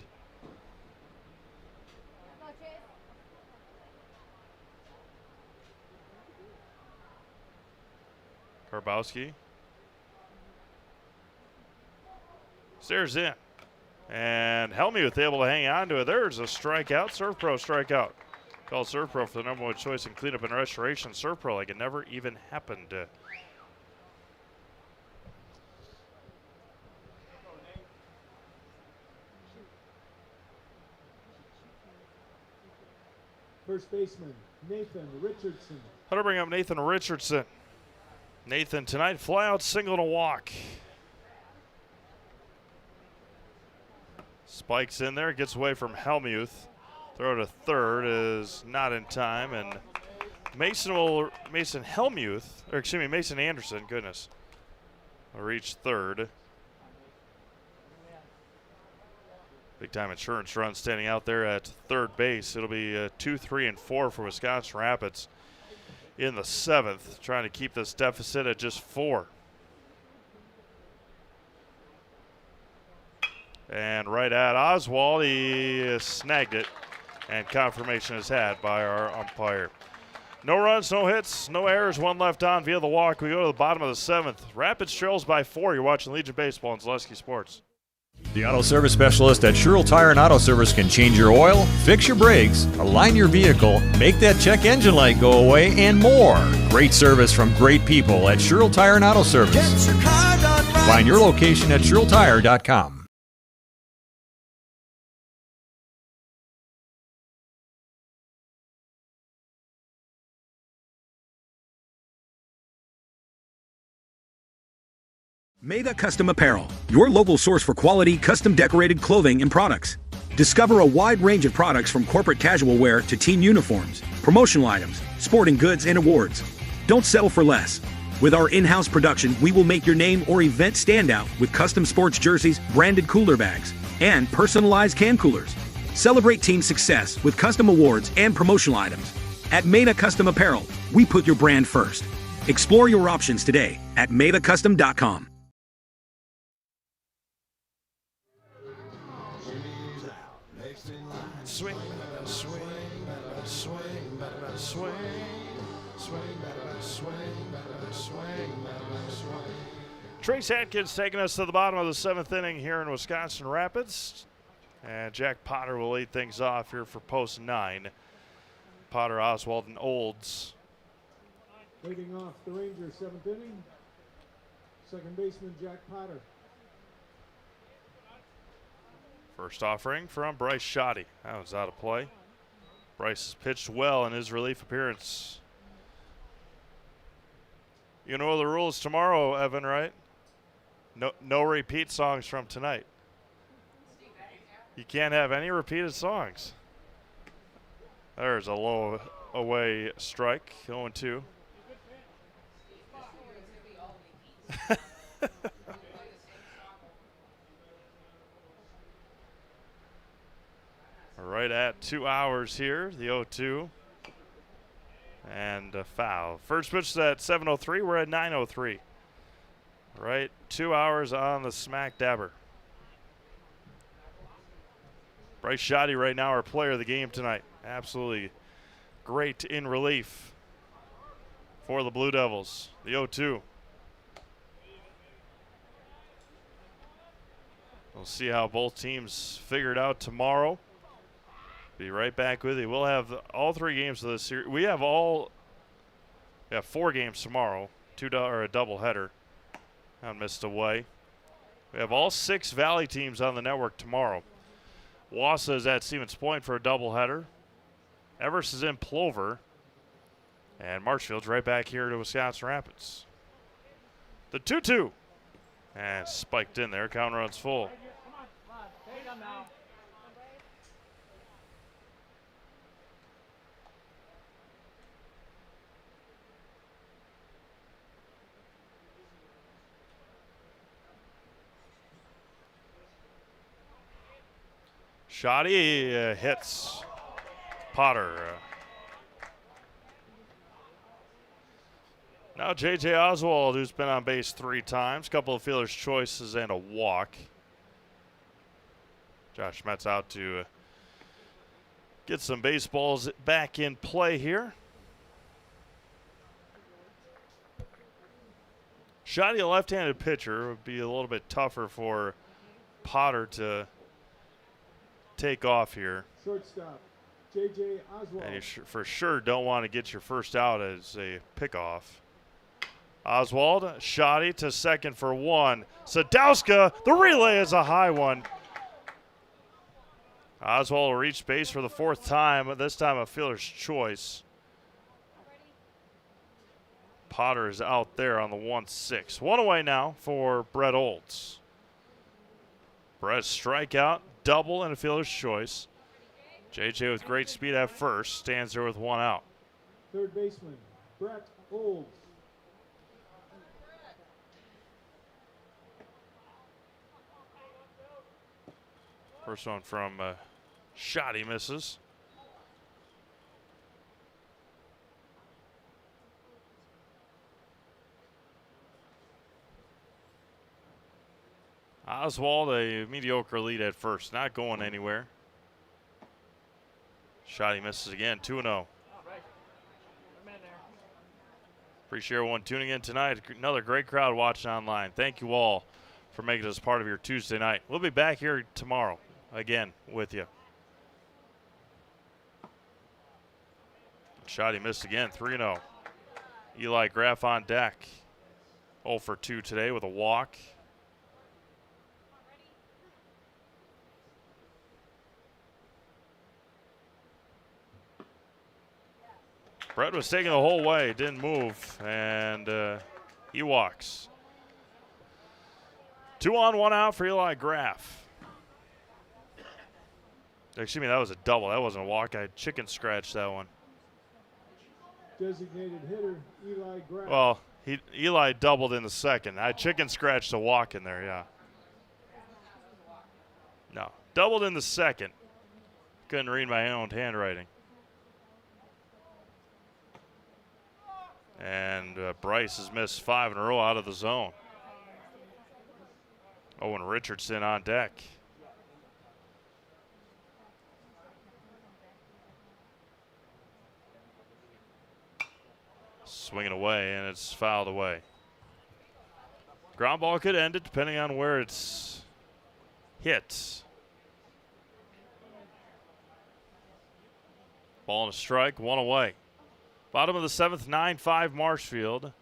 Karbowski stares in. And Helmuth able to hang on to it. There's a strikeout. Serve Pro strikeout. Called Serve Pro for the number 1 choice in cleanup and restoration. Serve Pro like it never even happened. First baseman, Nathan Richardson. How to bring up Nathan Richardson. Nathan tonight, fly out single and a walk. Spikes in there, gets away from Helmuth. Throw to third is not in time, and Mason Anderson, goodness, will reach third. Big time insurance run standing out there at third base. It'll be 2, 3, and 4 for Wisconsin Rapids in the 7th, trying to keep this deficit at just 4. And right at Oswald, he snagged it. And confirmation is had by our umpire. No runs, no hits, no errors, one left on via the walk. We go to the bottom of the 7th. Rapids trails by 4. You're watching Legion Baseball on Zaleski Sports. The auto service specialist at Sherrill Tire and Auto Service can change your oil, fix your brakes, align your vehicle, make that check engine light go away, and more. Great service from great people at Sherrill Tire and Auto Service. Find your location at SherrillTire.com. Mega Custom Apparel, your local source for quality, custom decorated clothing and products. Discover a wide range of products from corporate casual wear to team uniforms, promotional items, sporting goods, and awards. Don't settle for less. With our in-house production, we will make your name or event stand out with custom sports jerseys, branded cooler bags, and personalized can coolers. Celebrate team success with custom awards and promotional items. At Mega Custom Apparel, we put your brand first. Explore your options today at MegaCustom.com. Swing, swing, swing, swing, swing. Trace Atkins taking us to the bottom of the 7th inning here in Wisconsin Rapids. And Jack Potter will lead things off here for post 9. Potter, Oswald, and Olds. Leading off the Rangers 7th inning, second baseman Jack Potter. First offering from Bryce Shoddy. That was out of play. Bryce has pitched well in his relief appearance. You know the rules tomorrow, Evan, right? No repeat songs from tonight. You can't have any repeated songs. There's a low away strike, 0-2. Right at 2 hours here, the 0-2. And a foul. First pitch is at 7:03. We're at 9:03. Right, 2 hours on the smack dabber. Bryce Shoddy right now our player of the game tonight. Absolutely great in relief for the Blue Devils. The 0-2. We'll see how both teams figure it out tomorrow. Be right back with you. We'll have all 3 games of this series. We have 4 games tomorrow, a doubleheader. I missed away. We have all 6 Valley teams on the network tomorrow. Wassa is at Stevens Point for a doubleheader. Everest is in Plover. And Marshfield's right back here to Wisconsin Rapids. The 2-2. And spiked in there. Count runs full. Shoddy hits Potter. Now J.J. Oswald, who's been on base 3 times, couple of fielder's choices and a walk. Josh Metz out to get some baseballs back in play here. Shoddy, a left-handed pitcher, would be a little bit tougher for Potter to take off here. Shortstop, J.J. Oswald. And you for sure don't want to get your first out as a pickoff. Oswald, Shoddy to second for 1. Sadowska, the relay is a high one. Oswald will reach base for the 4th time, this time a fielder's choice. Potter is out there on the 1-6. 1 away now for Brett Olds. Brett strikeout, double, and a fielder's choice. JJ with great speed at first, stands there with 1 out. Third baseman, Brett Olds. First one from Shoddy misses. Oswald, a mediocre lead at first, not going anywhere. Shot he misses again, 2-0. Appreciate everyone tuning in tonight. Another great crowd watching online. Thank you all for making us part of your Tuesday night. We'll be back here tomorrow again with you. Shot he missed again, 3-0. Eli Graff on deck. 0 for 2 today with a walk. Brett was taking the whole way, didn't move, and he walks. 2 on, 1 out for Eli Graff. Excuse me, that was a double. That wasn't a walk. I chicken scratched that one. Designated hitter, Eli Graff. Well, Eli doubled in the second. I chicken scratched a walk in there, yeah. No, doubled in the second. Couldn't read my own handwriting. And Bryce has missed 5 in a row out of the zone. Owen Richardson on deck. Swinging away, and it's fouled away. Ground ball could end it depending on where it's hit. Ball and a strike, 1 away. Bottom of the 7th, 9-5 Marshfield.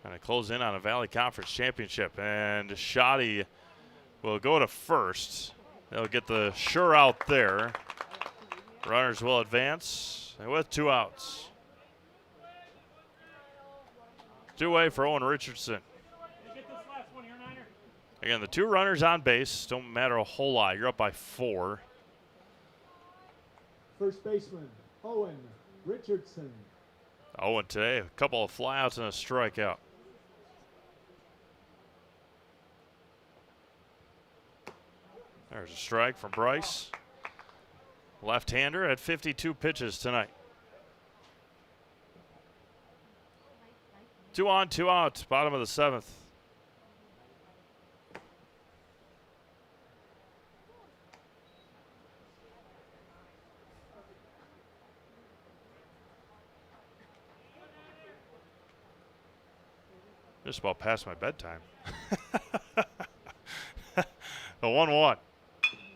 And it close in on a Valley Conference Championship. And Shoddy will go to first. They'll get the sure out there. Runners will advance with 2 outs. 2 away for Owen Richardson. Again, the 2 runners on base don't matter a whole lot. You're up by 4. First baseman, Owen Richardson. Owen today, a couple of flyouts and a strikeout. There's a strike from Bryce. Left-hander at 52 pitches tonight. 2 on, 2 out, bottom of the 7th. Just about past my bedtime. The 1-1.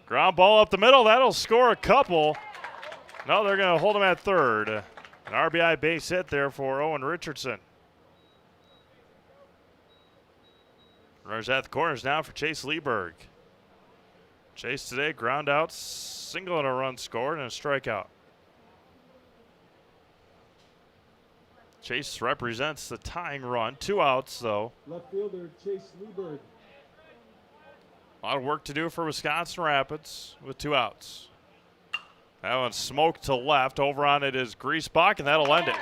Ground ball up the middle. That'll score a couple. No, they're going to hold him at third. An RBI base hit there for Owen Richardson. Runners at the corners now for Chase Lieberg. Chase today, ground out, single and a run scored, and a strikeout. Chase represents the tying run. 2 outs, though. Left fielder, Chase Lieberg. A lot of work to do for Wisconsin Rapids with 2 outs. That one's smoked to left. Over on it is Griesbach, and that'll end it.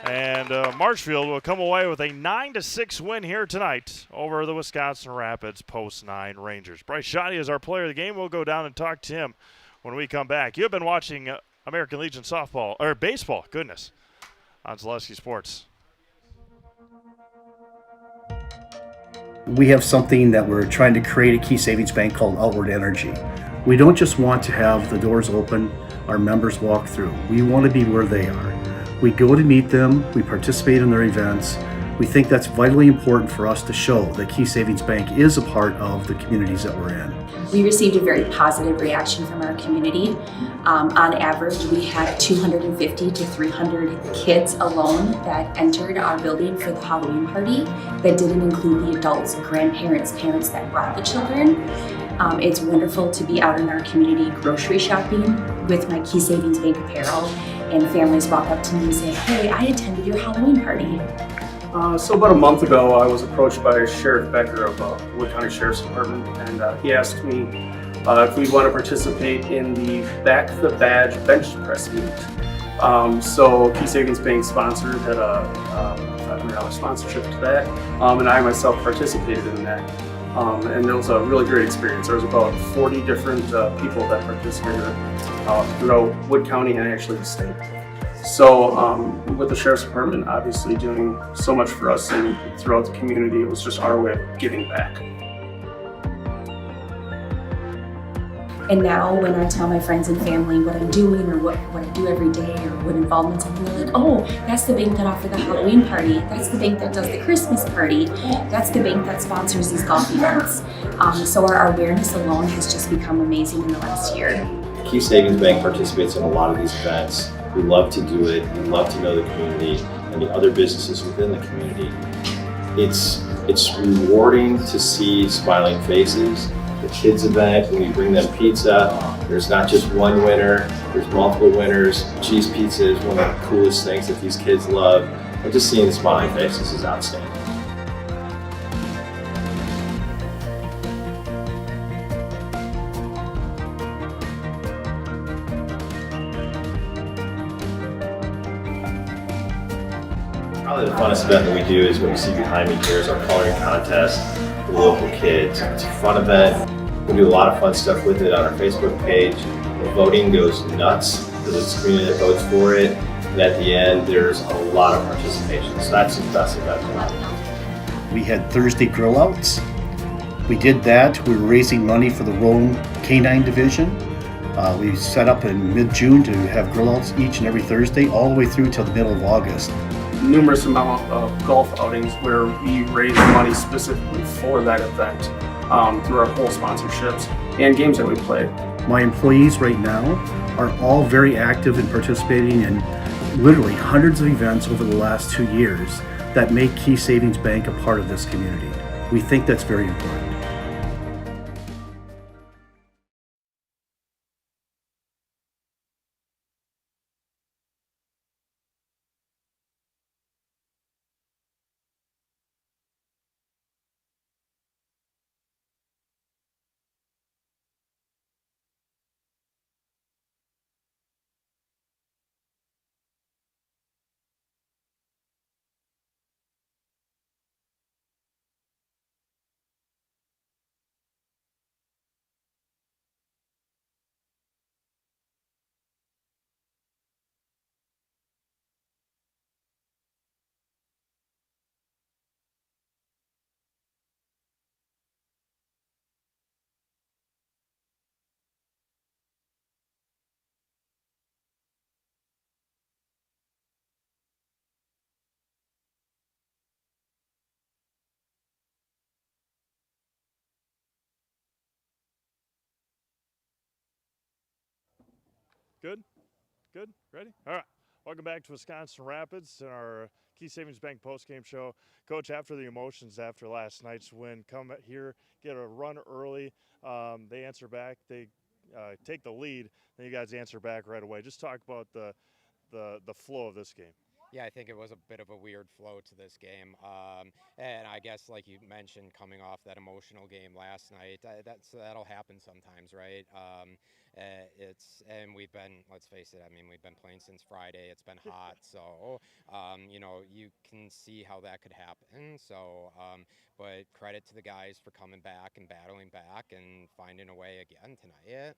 And Marshfield will come away with a 9-6 win here tonight over the Wisconsin Rapids post-9 Rangers. Bryce Shoddy is our player of the game. We'll go down and talk to him when we come back. You've been watching American Legion softball, or baseball, goodness, on Zaleski Sports. We have something that we're trying to create at Key Savings Bank called Outward Energy. We don't just want to have the doors open, our members walk through. We want to be where they are. We go to meet them, we participate in their events. We think that's vitally important for us to show that Key Savings Bank is a part of the communities that we're in. We received a very positive reaction from our community. On average, we had 250 to 300 kids alone that entered our building for the Halloween party. That didn't include the adults, grandparents, parents that brought the children. It's wonderful to be out in our community grocery shopping with my Key Savings Bank apparel, and families walk up to me and say, "Hey, I attended your Halloween party." So about a month ago, I was approached by Sheriff Becker of Wood County Sheriff's Department, and he asked me if we'd want to participate in the Back the Badge bench press meet. So Key Savings Bank sponsored, had a $500 sponsorship to that, and I myself participated in that. And it was a really great experience. There was about 40 different people that participated throughout Wood County and actually the state. So with the Sheriff's Department obviously doing so much for us and throughout the community, it was just our way of giving back. And now when I tell my friends and family what I'm doing or what I do every day or what involvements I'm doing, they're like, oh, that's the bank that offered the Halloween party. That's the bank that does the Christmas party. That's the bank that sponsors these golf events. So our awareness alone has just become amazing in the last year. Key Savings Bank participates in a lot of these events. We love to do it. We love to know the community and the other businesses within the community. It's rewarding to see smiling faces. The kids event, when we bring them pizza, there's not just one winner, there's multiple winners. Cheese pizza is one of the coolest things that these kids love. And just seeing the smiling faces is outstanding. Probably the funnest event that we do is what you see behind me here is our coloring contest for the local kids. It's a fun event. We do a lot of fun stuff with it on our Facebook page. The voting goes nuts because it's the community that votes for it. And at the end, there's a lot of participation. So that's the best event. We had Thursday grill outs. We did that. We were raising money for the Rome Canine Division. We set up in mid-June to have grill outs each and every Thursday, all the way through till the middle of August. Numerous amount of golf outings where we raise money specifically for that event through our whole sponsorships and games that we play. My employees right now are all very active in participating in literally hundreds of events over the last 2 years that make Key Savings Bank a part of this community. We think that's very important. Good? Good? Ready? All right. Welcome back to Wisconsin Rapids and our Key Savings Bank postgame show. Coach, after the emotions after last night's win, come here, get a run early. They answer back. They take the lead. Then you guys answer back right away. Just talk about the flow of this game. Yeah, I think it was a bit of a weird flow to this game. And I guess, like you mentioned, coming off that emotional game last night, that'll happen sometimes, right? And we've been, let's face it, I mean, we've been playing since Friday. It's been hot. So, you can see how that could happen. So, but credit to the guys for coming back and battling back and finding a way again tonight.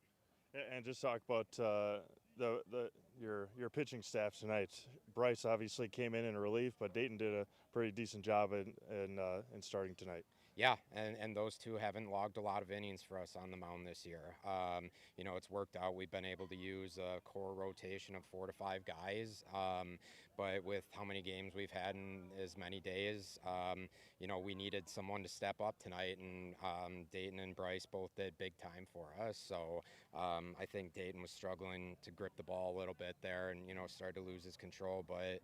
And just talk about your pitching staff tonight. Bryce obviously came in relief, but Dayton did a pretty decent job in starting tonight. Yeah, and those two haven't logged a lot of innings for us on the mound this year. It's worked out. We've been able to use a core rotation of 4 to 5 guys, but with how many games we've had in as many days, we needed someone to step up tonight, and Dayton and Bryce both did big time for us. So I think Dayton was struggling to grip the ball a little bit there and, started to lose his control, but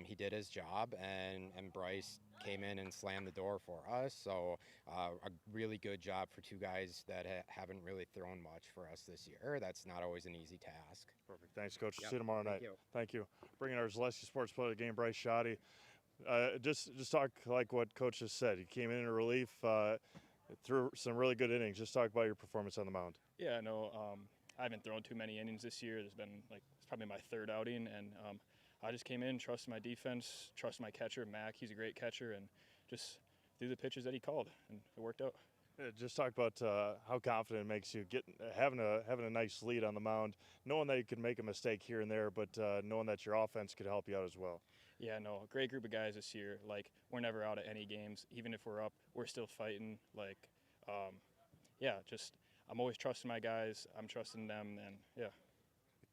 he did his job, and Bryce came in and slammed the door for us. So a really good job for two guys that haven't really thrown much for us this year. That's not always an easy task. Perfect. Thanks, Coach. Yep. See you tomorrow night. Thank you. Bringing our Zaleski Sports Player of the Game, Bryce Shoddy. Just talk like what Coach just said. He came in relief, threw some really good innings. Just talk about your performance on the mound. Yeah, no, I haven't thrown too many innings this year. It's probably my third outing, and I just came in, trusted my defense, trusted my catcher, Mac. He's a great catcher, and just threw the pitches that he called, and it worked out. Just talk about how confident it makes you having a nice lead on the mound, knowing that you can make a mistake here and there, but knowing that your offense could help you out as well. Yeah, no, a great group of guys this year. Like, we're never out of any games. Even if we're up, we're still fighting. Like, yeah, just I'm always trusting my guys. I'm trusting them, and yeah.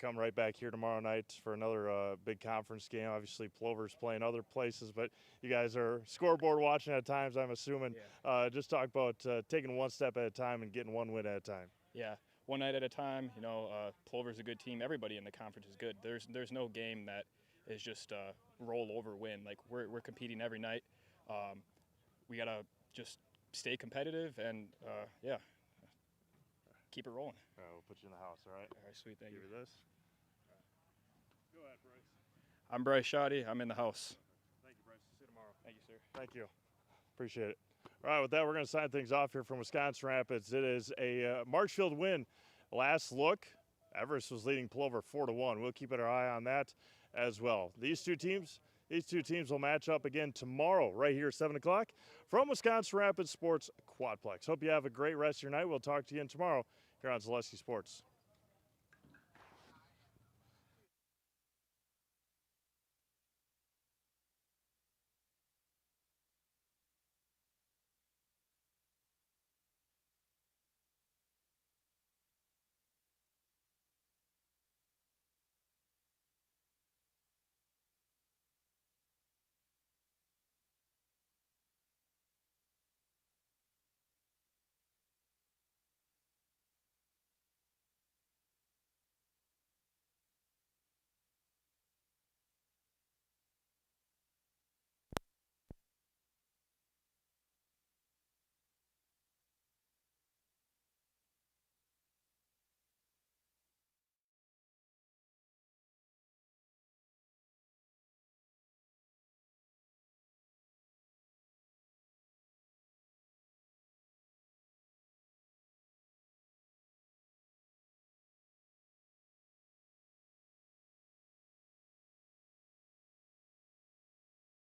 Come right back here tomorrow night for another big conference game. Obviously, Plover's playing other places, but you guys are scoreboard watching at times, I'm assuming. Yeah. Just talk about taking one step at a time and getting one win at a time. Yeah, one night at a time. You know, Plover's a good team. Everybody in the conference is good. There's no game that is just roll over win. Like, we're competing every night. We gotta just stay competitive and yeah, keep it rolling. All right, we'll put you in the house. All right. All right, sweet. Thank you. Give you this. Go ahead, Bryce. I'm Bryce Shoddy. I'm in the house. Thank you, Bryce. See you tomorrow. Thank you, sir. Thank you. Appreciate it. All right, with that, we're going to sign things off here from Wisconsin Rapids. It is a Marshfield win. Last look, Everest was leading Plover 4-1. We'll keep our eye on that as well. These two teams will match up again tomorrow, right here, 7 o'clock, from Wisconsin Rapids Sports Quadplex. Hope you have a great rest of your night. We'll talk to you again tomorrow here on Zaleski Sports.